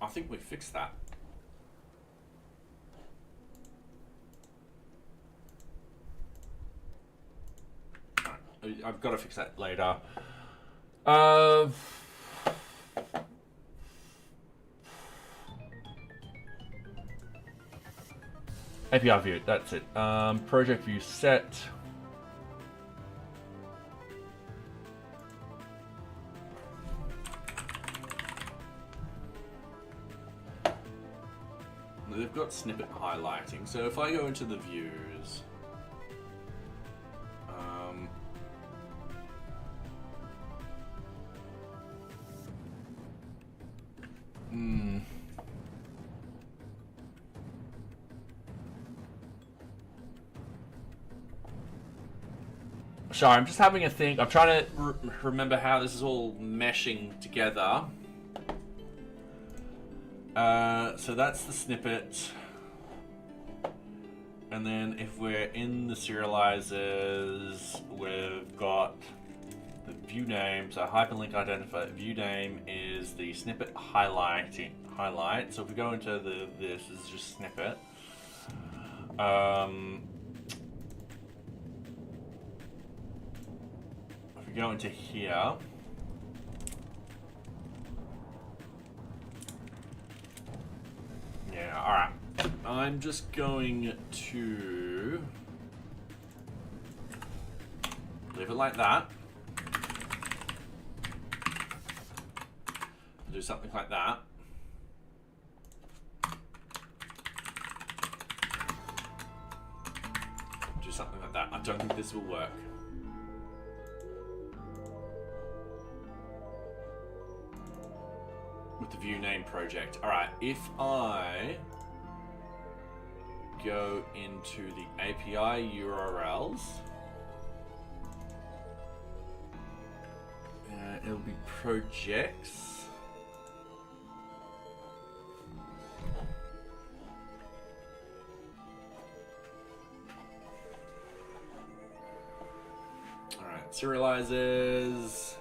I think we fixed that. Right. I've got to fix that later. API view, that's it. Project view set. They've got snippet highlighting. So if I go into the views, sorry, I'm just having a think. I'm trying to remember how this is all meshing together. So that's the snippet. And then if we're in the serializers, we've got the view name. So hyperlink identifier view name is the snippet highlight. So if we go into this is just snippet. If we go into here, yeah, all right. I'm just going to leave it like that. Do something like that. Do something like that. I don't think this will work. With the view name project. All right, if I go into the API URLs, it'll be projects. All right, serializers.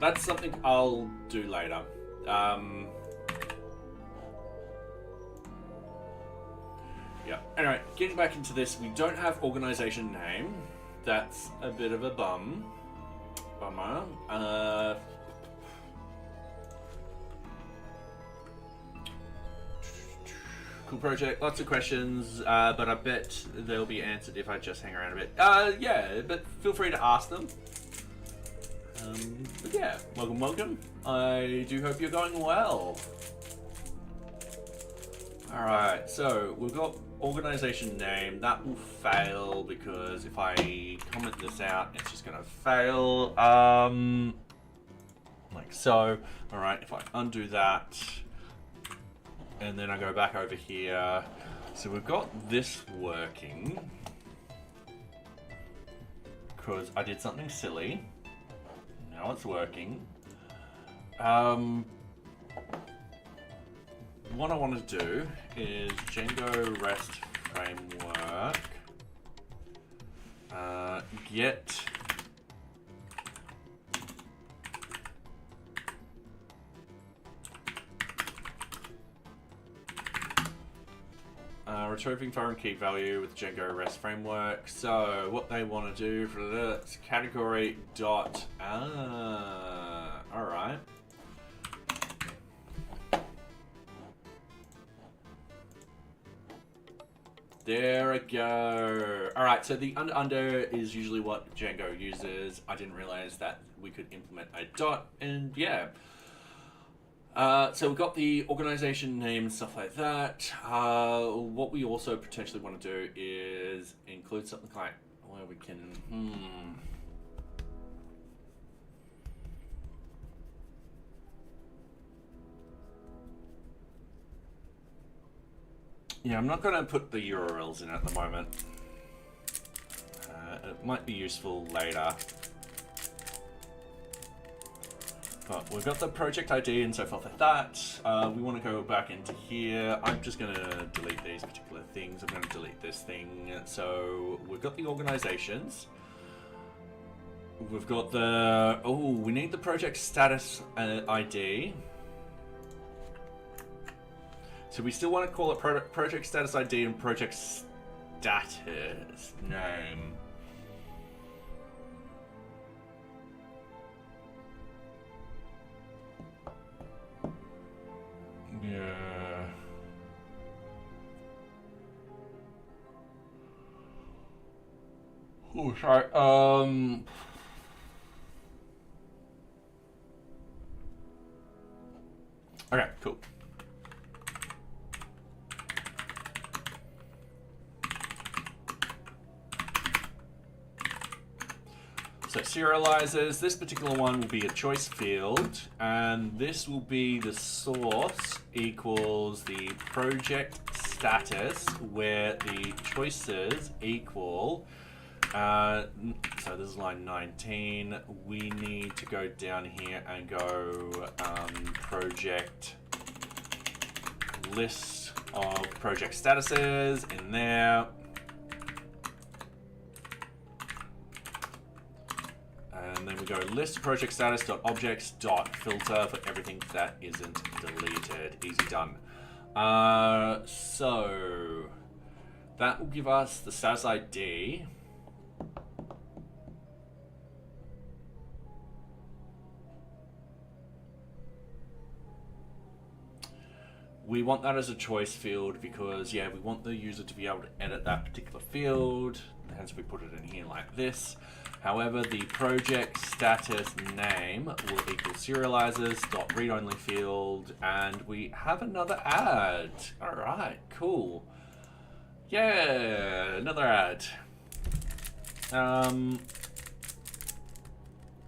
That's something I'll do later. Yeah. Anyway, getting back into this, we don't have organization name. That's a bit of a bummer. Cool project, lots of questions, but I bet they'll be answered if I just hang around a bit. Yeah, but feel free to ask them. But yeah, welcome. I do hope you're going well. Alright, so we've got organization name. That will fail because if I comment this out, it's just going to fail. Like so. Alright, if I undo that, and then I go back over here. So we've got this working because I did something silly. Now it's working. What I want to do is Django REST framework. Get retrieving foreign key value with Django REST framework. So what they want to do for this category dot all right. There we go. All right, so the under is usually what Django uses. I didn't realize that we could implement a dot, and yeah. So we've got the organization name and stuff like that. What we also potentially want to do is include something like where we can. Yeah, I'm not going to put the URLs in at the moment. It might be useful later. But we've got the project ID and so forth like that. We want to go back into here. I'm just going to delete these particular things. I'm going to delete this thing. So we've got the organizations. We've got the... Oh, we need the project status ID. So we still want to call it project status ID and project status name. Yeah. Oh, sorry. Okay, cool. So serializers, this particular one will be a choice field, and this will be the source equals the project status, where the choices equal, so this is line 19, we need to go down here and go project list of project statuses in there. And then we go list project status dot objects dot filter for everything that isn't deleted. Easy done. So that will give us the status ID. We want that as a choice field because, yeah, we want the user to be able to edit that particular field. Hence we put it in here like this. However, the project status name will equal serializers.read-only field, and we have another ad. All right, cool. Yeah, another ad.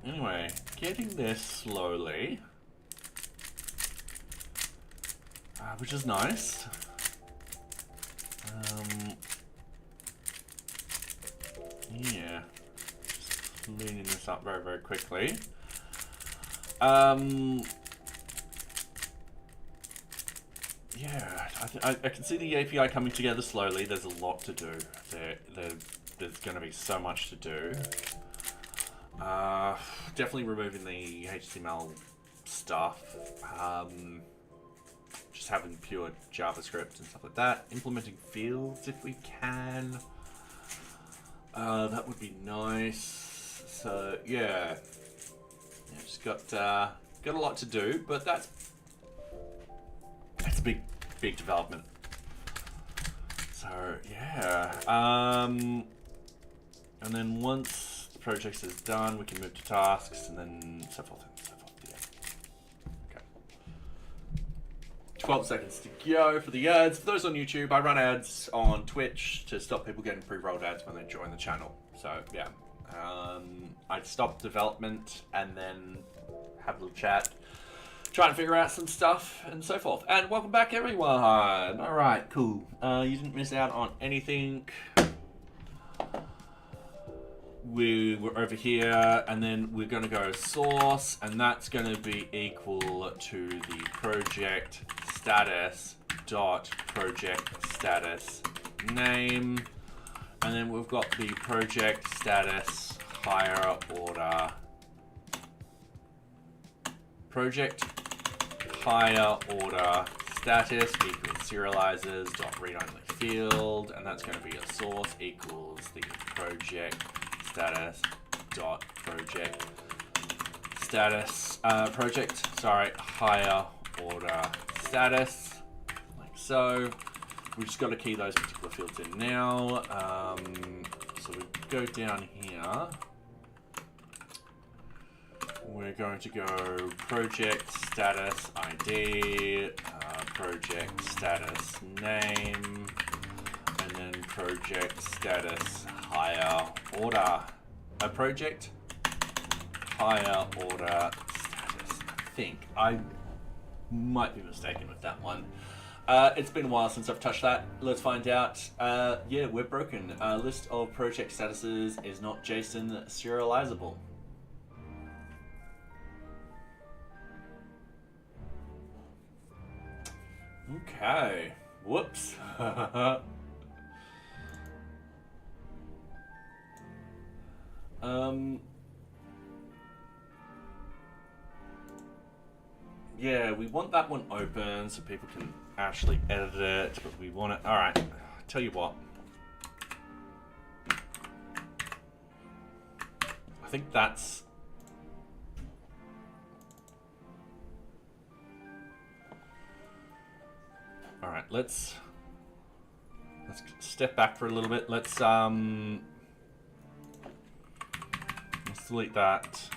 Anyway, getting this slowly, which is nice. Yeah. Cleaning this up very, very quickly. Yeah, I can see the API coming together slowly. There's a lot to do. There's going to be so much to do. Definitely removing the HTML stuff. Just having pure JavaScript and stuff like that. Implementing fields if we can. That would be nice. So yeah, just got a lot to do, but that's a big development. So yeah, and then once the project is done, we can move to tasks and then so forth and so forth. Yeah. Okay. 12 seconds to go for the ads. For those on YouTube, I run ads on Twitch to stop people getting pre-rolled ads when they join the channel. So yeah. I'd stop development and then have a little chat, try and figure out some stuff and so forth. And welcome back, everyone. All right, cool. You didn't miss out on anything. we're over here, and then we're going to go source, and that's going to be equal to the project status dot project status name, and then we've got the project status higher order project higher order status equals serializers dot read only field, and that's going to be a source equals the project status dot project status higher order status, like so. We just got to key those particular fields in now. So we go down here. We're going to go project status ID, project status name, and then project status higher order. Project higher order status. I think I might be mistaken with that one. It's been a while since I've touched that. Let's find out. Yeah, we're broken. List of project statuses is not JSON serializable. Okay. Whoops. Yeah, we want that one open so people can actually edit it, but we want it. All right. Tell you what. I think that's. All right. Let's step back for a little bit. Let's delete that.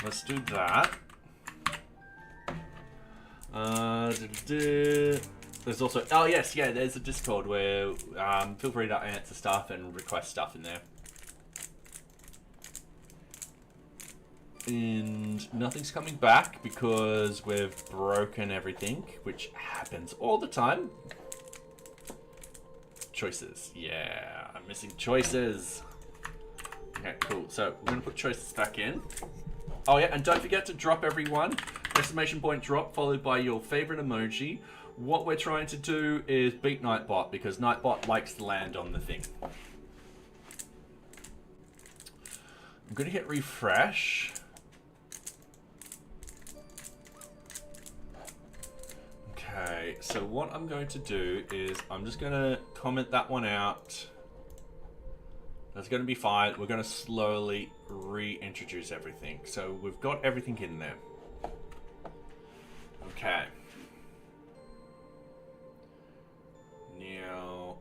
Let's do that. There's also, oh yes, yeah, there's a Discord where feel free to answer stuff and request stuff in there. And nothing's coming back because we've broken everything, which happens all the time. Choices, yeah, I'm missing choices. Okay, cool. So we're gonna put choices back in. Oh yeah, and don't forget to drop everyone. Exclamation point drop followed by your favorite emoji. What we're trying to do is beat Nightbot because Nightbot likes to land on the thing. I'm gonna hit refresh. Okay, so what I'm going to do is I'm just gonna comment that one out. That's going to be fine. We're going to slowly reintroduce everything. So we've got everything in there. Okay. Now.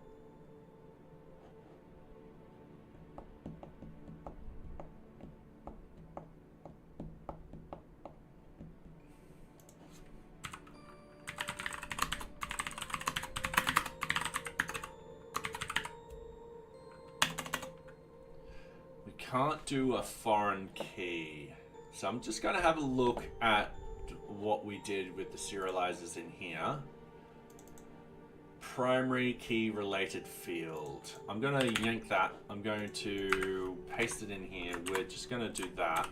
Can't do a foreign key. So I'm just going to have a look at what we did with the serializers in here. Primary key related field. I'm going to yank that. I'm going to paste it in here. We're just going to do that.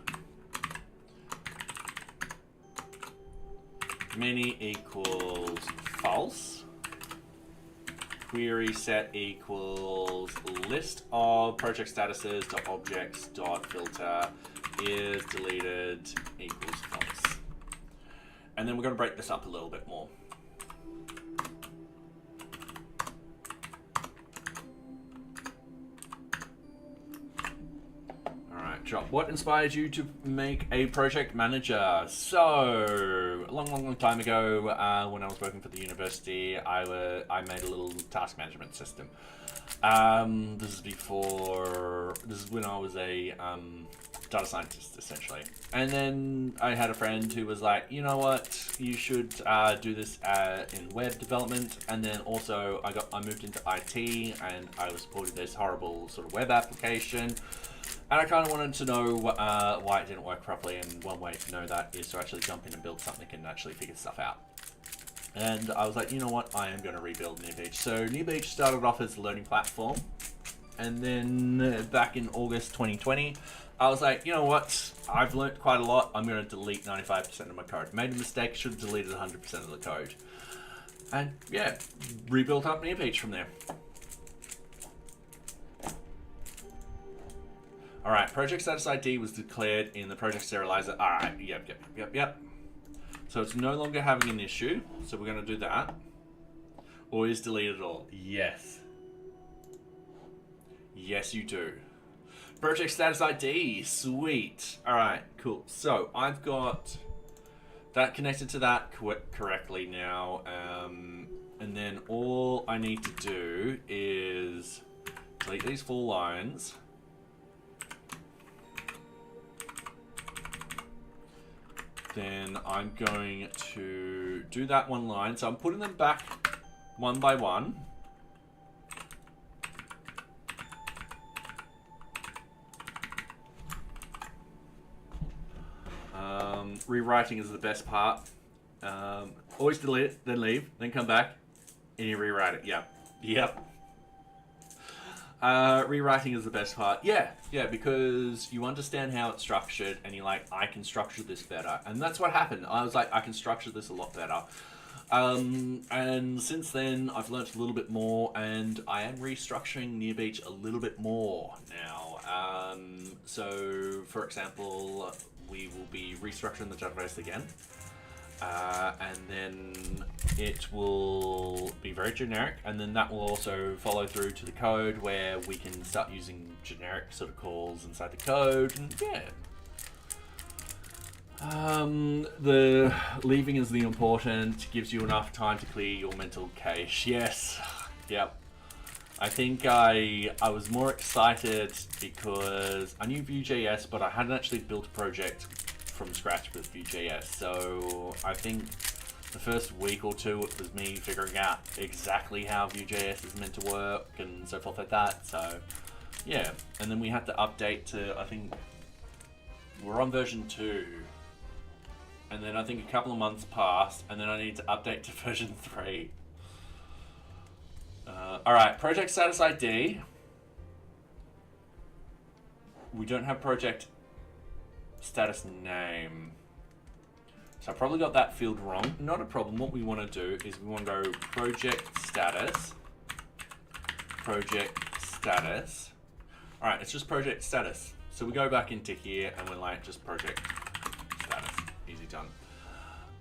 Many equals false. Query set equals list of project statuses dot objects dot filter is deleted equals false. And then we're going to break this up a little bit more. Drop. What inspired you to make a project manager? So, a long time ago, when I was working for the university, I made a little task management system. This is when I was a data scientist, essentially. And then I had a friend who was like, you know what, you should do this in web development. And then also I moved into IT and I was supporting this horrible sort of web application. And I kind of wanted to know why it didn't work properly, and one way to know that is to actually jump in and build something and actually figure stuff out. And I was like, you know what, I am going to rebuild NearBeach. So NearBeach started off as a learning platform. And then back in August 2020, I was like, you know what? I've learned quite a lot. I'm going to delete 95% of my code. Made a mistake, should have deleted 100% of the code. And yeah, rebuilt up NearBeach from there. All right, project status ID was declared in the project serializer. All right, yep. So it's no longer having an issue. So we're going to do that. Always delete it all. Yes. Yes, you do. Project status ID, sweet. All right, cool. So I've got that connected to that correctly now. And then all I need to do is delete these 4 lines. Then I'm going to do that 1 line. So I'm putting them back one by one. Rewriting is the best part. Always delete it, then leave, then come back, and you rewrite it. Yep. Rewriting is the best part. Yeah, because you understand how it's structured, and you're like, I can structure this better. And that's what happened. I was like, I can structure this a lot better. And since then, I've learnt a little bit more, and I am restructuring NearBeach a little bit more now. So, for example, we will be restructuring the database again. And then it will be very generic, and then that will also follow through to the code where we can start using generic sort of calls inside the code, and yeah. The leaving is the important, gives you enough time to clear your mental cache. Yes, yep. I think I was more excited because I knew VueJS, but I hadn't actually built a project from scratch with VueJS. So I think the first week or two it was me figuring out exactly how VueJS is meant to work and so forth like that. So yeah, and then we had to update to, I think we're on version 2. And then I think a couple of months passed, and then I need to update to version 3. All right, project status ID. We don't have project status name. So I probably got that field wrong. Not a problem. What we want to do is we want to go project status. All right, it's just project status. So we go back into here and we're like, just project status. Easy done.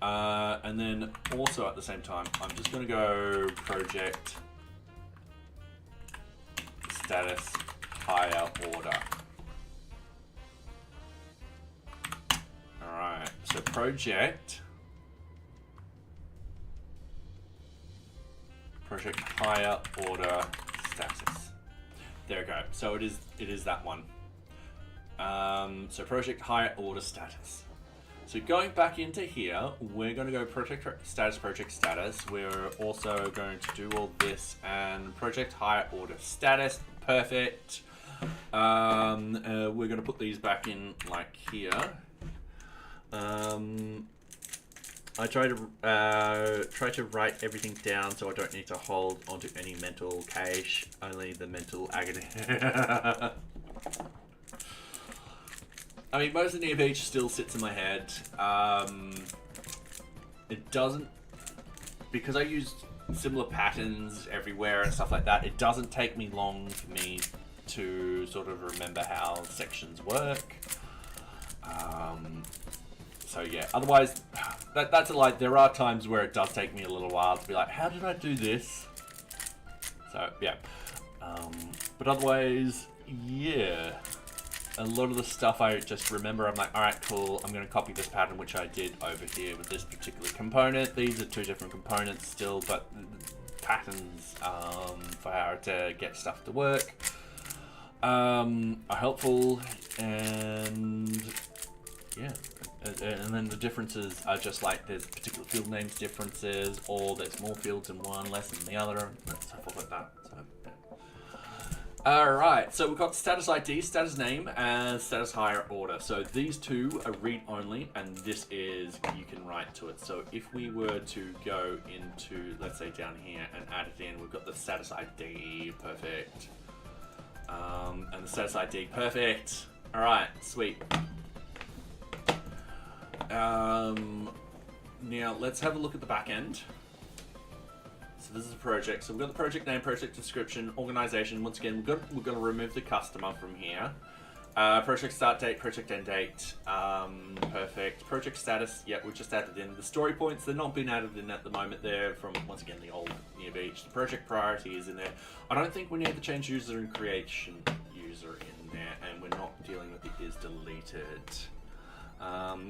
And then also at the same time, I'm just going to go project status higher order. All right, so project higher order status. There we go. So it is that one. So project higher order status. So going back into here, we're going to go project status. We're also going to do all this and project higher order status. Perfect. We're going to put these back in like here. I try to write everything down so I don't need to hold onto any mental cache, only the mental agony. I mean, most of NearBeach still sits in my head. It doesn't, because I use similar patterns everywhere and stuff like that, it doesn't take me long for me to sort of remember how sections work. So yeah, otherwise, that's like, there are times where it does take me a little while to be like, how did I do this? So yeah, but otherwise, yeah. A lot of the stuff I just remember, I'm like, all right, cool, I'm going to copy this pattern, which I did over here with this particular component. These are 2 different components still, but patterns for how to get stuff to work are helpful, and yeah. And then the differences are just like there's particular field names differences, or there's more fields in one, less in the other, and stuff like that. So, yeah. Alright, so we've got status ID, status name, and status higher order. So these 2 are read only, and this is, you can write to it. So if we were to go into, let's say down here, and add it in, we've got the status ID, perfect. And the status ID, perfect. All right, sweet. Now let's have a look at the back end. So this is a project. So we've got the project name, project description, organization. Once again, we're going to remove the customer from here. Project start date, project end date. Perfect. Project status, yeah, we just added in. The story points, they're not being added in at the moment. They're from, once again, the old NearBeach. The project priority is in there. I don't think we need to change user and creation user in there, and we're not dealing with the is deleted.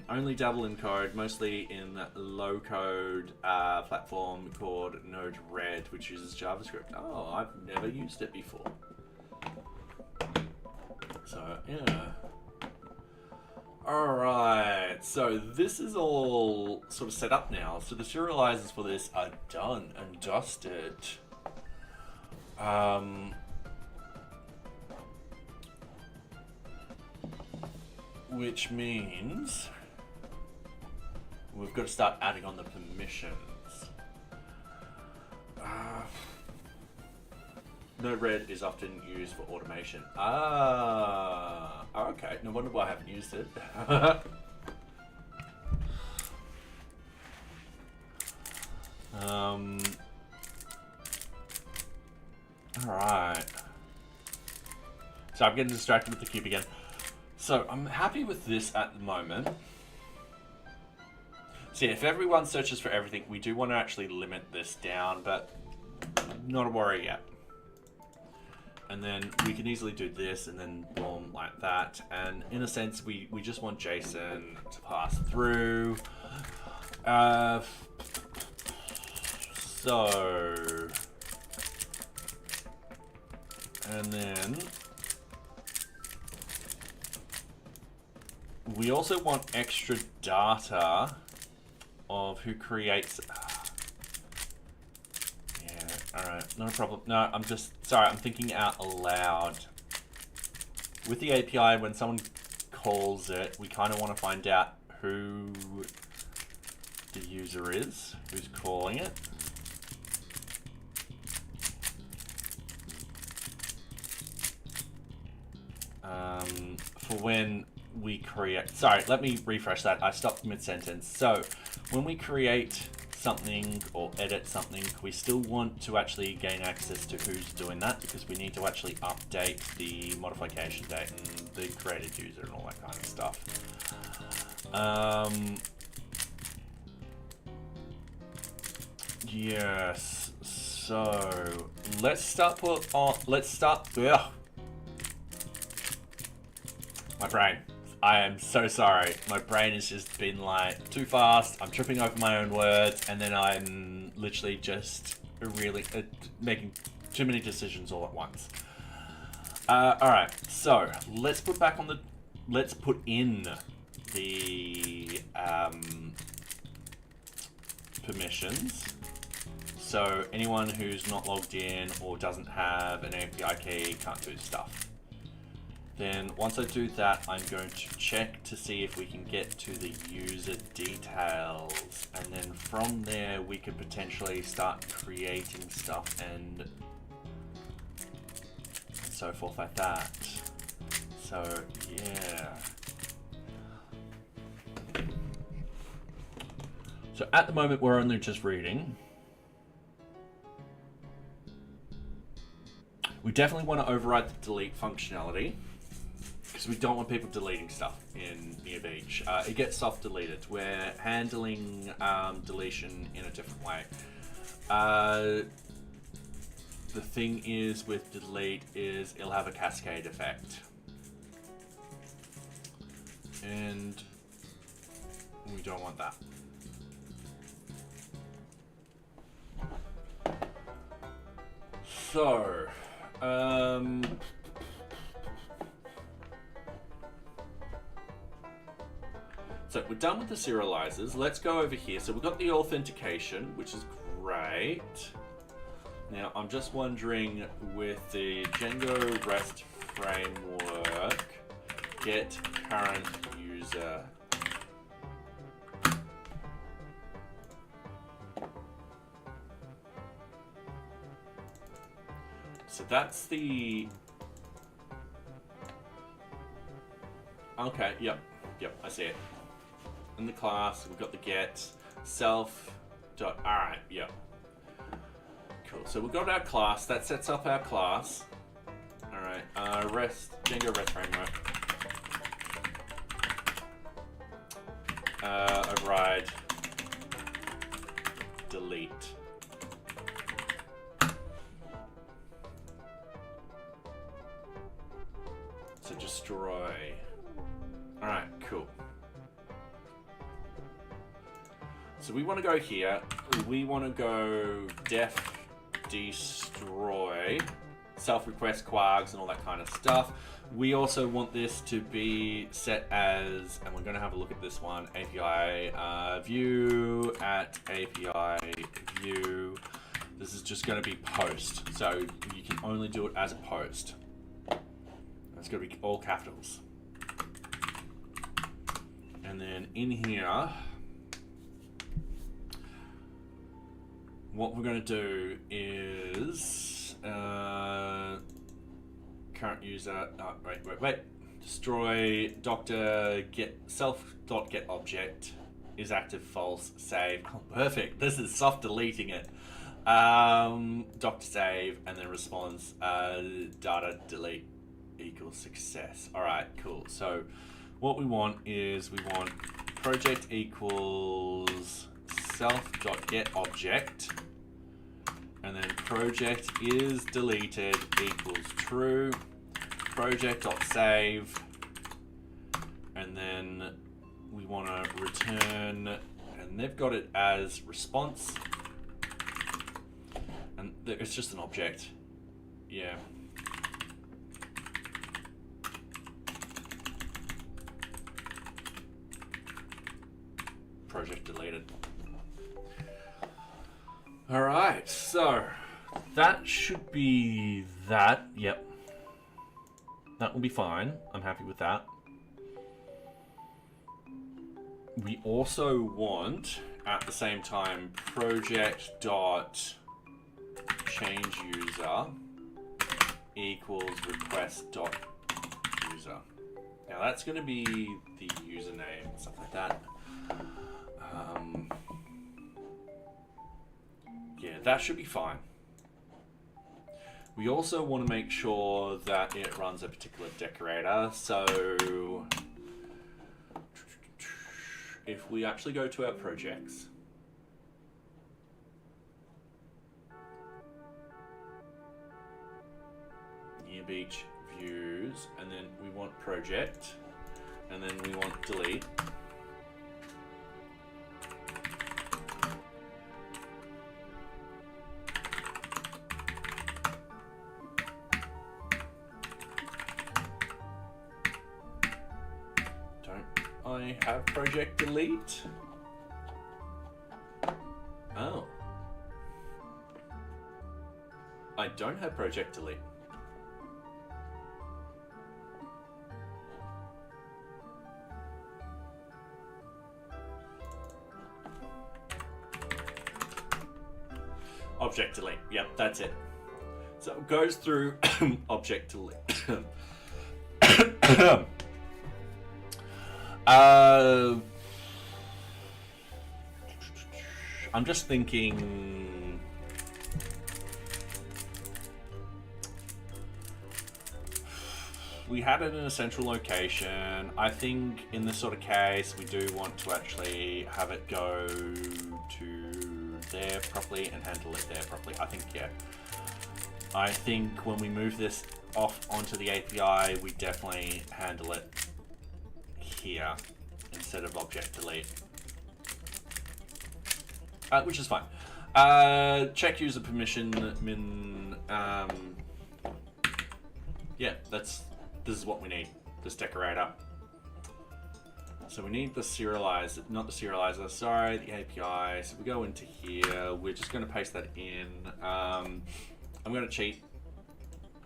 Only dabble in code, mostly in low-code platform called Node-RED, which uses JavaScript. Oh, I've never used it before. So, yeah. Alright, so this is all sort of set up now. So the serializers for this are done and dusted. Which means we've got to start adding on the permissions. Node-RED is often used for automation. Okay. No wonder why I haven't used it. Alright. So I'm getting distracted with the cube again. So I'm happy with this at the moment. So yeah, if everyone searches for everything, we do want to actually limit this down, but not a worry yet. And then we can easily do this and then boom, like that. And in a sense, we just want JSON to pass through. And then we also want extra data of who creates. Alright, not a problem. No, I'm just, sorry, I'm thinking out loud. With the API, when someone calls it, we kind of want to find out who the user is, who's calling it. For when we create, sorry, let me refresh that. I stopped mid-sentence. So, when we create something or edit something, we still want to actually gain access to who's doing that, because we need to actually update the modification date and the created user and all that kind of stuff. Yes, so let's start my brain. I am so sorry. My brain has just been like too fast. I'm tripping over my own words, and then I'm literally just really making too many decisions all at once. All right, so let's put in the permissions. So anyone who's not logged in or doesn't have an API key can't do stuff. Then once I do that, I'm going to check to see if we can get to the user details. And then from there, we could potentially start creating stuff and so forth like that. So, yeah. So at the moment, we're only just reading. We definitely want to override the delete functionality, because we don't want people deleting stuff in NearBeach. It gets soft deleted. We're handling deletion in a different way. The thing is with delete is it'll have a cascade effect. And we don't want that. So, so we're done with the serializers. Let's go over here. So we've got the authentication, which is great. Now I'm just wondering, with the Django REST framework, get current user. So that's the Okay, yep, I see it. In the class, we've got the get self dot. All right, yep. Cool. So we've got our class that sets up our class. All right. Django REST framework. Override. Delete. So destroy. All right. Cool. So we want to go here. We want to go def destroy, self-request quargs and all that kind of stuff. We also want this to be set as, and we're going to have a look at this one, API view at API view. This is just going to be post. So you can only do it as a post. It's going to be all capitals. And then in here, what we're going to do is current user. Wait. Destroy doctor get self dot get object is active false save. Oh, perfect. This is soft deleting it. Doctor save and then response data delete equals success. All right, cool. So what we want is project equals self.getObject, and then project is deleted equals true, project.save, and then we want to return, and they've got it as response, and it's just an object. Yeah. Project deleted. All right, so that should be that. Yep, that will be fine. I'm happy with that. We also want, at the same time, project dot change user equals request dot user. Now that's going to be the username, stuff like that. Yeah, that should be fine. We also want to make sure that it runs a particular decorator. So if we actually go to our projects, NearBeach views, and then we want project, and then we want delete. I have project delete. Oh. I don't have project delete. Object delete. Yep, that's it. So it goes through object delete. I'm just thinking. We had it in a central location. I think in this sort of case, we do want to actually have it go to there properly and handle it there properly. I think, yeah. I think when we move this off onto the API, we definitely handle it here instead of object delete, which is fine. Check user permission yeah, this is what we need, this decorator. So we need the serializer, not the serializer, sorry, the API. So we go into here, we're just going to paste that in. I'm going to cheat.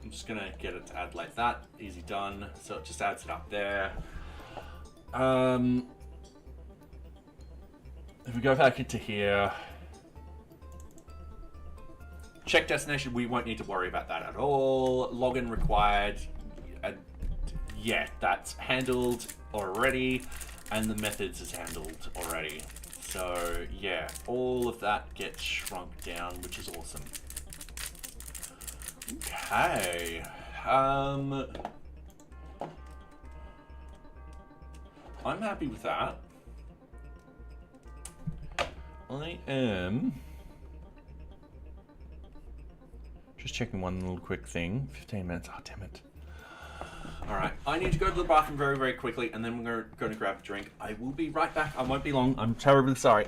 I'm just going to get it to add like that, easy done. So it just adds it up there. If we go back into here, check destination, we won't need to worry about that at all. Login required. yeah, that's handled already, and the methods is handled already. So yeah, all of that gets shrunk down, which is awesome. Okay. I'm happy with that. I am just checking one little quick thing. 15 minutes. Oh, damn it. All right. I need to go to the bathroom very, very quickly, and then we're going to grab a drink. I will be right back. I won't be long. I'm terribly sorry.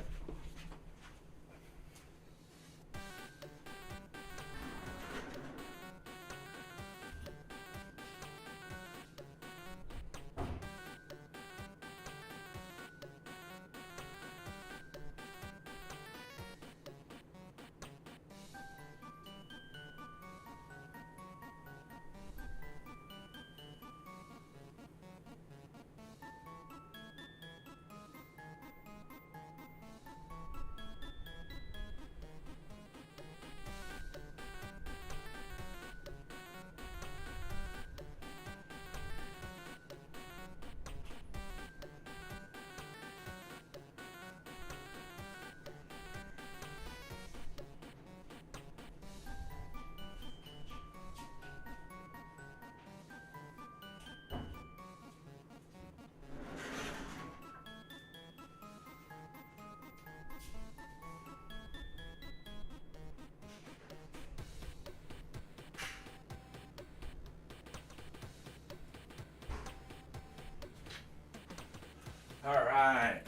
All right.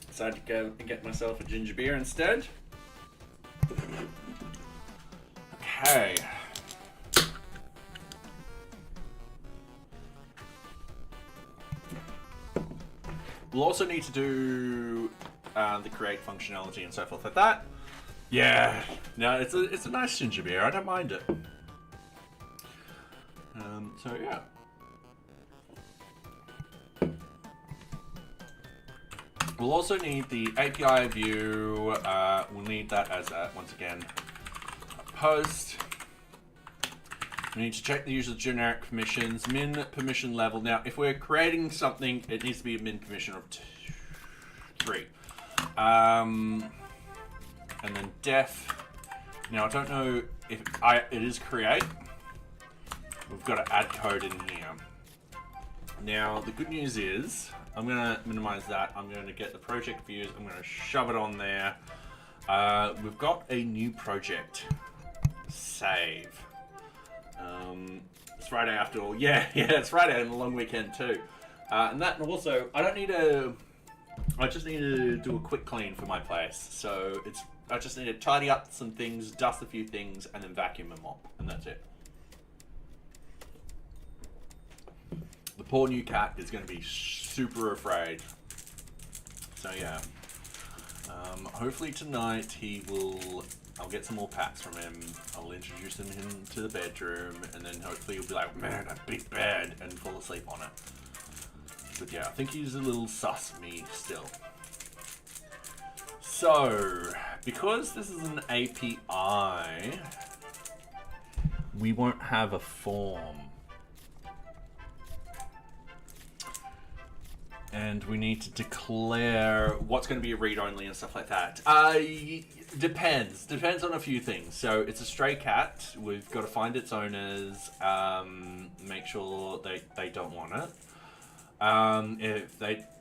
Decided to go and get myself a ginger beer instead. Okay. We'll also need to do the create functionality and so forth like that. Yeah. No, it's a nice ginger beer. I don't mind it. So yeah. We'll also need the API view. We'll need that as once again a post. We need to check the user's generic permissions, min permission level. Now, if we're creating something, it needs to be a min permission of 3. And then def. Now, I don't know if it is create. We've got to add code in here. Now, the good news is, I'm going to minimize that. I'm going to get the project views. I'm going to shove it on there. We've got a new project. Save. It's Friday after all. Yeah, it's Friday and a long weekend too. And that, and also, I just need to do a quick clean for my place. So I just need to tidy up some things, dust a few things, and then vacuum and mop, and that's it. The poor new cat is going to be super afraid. So yeah. Hopefully tonight I'll get some more pats from him. I'll introduce him to the bedroom, and then hopefully he'll be like, man, a big bed, and fall asleep on it. But yeah, I think he's a little sus of me still. So, because this is an API, we won't have a form. And we need to declare what's going to be a read-only and stuff like that. Depends on a few things. So it's a stray cat. We've got to find its owners, make sure they don't want it.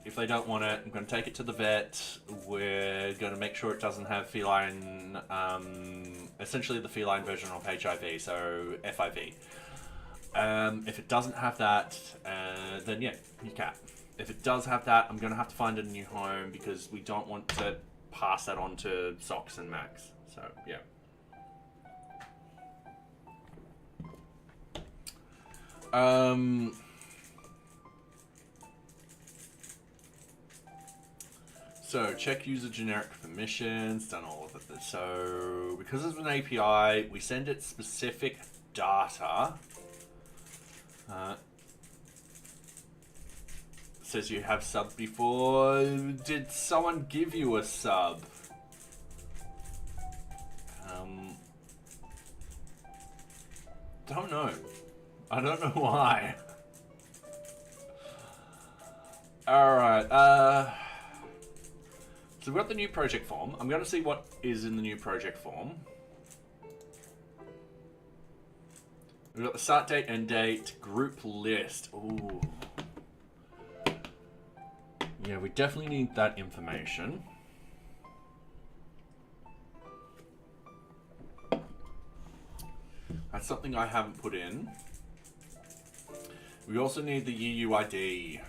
If they don't want it, I'm going to take it to the vet. We're going to make sure it doesn't have feline, essentially the feline version of HIV, so FIV. If it doesn't have that, then yeah, new cat. If it does have that, I'm going to have to find a new home because we don't want to pass that on to Socks and Max. So, yeah. So, check user generic permissions, done all of it. So, because it's an API, we send it specific data. Says you have subbed before. Did someone give you a sub? don't know. I don't know why. Alright, so we've got the new project form. I'm going to see what is in the new project form. We've got the start date, end date, group list. Ooh. Yeah, we definitely need that information. That's something I haven't put in. We also need the UUID.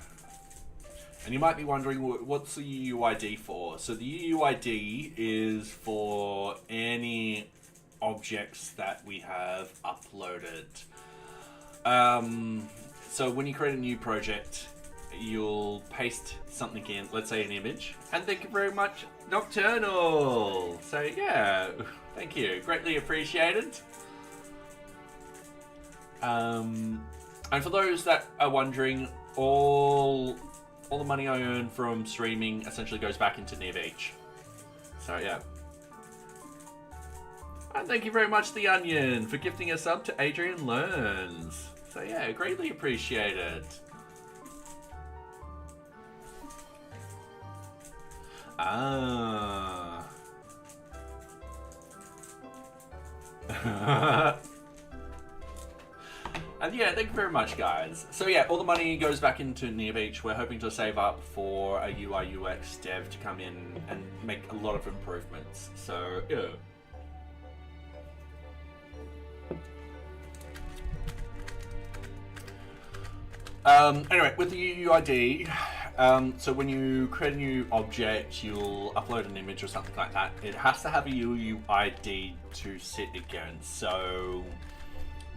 And you might be wondering, what's the UUID for? So the UUID is for any objects that we have uploaded. So when you create a new project, you'll paste something in, let's say an image, and thank you very much, Nocturnal. So yeah, thank you, greatly appreciated. And for those that are wondering, all the money I earn from streaming essentially goes back into NearBeach. So yeah. And thank you very much, The Onion, for gifting a sub to Adrian Learns. So yeah, greatly appreciated. Ah. And yeah, thank you very much, guys. So yeah, all the money goes back into NearBeach. We're hoping to save up for a UI UX dev to come in and make a lot of improvements. So yeah. Anyway, with the UUID, so when you create a new object, you'll upload an image or something like that. It has to have a UUID to sit against. So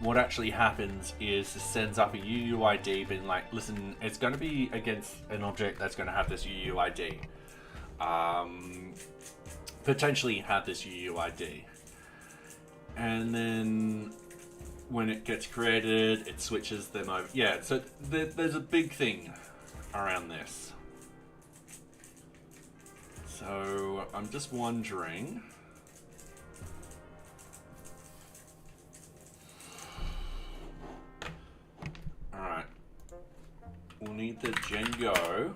what actually happens is it sends up a UUID being like, listen, it's going to be against an object that's going to have this UUID. Potentially have this UUID. And then when it gets created, it switches them over. Yeah, so there's a big thing around this. So I'm just wondering. Alright. We'll need the Django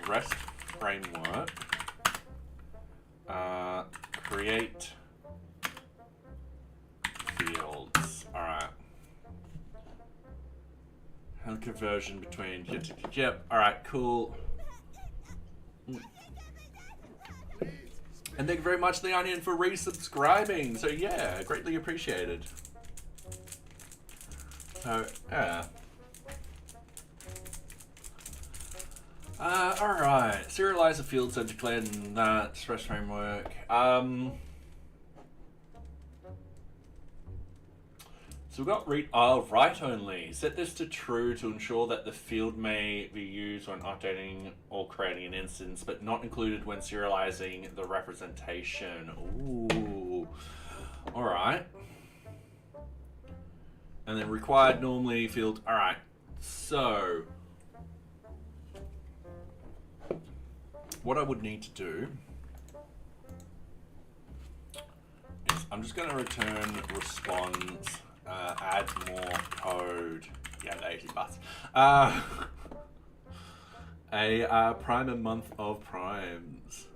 REST framework. Create fields. Alright. And conversion between. Yep. Alright, cool. And thank you very much, The Onion, for resubscribing. So yeah, greatly appreciated. So yeah. Alright. Serializer fields are declared in that Express framework. So we've got write only. Set this to true to ensure that the field may be used when updating or creating an instance, but not included when serializing the representation. Ooh. Alright. And then required normally field. Alright. So what I would need to do is I'm just going to return response. Add more code. Yeah, lazy bus. A primer month of primes.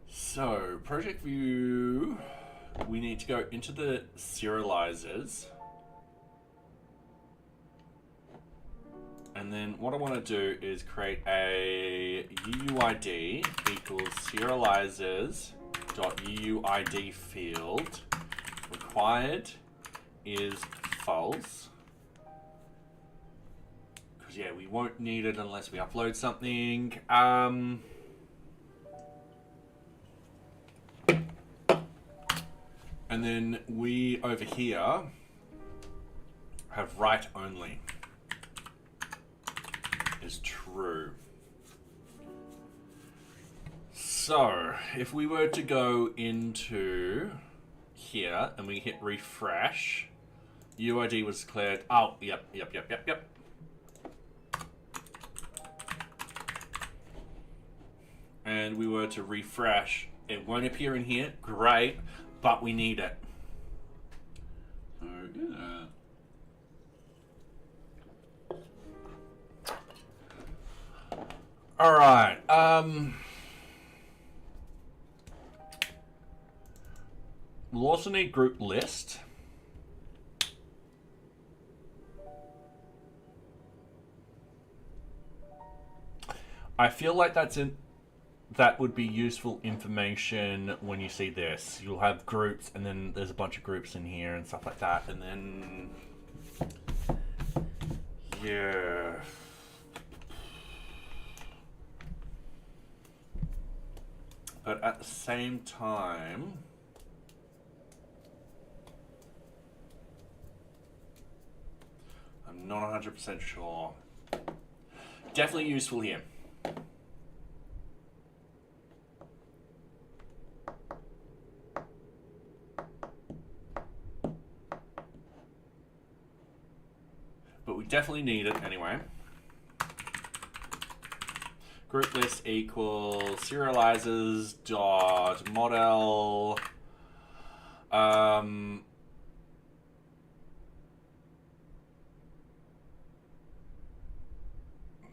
So, project view. We need to go into the serializers. And then what I want to do is create a UUID equals serializers.UUID field. Required is false. Because yeah, we won't need it unless we upload something. And then we over here have write only is true. So if we were to go into here and we hit refresh, UID was declared. Oh, yep. And we were to refresh, it won't appear in here. Great. but we need it. So, yeah. All right. We'll also need group list. I feel like that would be useful information when you see this. You'll have groups, and then there's a bunch of groups in here and stuff like that, and then yeah. But at the same time, I'm not 100% sure. Definitely useful here. But we definitely need it anyway. Group list equals serializers dot model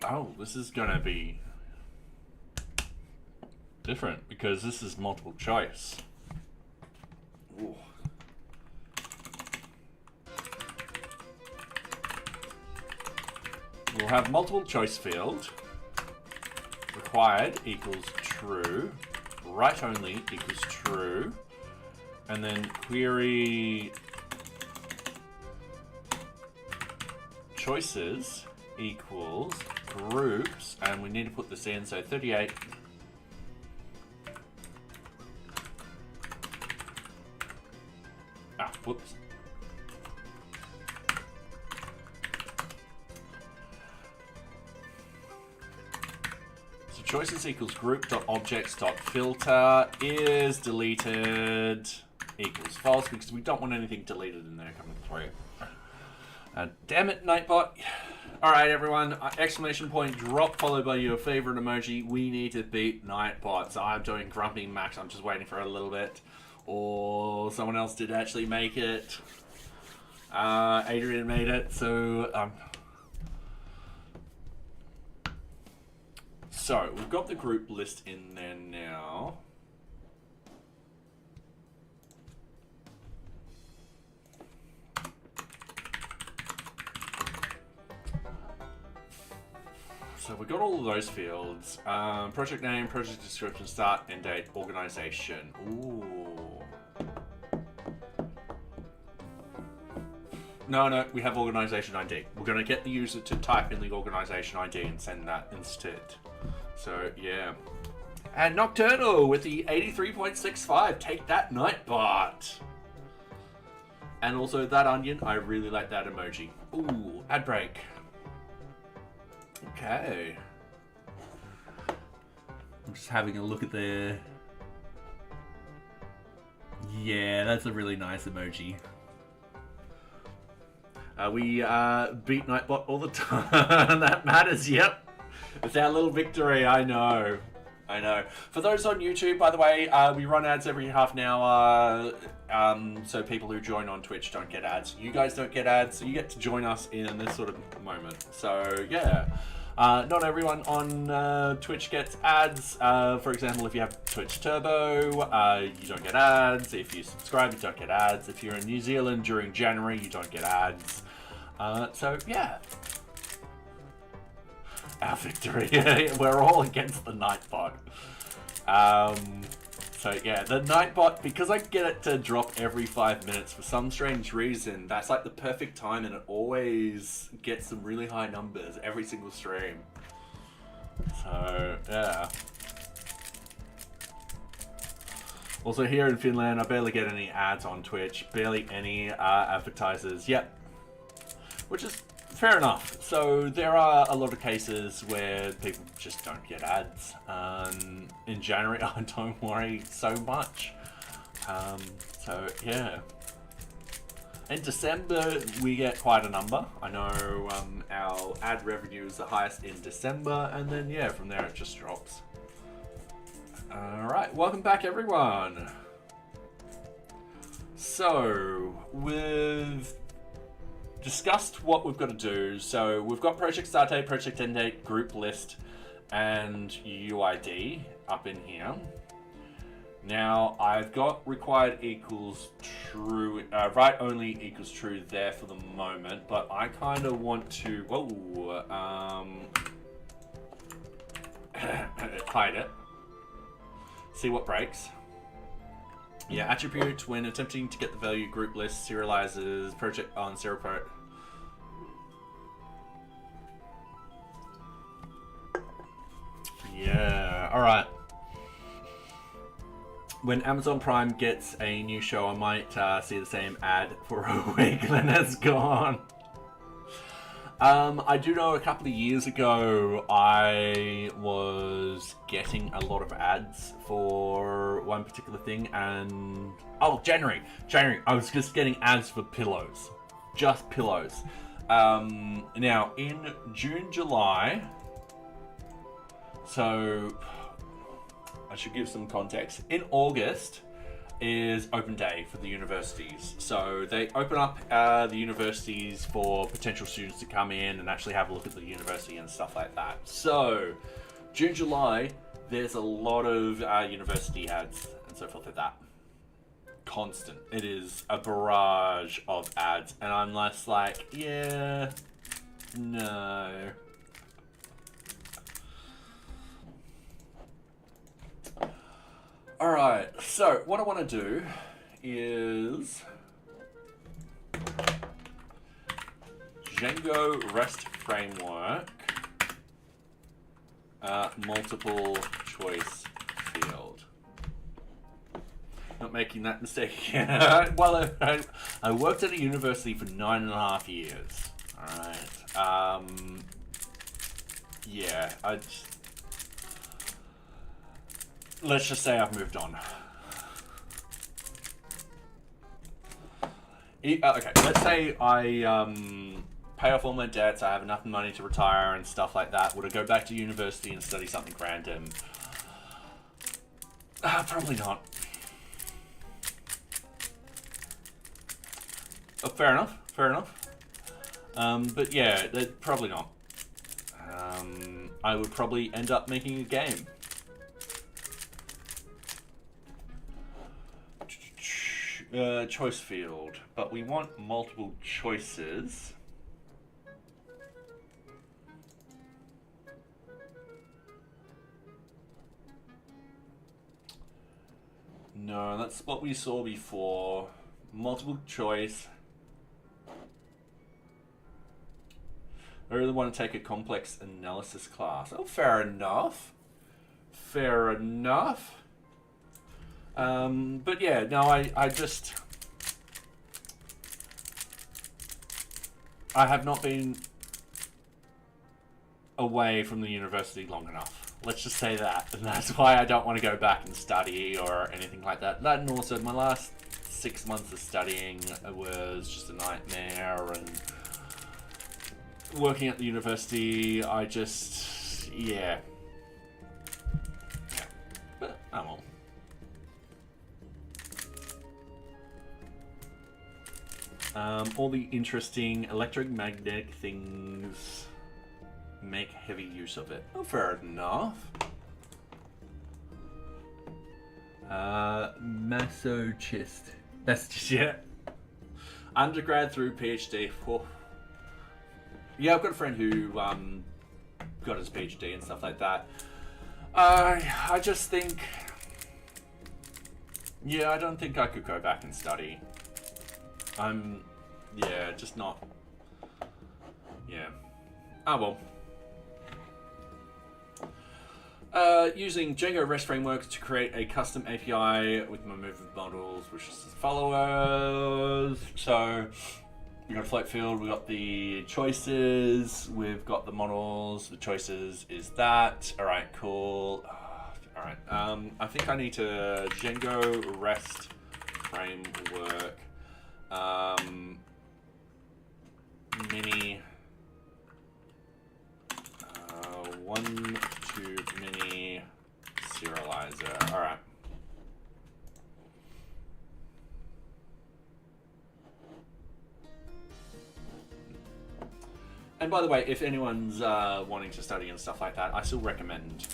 oh, this is gonna be different because this is multiple choice. Ooh. We'll have multiple choice field. Required equals true. Right only equals true. And then query choices equals groups. And we need to put this in, so 38. Ah, whoops. Choices equals group.objects.filter is deleted equals false because we don't want anything deleted in there coming through. Damn it, Nightbot. Alright, everyone. Exclamation point drop followed by your favorite emoji. We need to beat Nightbot. So I'm doing Grumpy Max. I'm just waiting for a little bit. Or someone else did actually make it. Adrian made it. So So, we've got the group list in there now. So we've got all of those fields. Project name, project description, start, end date, organization. Ooh. No, we have organization ID. We're going to get the user to type in the organization ID and send that instead. So, yeah. And Nocturnal with the 83.65. Take that, Nightbot. And also that onion. I really like that emoji. Ooh, ad break. Okay. I'm just having a look at the... Yeah, that's a really nice emoji. We beat Nightbot all the time. That matters, yep. It's our little victory, I know. I know. For those on YouTube, by the way, we run ads every half an hour, so people who join on Twitch don't get ads. You guys don't get ads, so you get to join us in this sort of moment. So, yeah. Not everyone on Twitch gets ads. For example, if you have Twitch Turbo, you don't get ads. If you subscribe, you don't get ads. If you're in New Zealand during January, you don't get ads. So, yeah. Our victory. We're all against the Nightbot. So yeah, the Nightbot, because I get it to drop every 5 minutes for some strange reason, that's like the perfect time, and it always gets some really high numbers every single stream. So yeah. Also here in Finland, I barely get any ads on Twitch, barely any advertisers. Yep. Which is fair enough. So there are a lot of cases where people just don't get ads. In January, I don't worry so much. So yeah. In December, we get quite a number. I know our ad revenue is the highest in December, and then yeah, from there it just drops. All right, welcome back, everyone. So we've discussed what we've got to do. So we've got project start date, project end date, group list, and UID up in here. Now I've got required equals true, write only equals true there for the moment, but I kind of want to, hide it. See what breaks. Yeah, attribute when attempting to get the value group list serializes project on zero pro. Yeah, alright. When Amazon Prime gets a new show, I might see the same ad for a week, then it's gone. I do know a couple of years ago I was getting a lot of ads for one particular thing, and January I was just getting ads for pillows, just pillows. Now in June, July, so I should give some context. In August is open day for the universities. So they open up the universities for potential students to come in and actually have a look at the university and stuff like that. So June, July, there's a lot of university ads and so forth like that. Constant. It is a barrage of ads. And I'm less like, yeah, no. Alright, so what I want to do is Django REST framework, multiple choice field. Not making that mistake again. Well, I worked at a university for 9.5 years. Alright, yeah, let's just say I've moved on. Okay, let's say I pay off all my debts, I have enough money to retire and stuff like that. Would I go back to university and study something random? Probably not. Oh, fair enough, fair enough. But yeah, probably not. I would probably end up making a game. Choice field, but we want multiple choices. No, that's what we saw before. Multiple choice. I really want to take a complex analysis class. Oh, fair enough. Fair enough. But yeah, no, I have not been away from the university long enough. Let's just say that. And that's why I don't want to go back and study or anything like that. That, and also my last 6 months of studying was just a nightmare, and working at the university, I just, yeah. But, oh well. All the interesting electromagnetic things make heavy use of it. Oh, fair enough. Masochist. That's just, yeah. Undergrad through PhD. Oh. Yeah, I've got a friend who got his PhD and stuff like that. I just think, yeah, I don't think I could go back and study. Yeah, just not, yeah. Oh well. Using Django REST framework to create a custom API with my movement models, which is as follows. So we got a float field, we got the choices, we've got the models, the choices is that. All right, cool. All right, I think I need to Django REST framework. Mini 1-to-many serializer. All right. And by the way, if anyone's wanting to study and stuff like that, I still recommend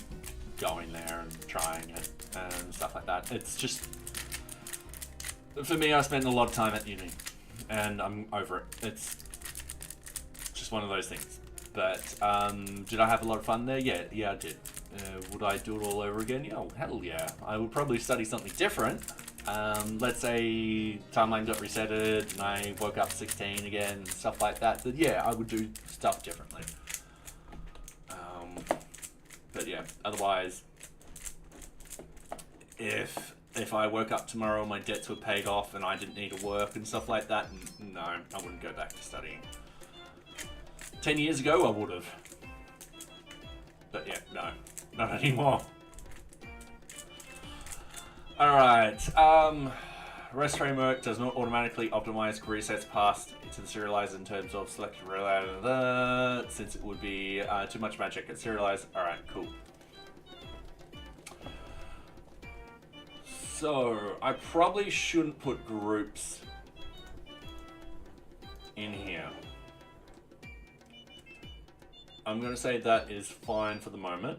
going there and trying it and stuff like that. It's just, for me, I spent a lot of time at uni and I'm over it. It's just one of those things. But did I have a lot of fun there? Yeah, I did. Would I do it all over again? Yeah, hell yeah. I would probably study something different. Let's say timeline got resetted and I woke up 16 again and stuff like that. But yeah, I would do stuff differently. But yeah, otherwise, if I woke up tomorrow and my debts were paid off and I didn't need to work and stuff like that, no, I wouldn't go back to studying. 10 years ago, I would have. But yeah, no, not anymore. Alright, REST framework does not automatically optimize query sets passed to the serializer in terms of selected related, since it would be too much magic at serialize. Alright, cool. So, I probably shouldn't put groups in here. I'm going to say that is fine for the moment.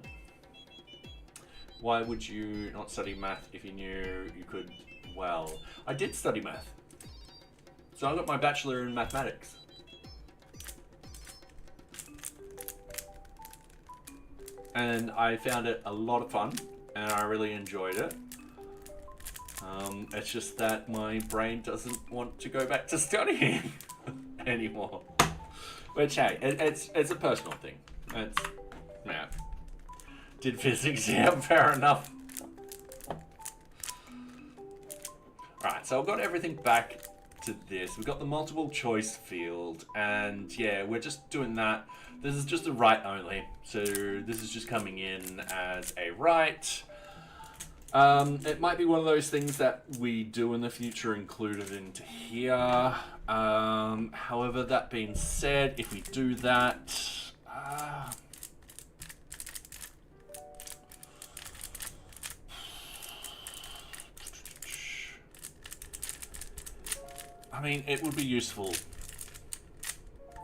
Why would you not study math if you knew you could? Well, I did study math. So I got my bachelor in mathematics. And I found it a lot of fun and I really enjoyed it. It's just that my brain doesn't want to go back to studying anymore. Which, hey, it's a personal thing. It's math. Did physics, yeah, fair enough. Alright, so I've got everything back to this. We've got the multiple choice field, and yeah, we're just doing that. This is just a write only, so this is just coming in as a write. It might be one of those things that we do in the future included into here. However, that being said, if we do that, I mean, it would be useful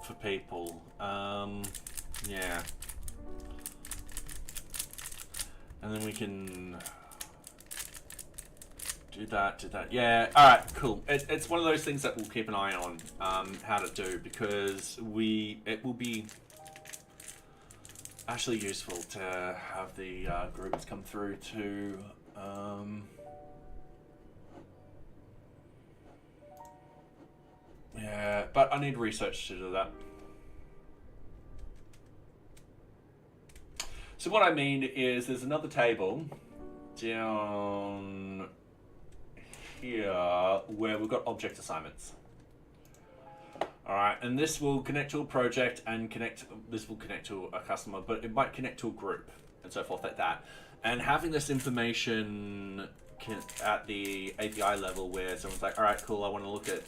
for people. Yeah. And then we can do that. Yeah, alright, cool. It's one of those things that we'll keep an eye on how to do, because it will be actually useful to have the groups come through to yeah, but I need research to do that. So what I mean is there's another table down here where we've got object assignments. Alright, and this will connect to a project and this will connect to a customer, but it might connect to a group and so forth like that. And having this information at the API level where someone's like, alright, cool, I want to look at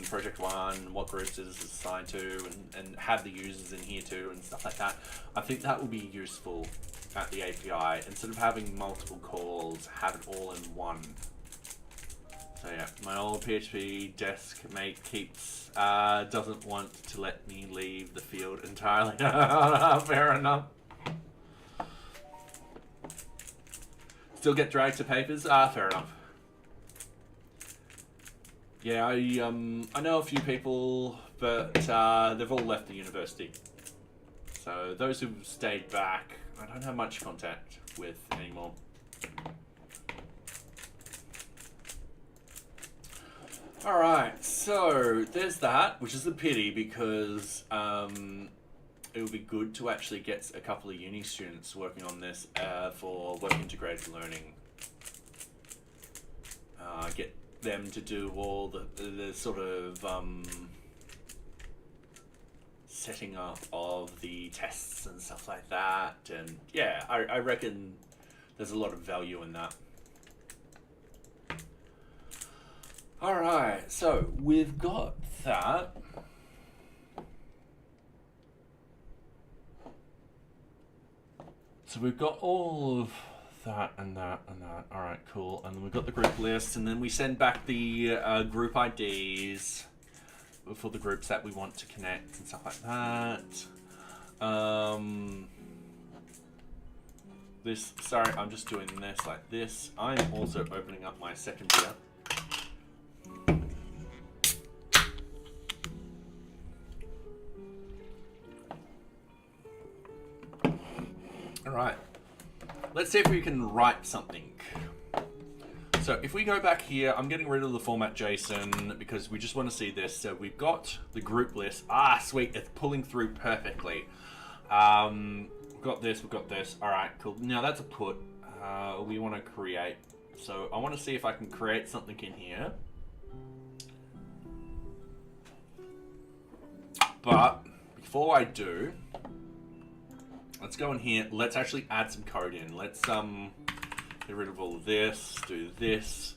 project one, what groups is this assigned to, and have the users in here too and stuff like that. I think that will be useful at the API. Instead of having multiple calls, have it all in one. So yeah, my old PHP desk mate keeps doesn't want to let me leave the field entirely. Fair enough. Still get dragged to papers? Fair enough. Yeah, I know a few people, but they've all left the university. So those who've stayed back, I don't have much contact with anymore. Alright, so there's that, which is a pity because it would be good to actually get a couple of uni students working on this for web integrated learning. Get them to do all the sort of setting up of the tests and stuff like that. And yeah, I reckon there's a lot of value in that. Alright, so we've got that. So we've got all of that and that and that. Alright, cool. And then we've got the group list, and then we send back the group IDs. for the groups that we want to connect and stuff like that. Sorry, I'm just doing this like this. I'm also opening up my second beer. All right, let's see if we can write something. So if we go back here, I'm getting rid of the format JSON because we just want to see this. So we've got the group list. Ah, sweet, it's pulling through perfectly. We've got this, we've got this. All right, cool. Now that's a put. We want to create. So I want to see if I can create something in here. But before I do, let's go in here. Let's actually add some code in. Let's get rid of all of this, do this.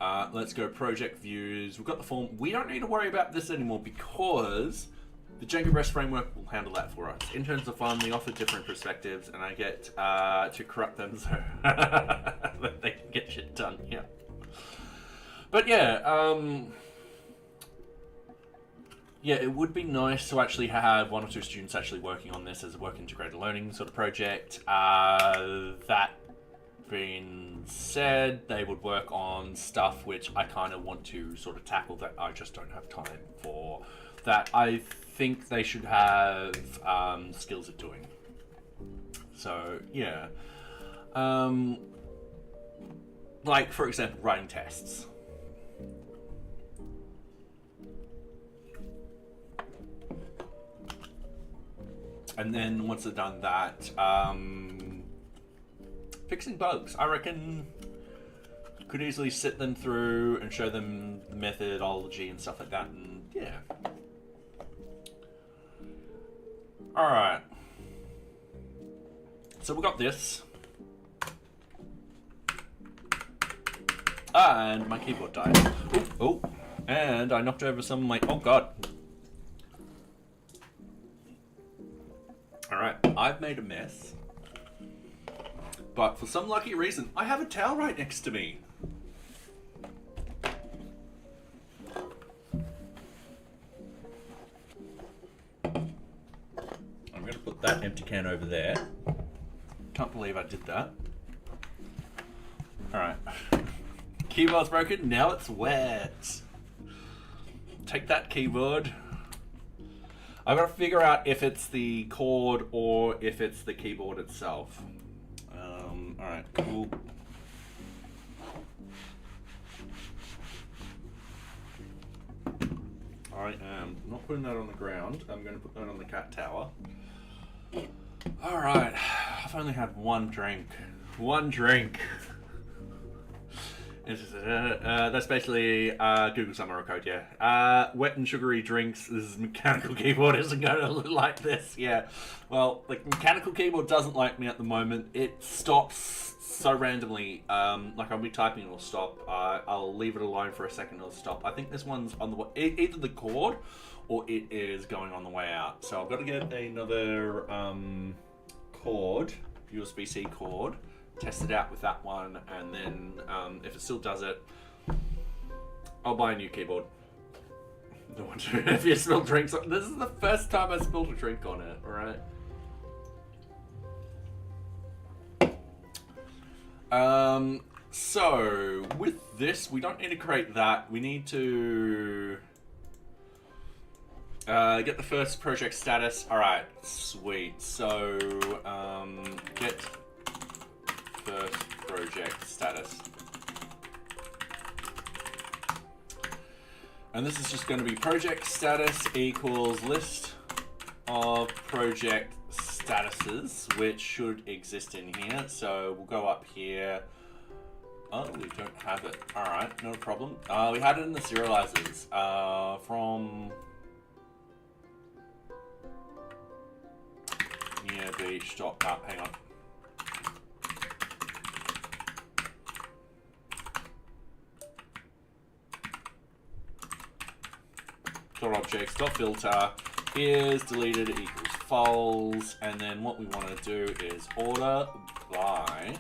Let's go project views. We've got the form. We don't need to worry about this anymore because the Django REST framework will handle that for us. Interns are fun. We offer different perspectives, and I get to corrupt them so that they can get shit done. Yeah. But yeah, yeah, it would be nice to actually have one or two students actually working on this as a work integrated learning sort of project. That being said, they would work on stuff which I kind of want to sort of tackle that I just don't have time for, that I think they should have skills at doing. So yeah, like for example, writing tests. And then once they've done that, fixing bugs. I reckon could easily sit them through and show them the methodology and stuff like that, and yeah. All right. So we got this. And my keyboard died. Oh, and I knocked over some of my, oh God. All right, I've made a mess. But for some lucky reason, I have a towel right next to me. I'm going to put that empty can over there. Can't believe I did that. Alright. Keyboard's broken, now it's wet. Take that, keyboard. I've got to figure out if it's the cord or if it's the keyboard itself. Alright, cool. I am not putting that on the ground. I'm going to put that on the cat tower. Alright, I've only had one drink. One drink. That's basically Google Summary code, yeah. Wet and sugary drinks. This mechanical keyboard isn't going to look like this, yeah. Well, the mechanical keyboard doesn't like me at the moment. It stops so randomly. Like I'll be typing, it'll stop. I'll leave it alone for a second, it'll stop. I think this one's on the way, either the cord or it is going on the way out. So I've got to get another cord, USB-C cord. Test it out with that one, and then if it still does it, I'll buy a new keyboard. Don't want to. If you spill drinks, this is the first time I spilled a drink on it. All right. So with this, we don't need to create that. We need to get the first project status. All right, sweet. So get first project status. And this is just going to be project status equals list of project statuses, which should exist in here. So we'll go up here. Oh, we don't have it. All right, no problem. We had it in the serializers from NearBeach. Hang on. .objects.filter is deleted equals false, and then what we want to do is order by,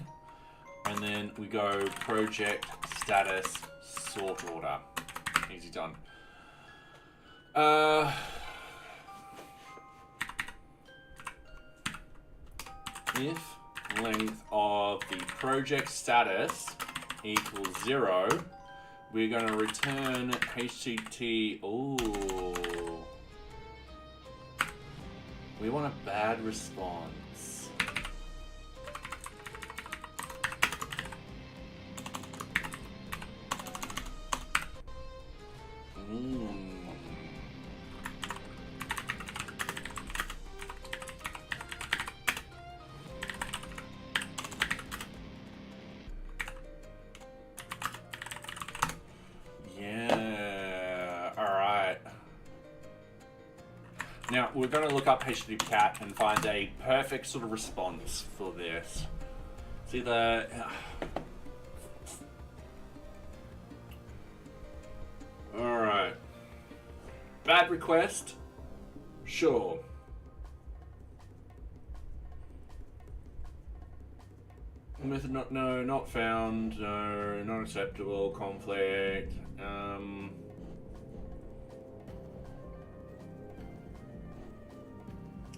and then we go project status sort order. Easy done. If length of the project status equals 0, we're going to return HTTP. Oh, we want a bad response. Now, we're going to look up HTTP cat and find a perfect sort of response for this. It's either... Alright. Bad request? Sure. Method not found, no, not acceptable, conflict,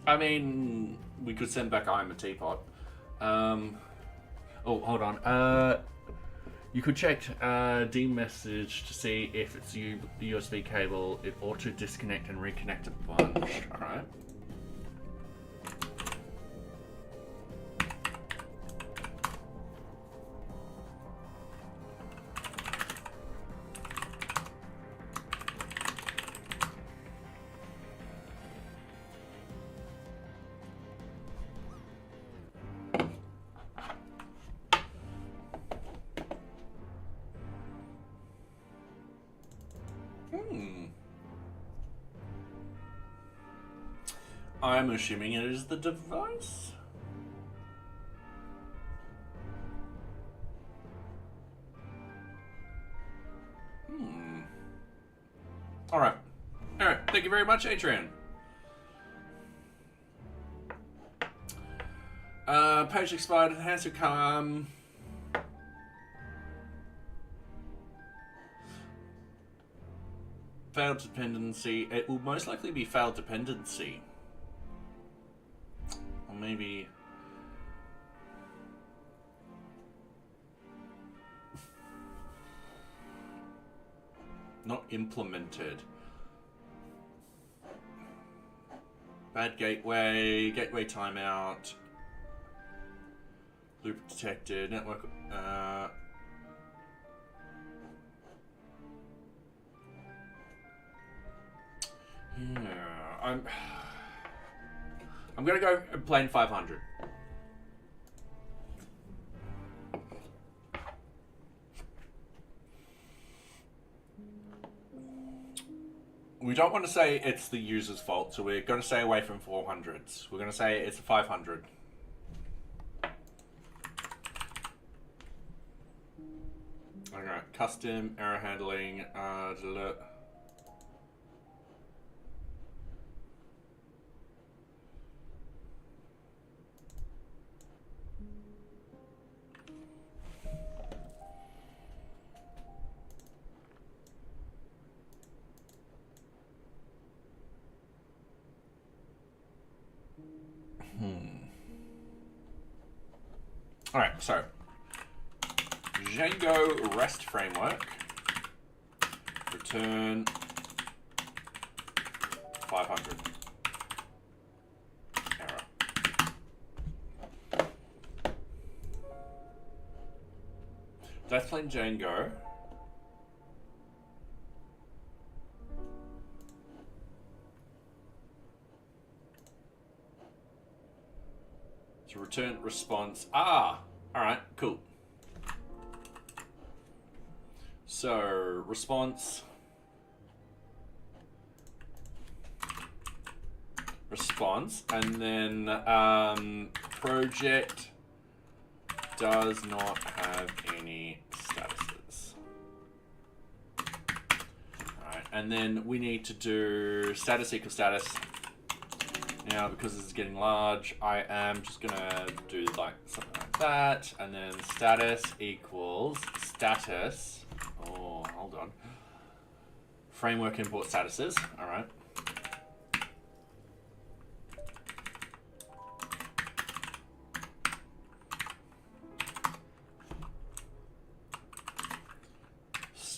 I mean, we could send back I'm a teapot. Oh, hold on. You could check D-message to see if it's the USB cable. It ought to disconnect and reconnect a bunch. Alright. I'm assuming it is the device. Alright. Alright, thank you very much, Adrian. Page expired, has to come. Failed dependency. It will most likely be failed dependency. Or maybe... not implemented. Bad gateway, gateway timeout. Loop detected, network... yeah, I'm gonna go plain 500. We don't want to say it's the user's fault, so we're going to stay away from 400s. We're going to say it's a 500. Alright, custom error handling. Alright, so Django REST framework, return 500. Error. That's plain Django. To return response. Ah, all right, cool. So response, and then project does not have any statuses. All right, and then we need to do status equals status. Now, because this is getting large, I am just gonna do like something like that, and then status equals status. Oh, hold on. Framework import statuses. All right.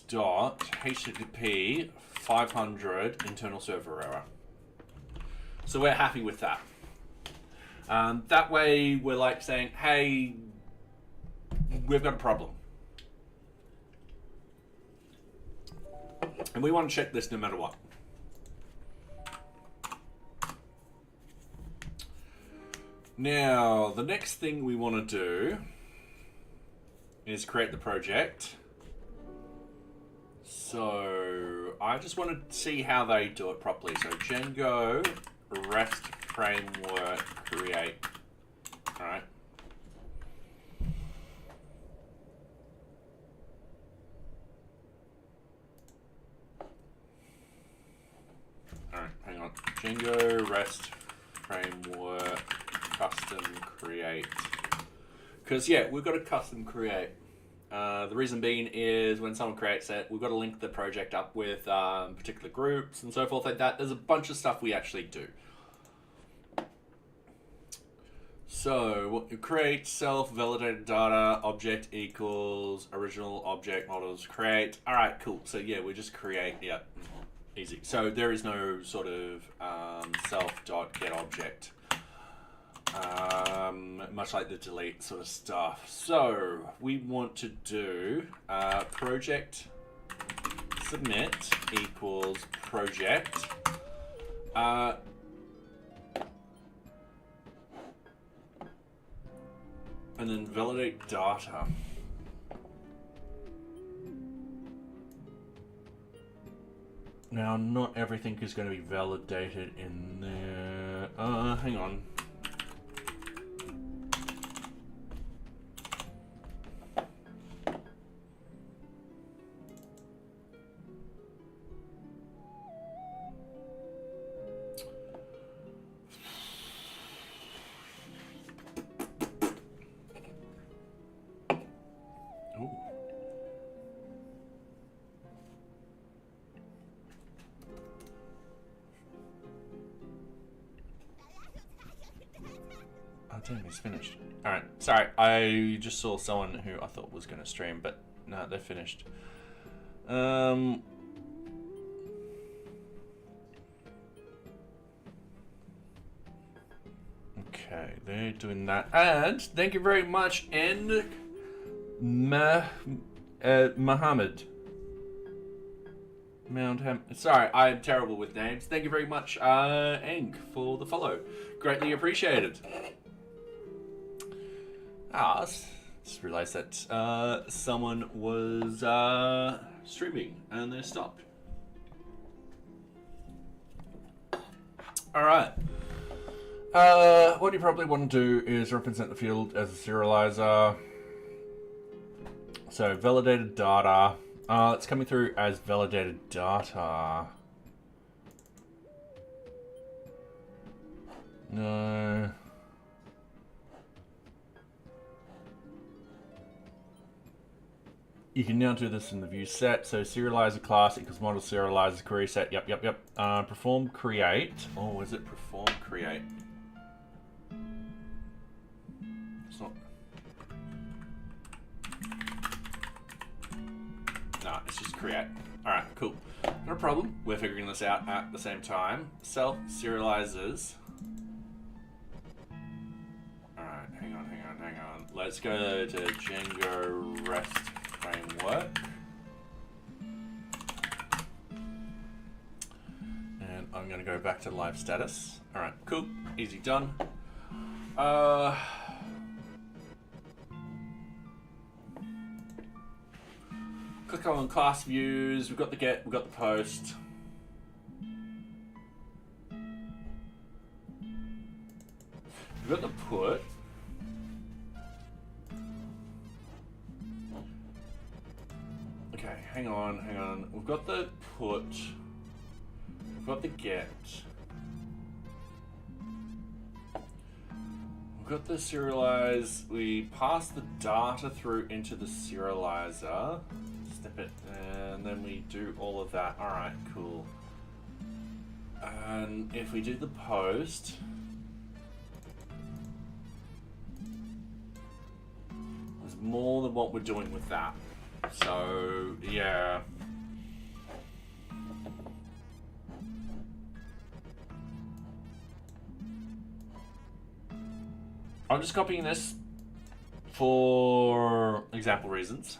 Dot HTTP 500 internal server error. So we're happy with that. That way we're like saying, hey, we've got a problem. And we want to check this no matter what. Now, the next thing we want to do is create the project. So I just want to see how they do it properly. So Django REST framework create. All right. All right, hang on. Django REST framework custom create. Because yeah, we've got a custom create. The reason being is when someone creates it, we've got to link the project up with particular groups and so forth like that. There's a bunch of stuff we actually do. So what you create self-validated data object equals original object models create. All right, cool. So yeah, we just create. Yeah, easy. So there is no sort of self.getObject. Much like the delete sort of stuff. So we want to do project submit equals project and then validate data. Now, not everything is going to be validated in there. Hang on. Damn, he's finished. Alright, sorry. I just saw someone who I thought was going to stream, but no, they're finished. Okay, they're doing that. And thank you very much, and Muhammad. Sorry, I'm terrible with names. Thank you very much, Eng, for the follow. Greatly appreciated. Just realized that someone was streaming and they stopped. Alright. What you probably want to do is represent the field as a serializer. So validated data. It's coming through as validated data. No. You can now do this in the view set. So serializer class equals model serializer query set. Yep. Perform create. Oh, is it perform create? It's not. No, it's just create. All right, cool. No problem. We're figuring this out at the same time. Self serializers. All right, hang on. Let's go to Django REST framework. And I'm going to go back to live status. All right, cool. Easy done. Click on class views. We've got the get, we've got the post. We've got the put. Okay, hang on. We've got the put. We've got the get. We've got the serialize. We pass the data through into the serializer. snippet, and then we do all of that. All right, cool. And if we do the post, there's more than what we're doing with that. So yeah. I'm just copying this for example reasons.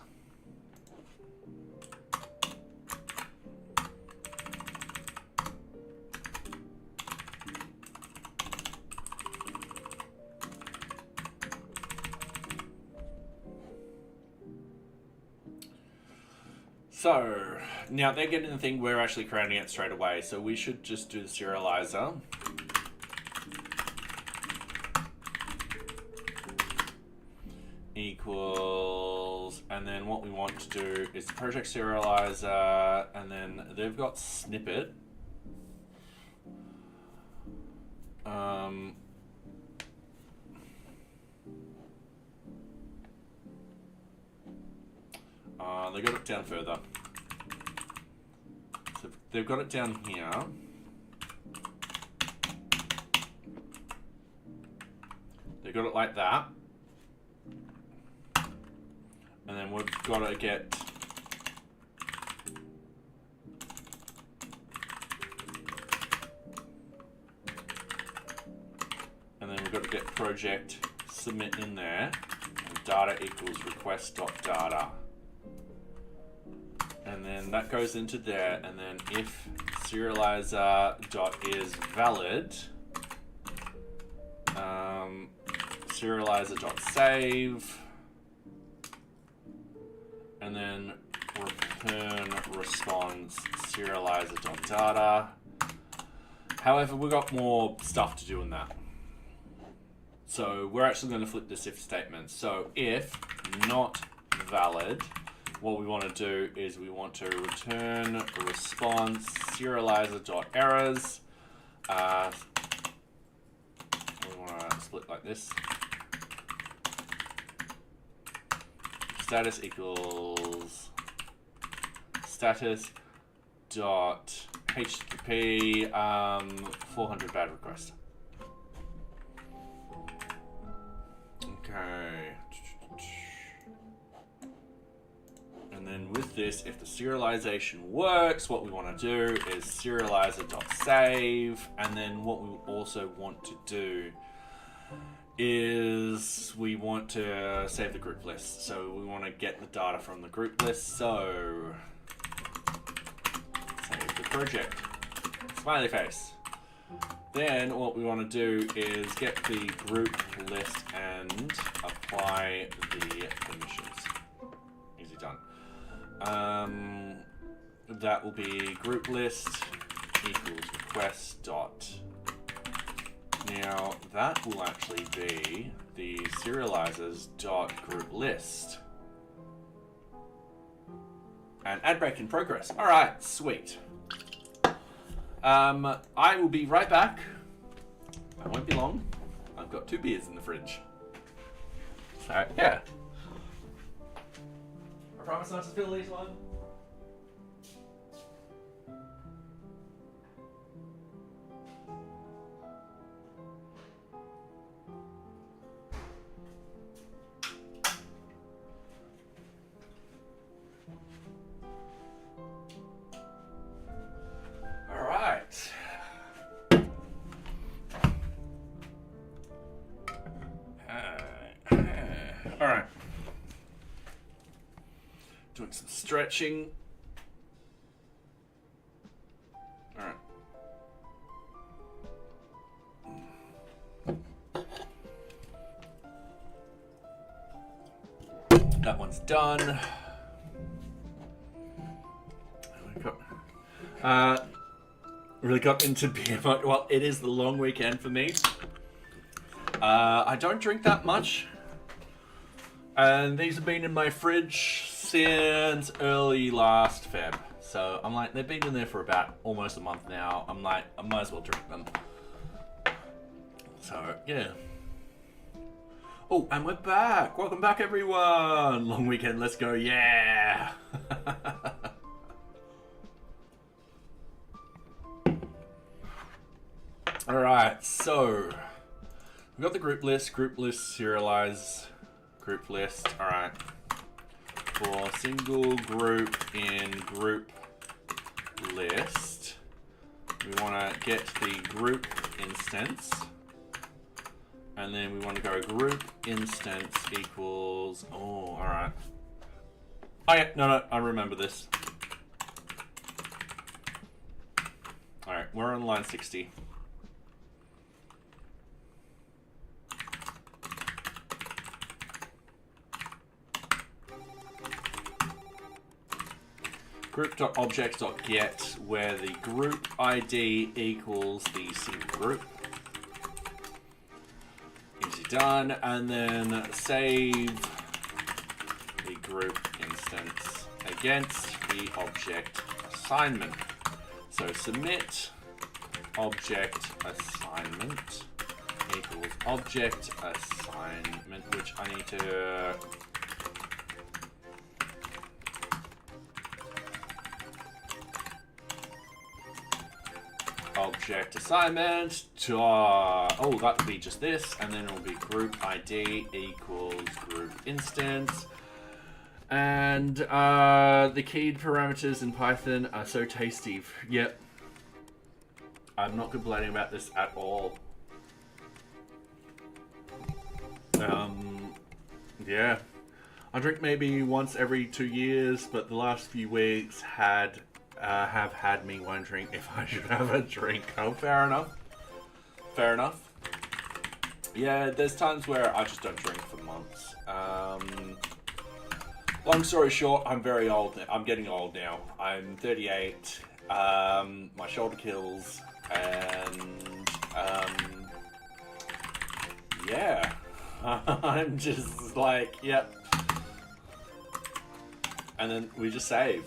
So now they're getting the thing, we're actually creating it straight away. So we should just do the serializer. Equals, and then what we want to do is the project serializer, and then they've got snippet. They got it down further. So they've got it down here. They got it like that. And then we've got to get project submit in there, and data equals request.data. And then that goes into there, and then if serializer.is valid, serializer.save, and then return response serializer.data. However, we've got more stuff to do in that. So we're actually going to flip this if statement. So if not valid, what we want to do is we want to return a response serializer.errors. We want to split like this. Status equals status dot HTTP 400 bad request. Okay. And then with this, if the serialization works, what we want to do is serializer.save, and then what we also want to do is we want to save the group list. So we want to get the data from the group list. So save the project. Smiley face. Then what we want to do is get the group list and apply the permissions. Easy done. That will be group list equals request dot. Now that will actually be the serializers dot group list. And ad break in progress. All right, sweet. I will be right back. I won't be long. I've got 2 beers in the fridge. So yeah. I promise not to spill these one. Doing some stretching. All right. That one's done. Really got into beer mode. Well, it is the long weekend for me. I don't drink that much. And these have been in my fridge since early last Feb. So I'm like, they've been in there for about almost a month now. I'm like, I might as well drink them. So yeah. Oh, and we're back. Welcome back, everyone. Long weekend. Let's go. Yeah. All right. So we've got the group list. Group list serialize. Group list. All right. For single group in group list, we want to get the group instance. And then we want to go group instance equals, oh, all right. Oh yeah, no, I remember this. All right, we're on line 60. Group.objects.get, where the group ID equals the single group. Done, and then save the group instance against the object assignment. So submit object assignment equals object assignment, which I need to object assignment oh, that would be just this, and then it will be group ID equals group instance. And the keyed parameters in Python are so tasty. Yep, I'm not complaining about this at all. Yeah, I drink maybe once every 2 years, but the last few weeks have had me wondering if I should have a drink. Oh, fair enough. Fair enough. Yeah, there's times where I just don't drink for months. Long story short, I'm very old. I'm getting old now. I'm 38. My shoulder kills, and yeah, I'm just like, yep. And then we just save.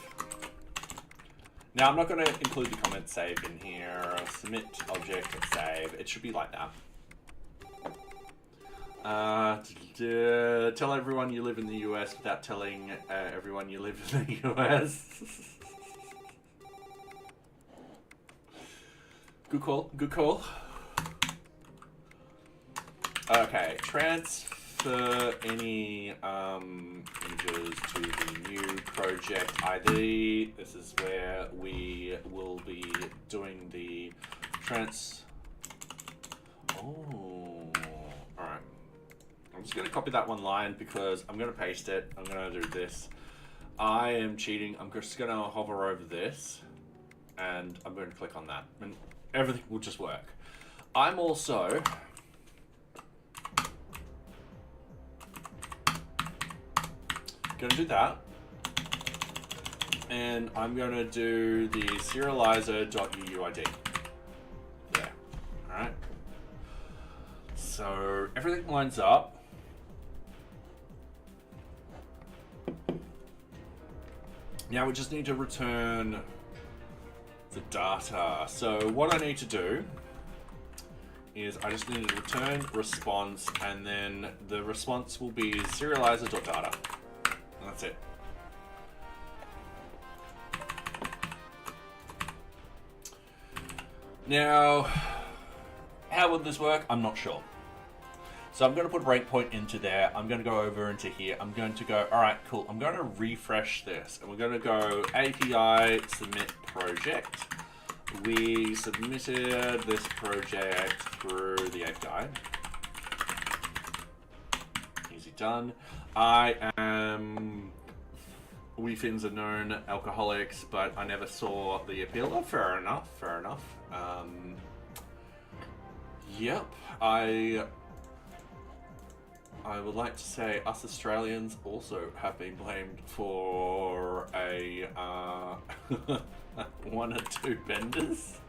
Now, I'm not going to include the comment save in here. Submit object save. It should be like that. Tell everyone you live in the US without telling everyone you live in the US. Good call. Good call. Okay. Transfer any images to the new project ID. This is where we will be doing the Oh, alright. I'm just going to copy that one line because I'm going to paste it. I'm going to do this. I am cheating. I'm just going to hover over this and I'm going to click on that and everything will just work. I'm also going to do that, and I'm going to do the serializer.uuid. There. Alright. So everything lines up. Now we just need to return the data. So what I need to do is I just need to return response, and then the response will be serializer.data. That's it. Now, how would this work? I'm not sure. So I'm going to put a breakpoint into there. I'm going to go over into here. I'm going to go, all right, cool. I'm going to refresh this, and we're going to go API submit project. We submitted this project through the API. Easy done. We Finns are known alcoholics, but I never saw the appeal. Oh, fair enough, fair enough. Yep, I would like to say us Australians also have been blamed for a one or two benders.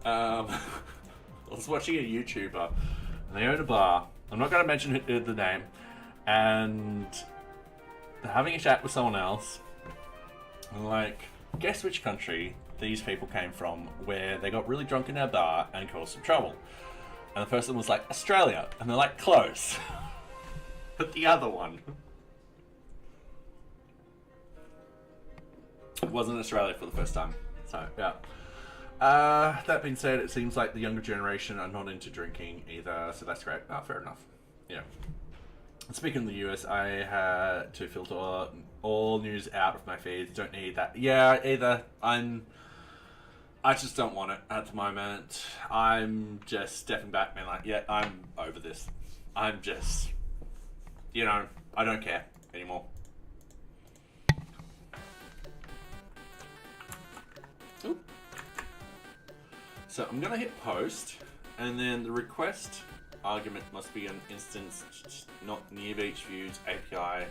I was watching a YouTuber, and they own a bar. I'm not going to mention the name, and they're having a chat with someone else. And like, guess which country these people came from where they got really drunk in a bar and caused some trouble. And the person was like, Australia. And they're like, close. But the other one. It wasn't Australia for the first time. So, yeah. That being said, it seems like the younger generation are not into drinking either. So that's great. Oh, fair enough. Yeah. Speaking of the US, I had to filter all news out of my feeds. Don't need that. Yeah, either. I just don't want it at the moment. I'm just stepping back and like, yeah, I'm over this. I'm just, I don't care anymore. Oop. So I'm gonna hit post, and then the request argument must be an instance, not NearBeach Views API.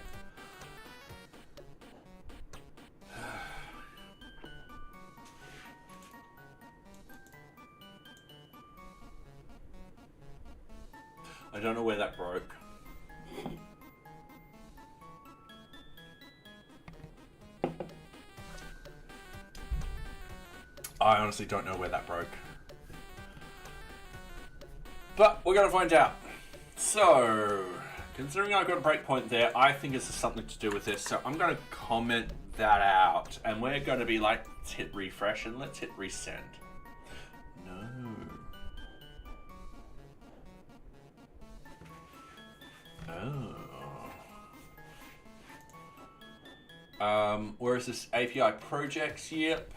I don't know where that broke. I honestly don't know where that broke. But we're going to find out. So, considering I got a breakpoint there, I think it's something to do with this. So I'm going to comment that out. And we're going to be like, let's hit refresh and let's hit resend. No. Oh. Where is this API projects? Yep.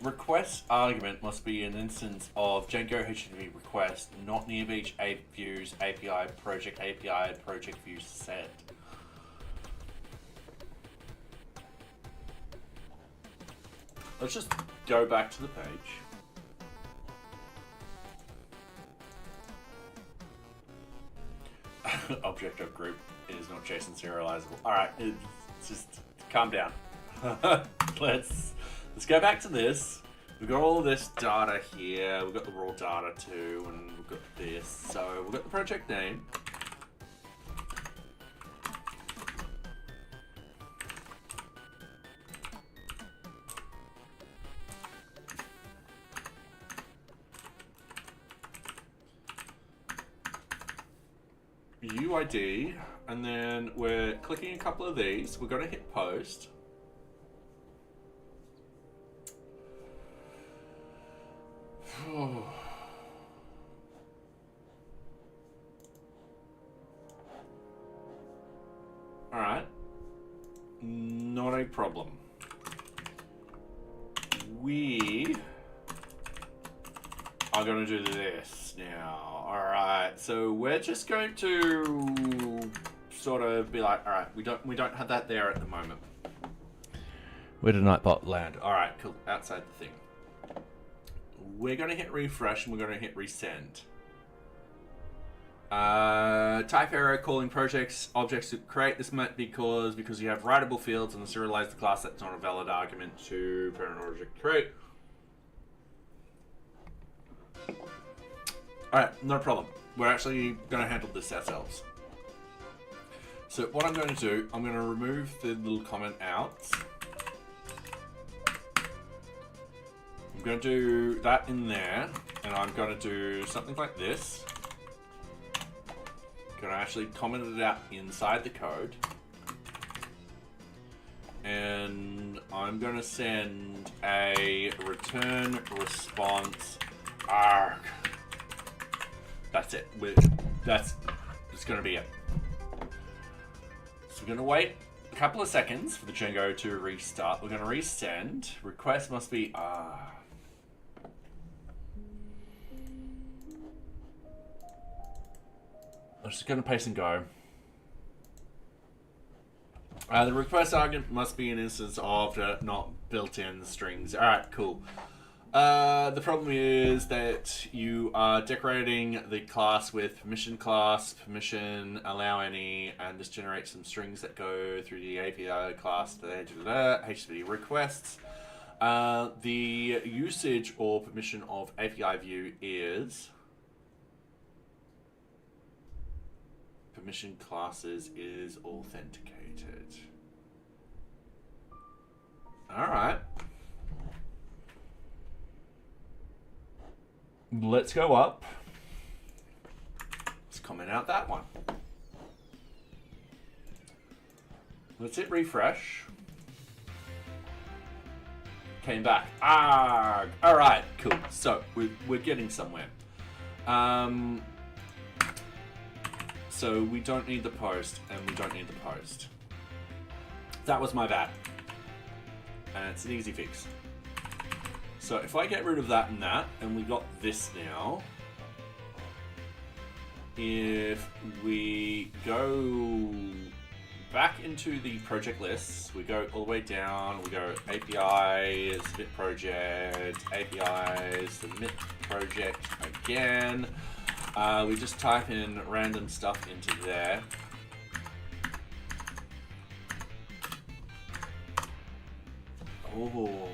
Request argument must be an instance of Django HTTP request, not NearBeach views API project view set. Let's just go back to the page. Object of group is not JSON serializable. All right, just calm down. Let's go back to this. We've got all of this data here. We've got the raw data too, and we've got this. So we've got the project name. UID, and then we're clicking a couple of these. We're going to hit post. Alright. Not a problem. We are going to do this now. Alright, so we're just going to sort of be like, alright, we don't have that there at the moment. Where did Nightbot land? Alright, cool. Outside the thing. We're going to hit refresh and we're going to hit resend. Type error calling projects objects to create. This might be because you have writable fields and the serialized class. That's not a valid argument to parent object create. Alright, no problem. We're actually going to handle this ourselves. So what I'm going to do, I'm going to remove the little comment out. I'm going to do that in there, and I'm going to do something like this. I'm going to actually comment it out inside the code. And I'm going to send a return response arg. That's it. That's going to be it. So we're going to wait a couple of seconds for the Django to restart. We're going to resend. Request must be I'm just going to paste and go. The request argument must be an instance of not built-in strings. All right, cool. The problem is that you are decorating the class with permission class, permission allow any, and this generates some strings that go through the API class to HTTP requests. The usage or permission of API view is permission classes is authenticated. All right. let's go up. Let's comment out that one. Let's hit refresh. Came back. Ah, all right, cool. So we're getting somewhere. So we don't need the post, and we don't need the post. That was my bad. And it's an easy fix. So if I get rid of that and that, and we got this now, if we go back into the project lists, we go all the way down, we go API, submit project, API, submit project again. We just type in random stuff into there. Oh.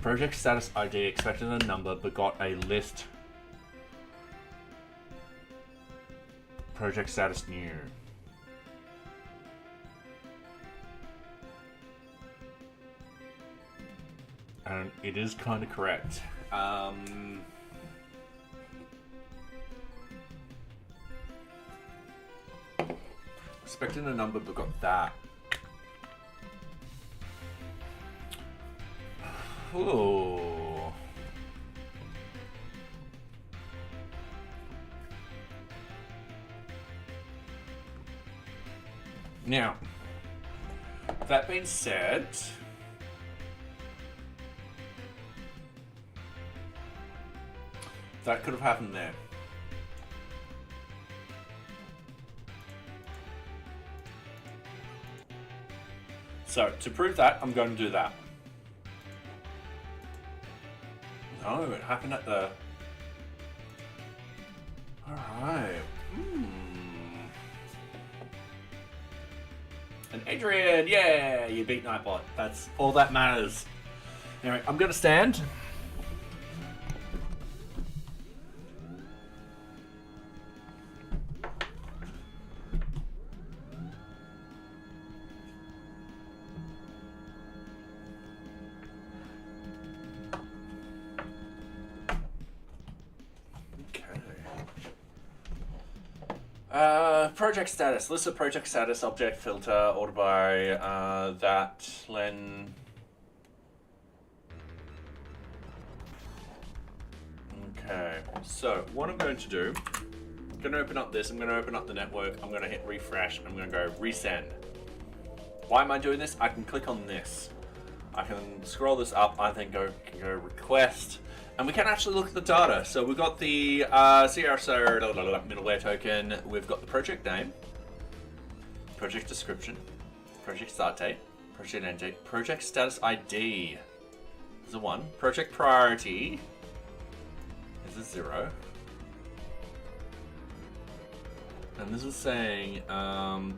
Project status ID expected a number but got a list. Project status new. And it is kind of correct. Expecting a number but got that. Oh. Now, that being said, that could have happened there. So, to prove that, I'm going to do that. No, it happened at the... Alright. And Adrian, yeah, you beat Nightbot. That's all that matters. Anyway, I'm going to stand. Project status. List of project status object filter ordered by that len. Okay, so what I'm going to do, I'm going to open up this, I'm going to open up the network, I'm going to hit refresh, I'm going to go resend. Why am I doing this? I can click on this. I can scroll this up, I then can go request, and we can actually look at the data. So we've got the CRSO middleware token, we've got the project name, project description, project start date, project end date, project status ID is a 1, project priority is a 0, and this is saying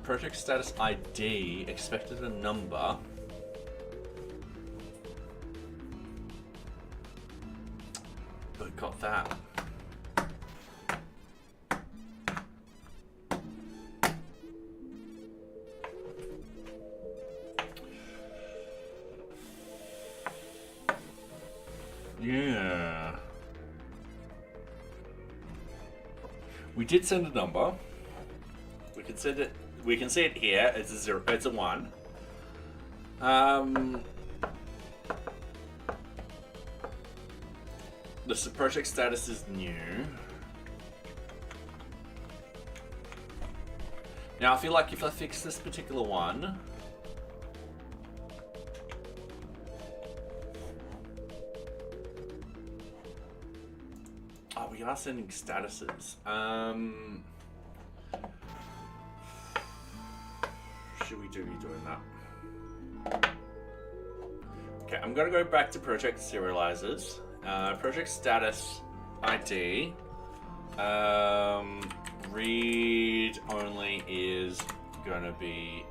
project status ID expected a number. But got that. Yeah. We did send a number. We can send it. We can see it here. It's a 0. It's a 1. The project status is new. Now I feel like if I fix this particular one, oh, we are sending statuses. Should we be doing that? Okay, I'm gonna go back to project serializers. Project status ID. Read only is gonna be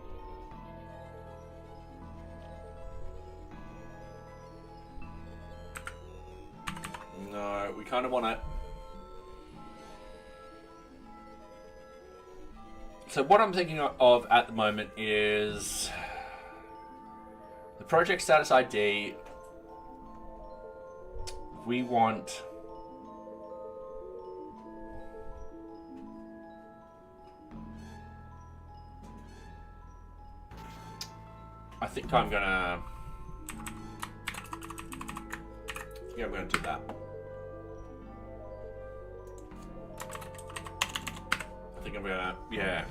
no. We kind of want to. So what I'm thinking of at the moment is the project status ID. We want I think I'm gonna do that. I think I'm gonna, yeah.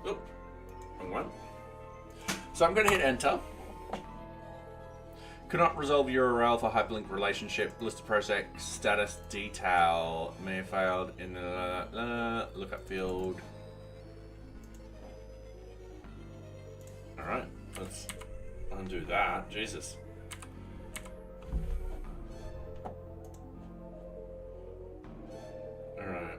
Oh, wrong one. So I'm gonna hit enter. Could not resolve URL for hyperlink relationship. List of project status detail may have failed in the lookup field. All right, let's undo that. Jesus. All right.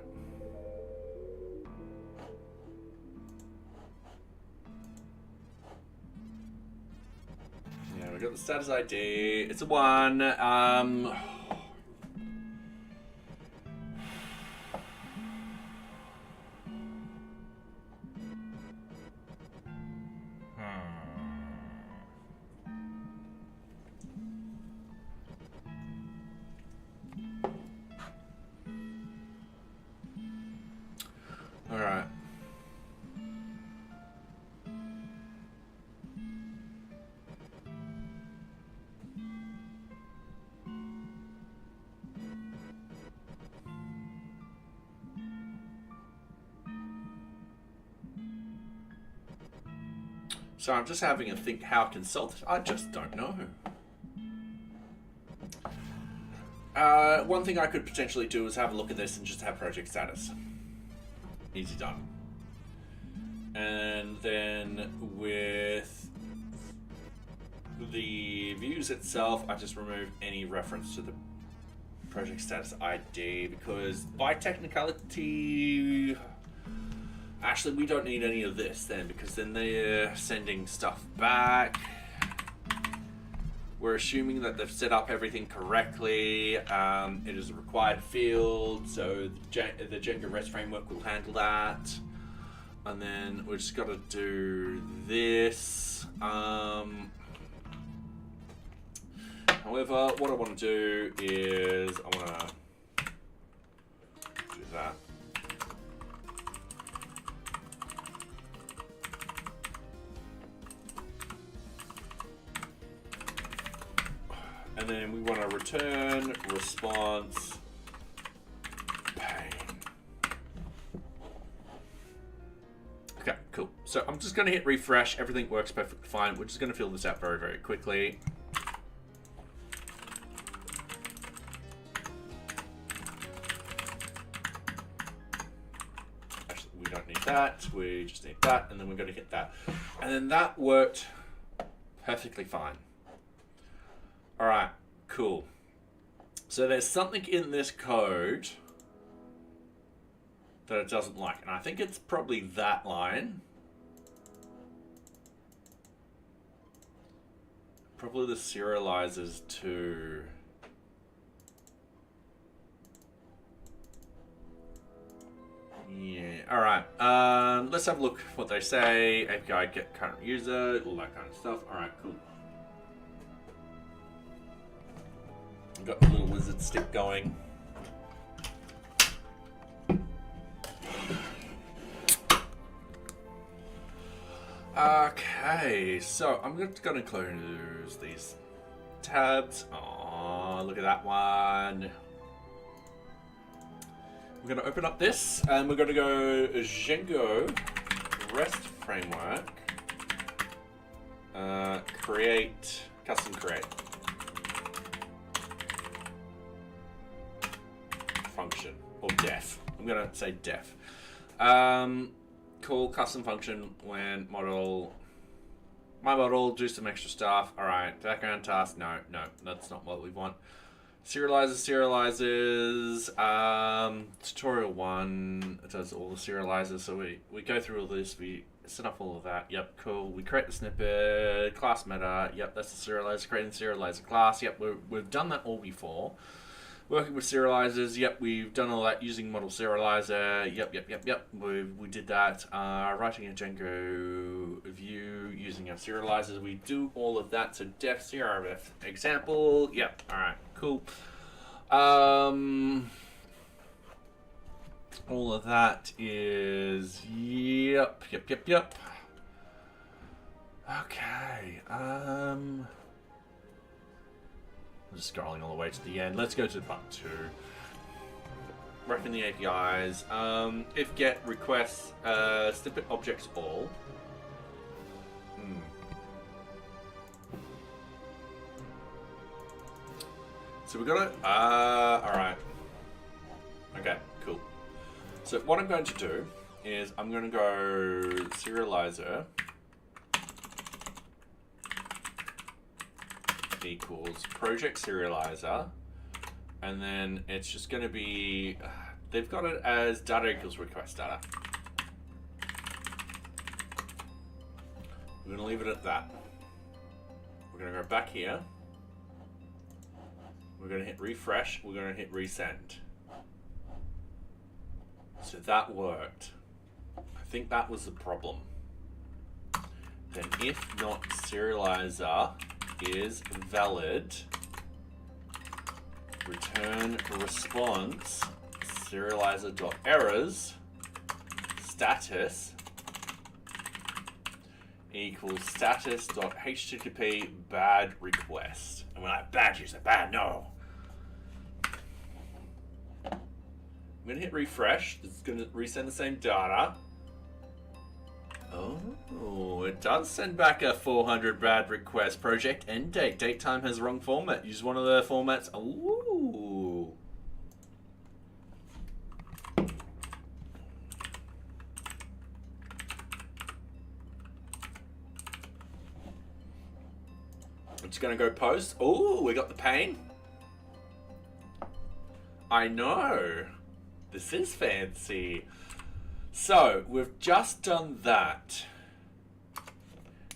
Yeah, we got the status ID. It's a 1. All right. So I'm just having a think how consult. I just don't know. One thing I could potentially do is have a look at this and just have project status. Easy done. And then with the views itself, I just remove any reference to the project status ID because by technicality, actually we don't need any of this then because then they're sending stuff back. We're assuming that they've set up everything correctly. It is a required field, so the Django REST framework will handle that. And then we've just got to do this. However, what I want to do is I want to do that. And then we want to return response pain. Okay, cool. So I'm just going to hit refresh. Everything works perfectly fine. We're just going to fill this out very, very quickly. Actually, we don't need that. We just need that. And then we're going to hit that. And then that worked perfectly fine. All right, cool. So there's something in this code that it doesn't like, and I think it's probably that line. Probably the serializers too. Yeah, all right. Let's have a look what they say. API get current user, all that kind of stuff. All right, cool. I've got the little wizard stick going. Okay, so I'm just going to close these tabs. Oh, look at that one. We're going to open up this and we're going to go Django REST framework. Create, custom create. Function or def. I'm gonna say def. Call custom function when model. My model do some extra stuff. All right, background task. No, that's not what we want. Serializers. Tutorial 1 does all the serializers. So we go through all this. We set up all of that. Yep, cool. We create the snippet. Class meta. Yep, that's the serializer. Creating the serializer class. Yep, we've done that all before. Working with serializers, yep, we've done all that using model serializer, yep, we did that. Writing a Django view using our serializers, we do all of that. So def crf example, yep, all right, cool. All of that is, yep. Okay. I'm just scrolling all the way to the end. Let's go to part 2. Wrapping the APIs. If get requests snippet objects all. So we got it. Alright. Okay, cool. So what I'm going to do is I'm going to go serializer equals project serializer, and then it's just going to be, they've got it as data equals request data. We're going to leave it at that. We're going to go back here. We're going to hit refresh. We're going to hit resend. So that worked. I think that was the problem. Then if not serializer is valid, return response serializer.errors status equals status.http bad request. And we're like, bad user, bad, no. I'm going to hit refresh. It's going to resend the same data. Oh, it does send back a 400 bad request. Project end date. Date time has wrong format. Use one of the formats. Ooh. I'm just going to go post. Oh, we got the pane. I know. This is fancy. So, we've just done that.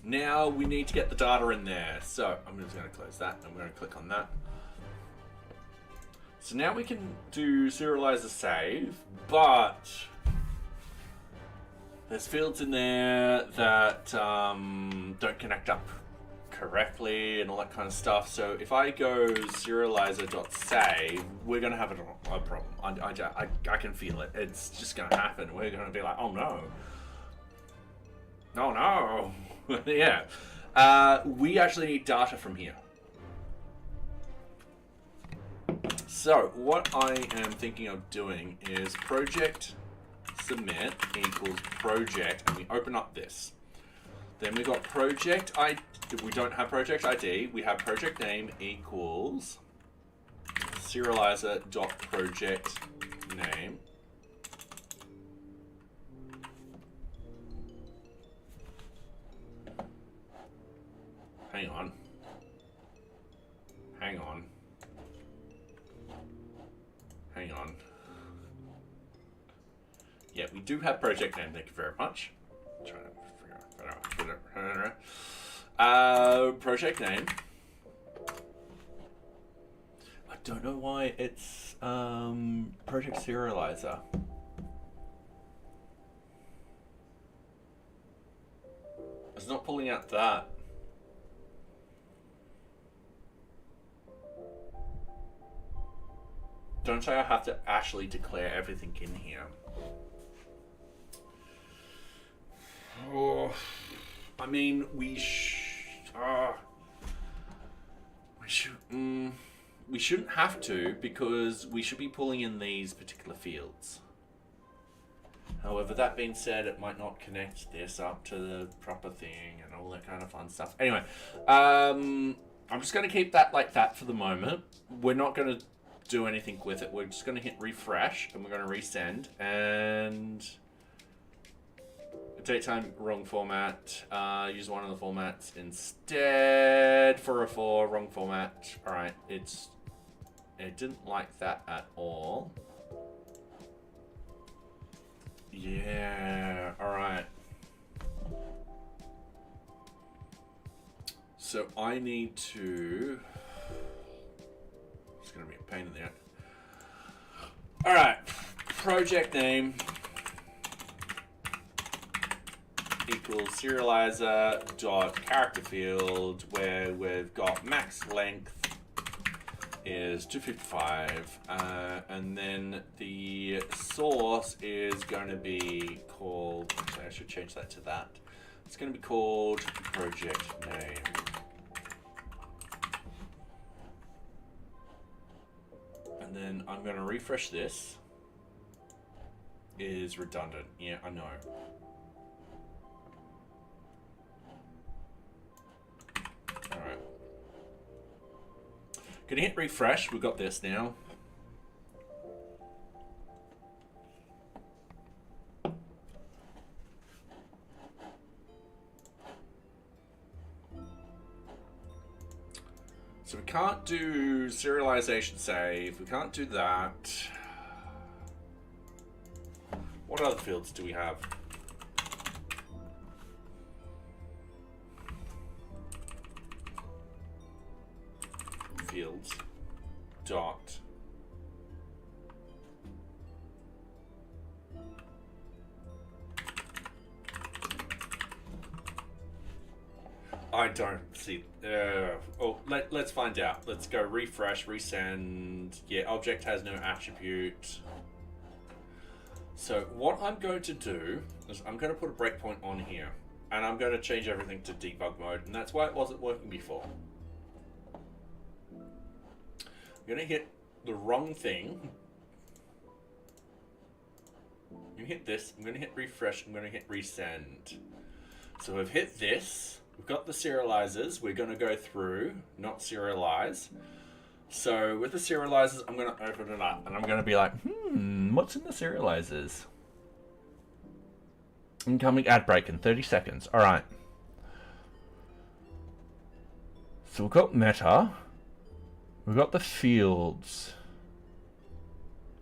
Now we need to get the data in there. So, I'm just going to close that. I'm going to click on that. So now we can do serializer save, but there's fields in there that don't connect up correctly and all that kind of stuff. So if I go serializer.save, we're going to have a problem. I can feel it. It's just going to happen. We're going to be like, oh no. Oh no. Yeah. We actually need data from here. So what I am thinking of doing is project submit equals project, and we open up this. Then we got project ID. We don't have project ID. We have project name equals serializer.project name. Hang on. Hang on. Hang on. Yeah, we do have project name. Thank you very much. I'm trying to figure out. Project name. I don't know why it's project serializer. It's not pulling out that. Don't say I have to actually declare everything in here. Oh, I mean, we shouldn't have to, because we should be pulling in these particular fields. However, that being said, it might not connect this up to the proper thing and all that kind of fun stuff. Anyway, I'm just going to keep that like that for the moment. We're not going to do anything with it. We're just going to hit refresh and we're going to resend, and date time wrong format. Use one of the formats instead. 404 wrong format. All right, it didn't like that at all. Yeah. All right. So I need to. It's going to be a pain in the ass. All right. Project name equals serializer dot character field, where we've got max length is 255, and then the source is going to be called. Actually, I should change that to that. It's going to be called project name. And then I'm going to refresh this. Is redundant. Yeah, I know. Alright. Gonna hit refresh. We've got this now. So we can't do serialization save. We can't do that. What other fields do we have? Fields. Dot. I don't see. Let's find out. Let's go refresh, resend. Yeah, object has no attribute. So what I'm going to do is I'm going to put a breakpoint on here, and I'm going to change everything to debug mode, and that's why it wasn't working before. I'm going to hit the wrong thing. You hit this. I'm going to hit refresh. I'm going to hit resend. So we've hit this. We've got the serializers. We're going to go through, not serialize. So with the serializers, I'm going to open it up and I'm going to be like, what's in the serializers? Incoming ad break in 30 seconds. All right. So we've got meta. We've got the fields.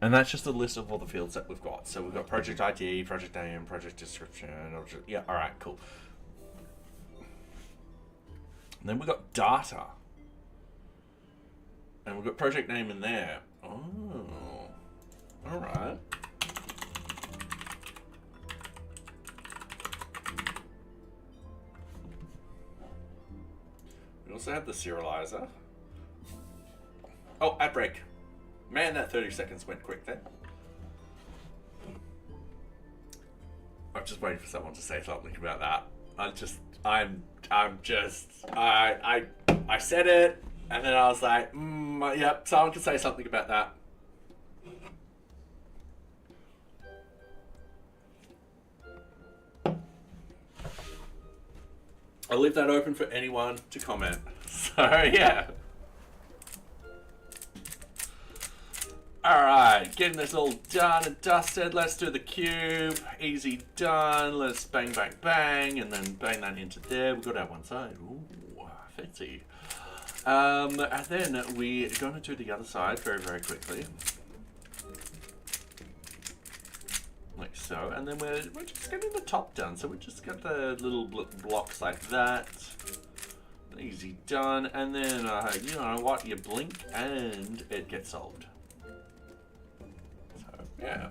And that's just a list of all the fields that we've got. So we've got project ID, project name, project description. Yeah, all right, cool. And then we've got data. And we've got project name in there. Oh, all right. We also have the serializer. Oh, ad break. Man, that 30 seconds went quick then. I'm just waiting for someone to say something about that. I said it, and then I was like, yep, someone can say something about that. I'll leave that open for anyone to comment. So, yeah. Alright, getting this all done and dusted. Let's do the cube. Easy done. Let's bang, bang, bang. And then bang that into there. We've got our one side. Ooh, fancy. And then we're going to do the other side very, very quickly. Like so. And then we're just getting the top done. So we just got the little blocks like that. Easy done. And then, you know what? You blink and it gets solved. Yeah.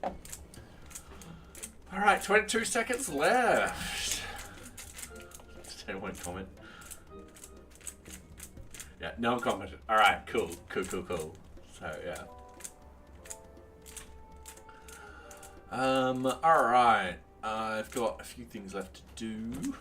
All right, 22 seconds left. Just one comment. Yeah, no one commented. All right, cool. So yeah. All right. I've got a few things left to do.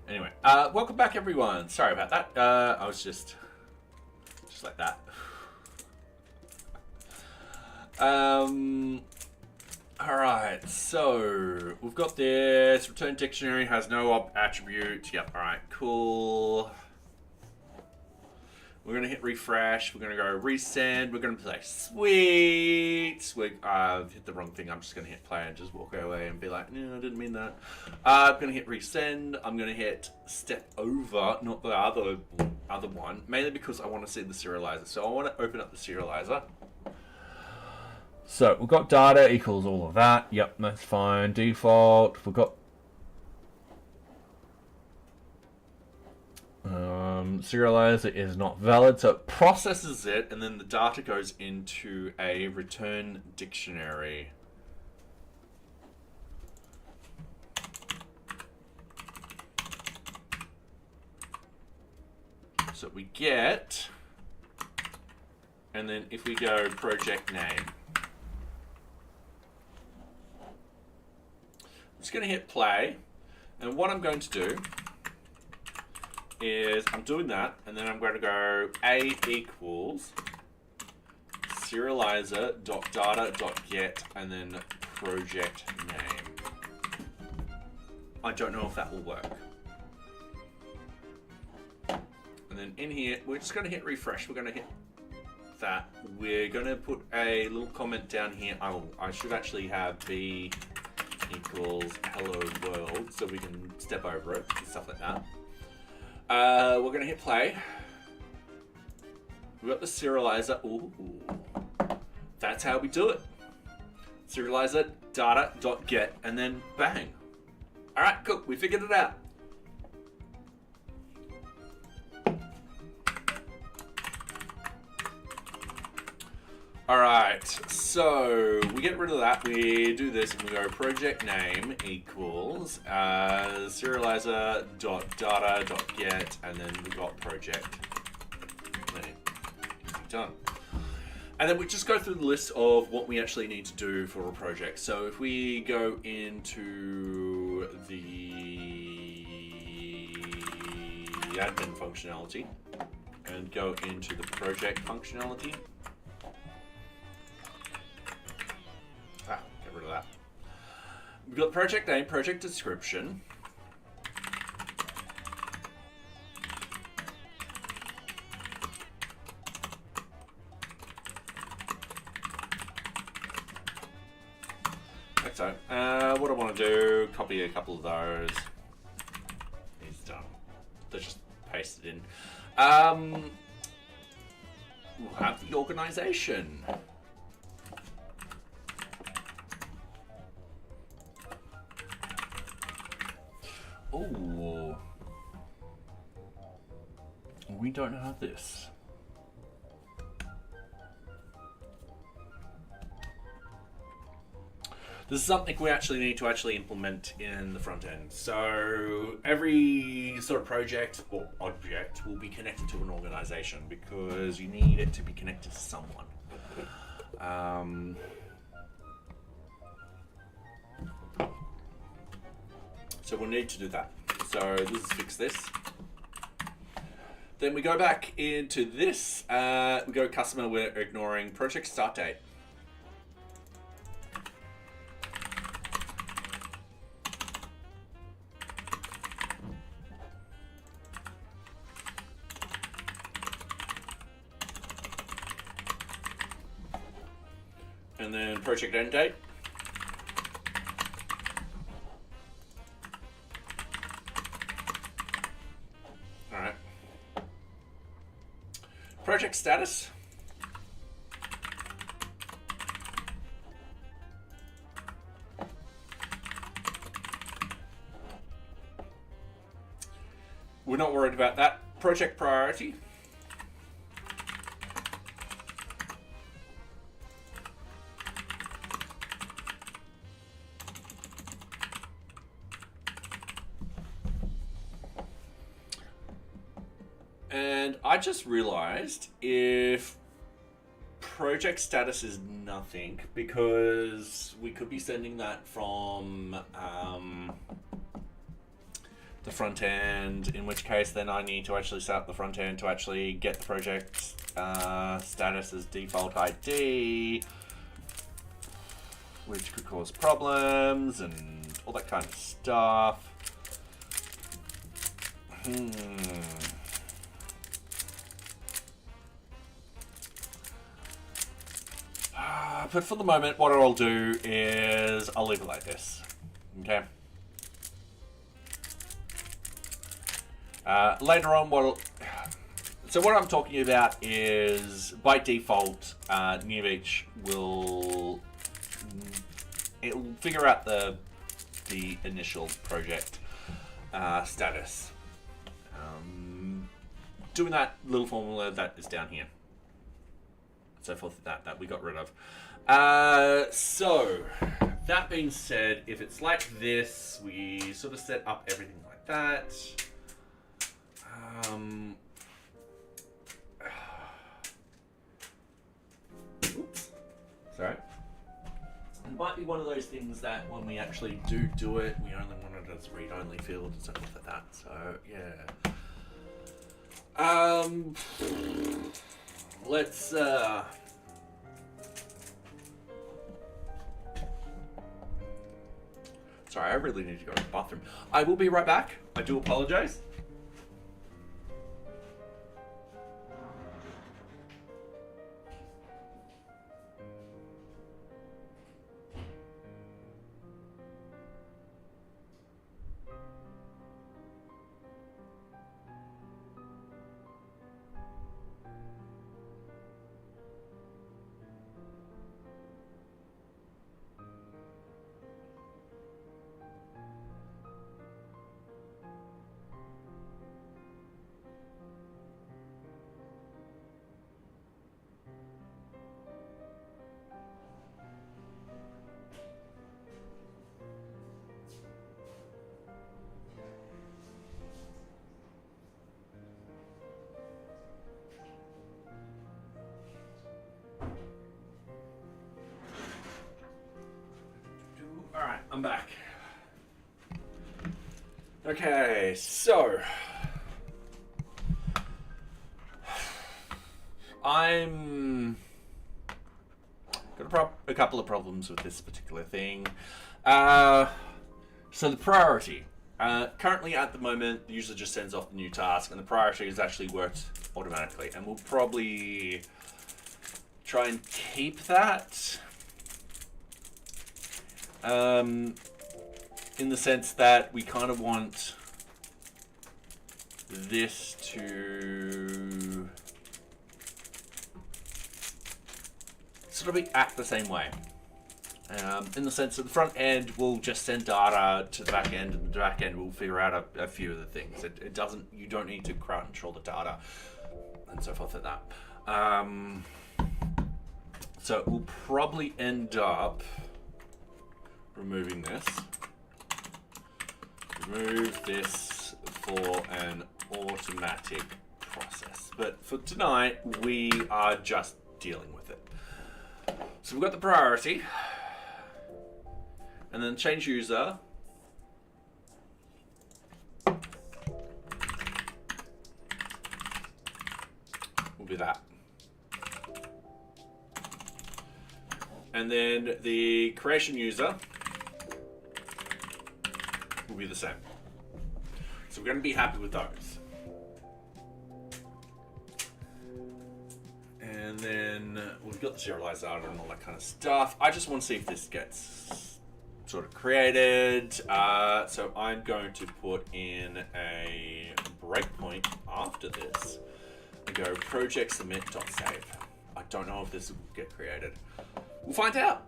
Anyway, welcome back, everyone. Sorry about that. I was just like that. All right, so we've got this. Return dictionary has no attribute. Yep. All right, cool. We're gonna hit refresh. We're gonna go resend. We're gonna play sweet. I've hit the wrong thing. I'm just gonna hit play and just walk away and be like, no, I didn't mean that. I'm gonna hit resend. I'm gonna hit step over, not the other one, mainly because I want to see the serializer. So I want to open up the serializer. So we've got data equals all of that. Yep, that's fine. Default. We've got serializer is not valid, so it processes it, and then the data goes into a return dictionary. So we get, and then if we go project name, I'm just going to hit play, and what I'm going to do is I'm doing that, and then I'm going to go a equals serializer.data.get and then project name. I don't know if that will work. And then in here, we're just going to hit refresh. We're going to hit that. We're going to put a little comment down here. I should actually have b equals hello world so we can step over it and stuff like that. We're going to hit play. We've got the serializer. Ooh. That's how we do it. Serializer data.get and then bang. All right, cool. We figured it out. All right, so we get rid of that. We do this and we go project name equals serializer.data.get and then we got project name. Done. And then we just go through the list of what we actually need to do for a project. So if we go into the admin functionality and go into the project functionality. Get rid of that. We've got project name, project description. Like so. What I want to do, copy a couple of those. It's done. Let's just paste it in. We'll have the organization. Oh, we don't have this. This is something we actually need to implement in the front end. So every sort of project or object will be connected to an organization because you need it to be connected to someone. So we'll need to do that. So let's fix this. Then we go back into this. We go customer, we're ignoring project start date. And then project end date. Project status. We're not worried about that. Project priority. And I just realized if project status is nothing, because we could be sending that from the front end, in which case then I need to actually set up the front end to actually get the project status as default ID, which could cause problems and all that kind of stuff. But for the moment, what I'll do is I'll leave it like this. Okay. Later on, what I'm talking about is by default, NearBeach will figure out the initial project status. Doing that little formula that is down here. So forth that we got rid of. So that being said, if it's like this, we sort of set up everything like that. be one of those things that when we actually do it, we only want it as read-only field and stuff like that. So yeah. Let's sorry, I really need to go to the bathroom. I will be right back. I do apologize. Alright, I'm back. Okay, so I'm got a couple of problems with this particular thing. So the priority. Currently at the moment, the user just sends off the new task and the priority is actually worked automatically. And we'll probably try and keep that. In the sense that we kind of want this to sort of act the same way. In the sense that the front end will just send data to the back end, and the back end will figure out a few of the things. It doesn't. You don't need to crowd control the data, and so forth like that. So we'll probably end up removing this. Remove this for an automatic process. But for tonight, we are just dealing with it. So we've got the priority. And then change user. Will be that. And then the creation user will be the same. So we're going to be happy with those. And then we've got the serialized data and all that kind of stuff. I just want to see if this gets sort of created. So I'm going to put in a breakpoint after this and go project submit.save. I don't know if this will get created. We'll find out.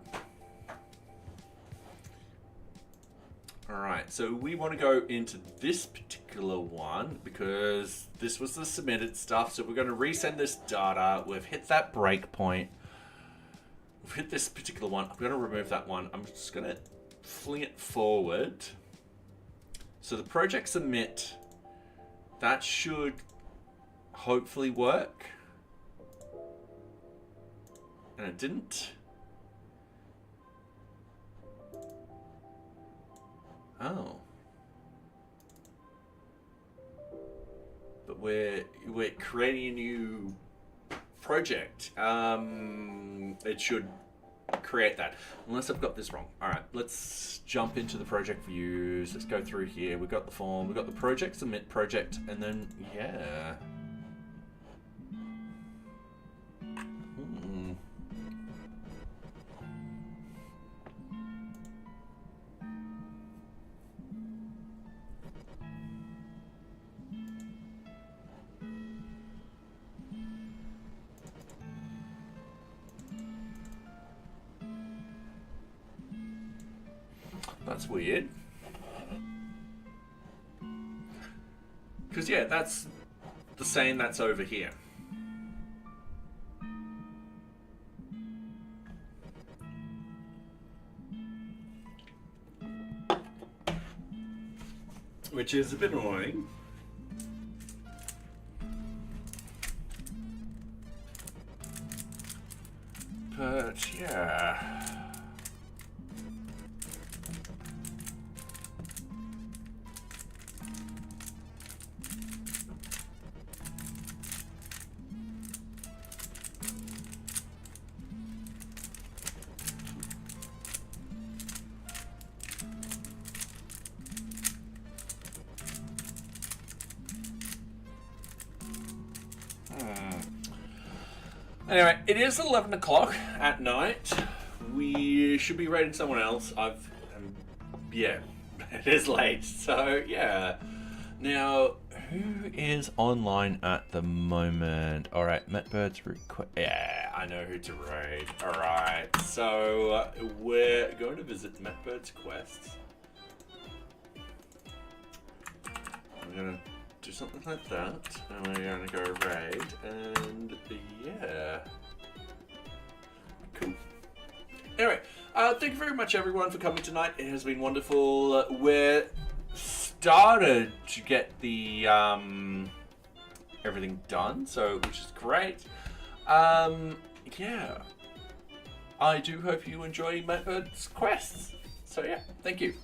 All right, so we want to go into this particular one because this was the submitted stuff. So we're going to resend this data. We've hit that breakpoint. We've hit this particular one. I'm going to remove that one. I'm just going to fling it forward. So the project submit, that should hopefully work. And it didn't. Oh. But we're creating a new project. It should create that. Unless I've got this wrong. Alright, let's jump into the project views. Let's go through here. We've got the form, we've got the project, submit project, and then yeah. That's weird. Because yeah, that's the same that's over here. Which is a bit annoying. But yeah. Anyway, it is 11 o'clock at night. We should be raiding someone else. Yeah, it is late. So, yeah. Now, who is online at the moment? Alright, Mattbird's request. Yeah, I know who to raid. Alright, so we're going to visit Mattbird's quest. I'm going to do something like that. And we're going to go raid. And yeah. Cool. Anyway, thank you very much everyone for coming tonight. It has been wonderful. We're started to get the everything done, so which is great. Yeah, I do hope you enjoy Mattbird's quests. So yeah, thank you.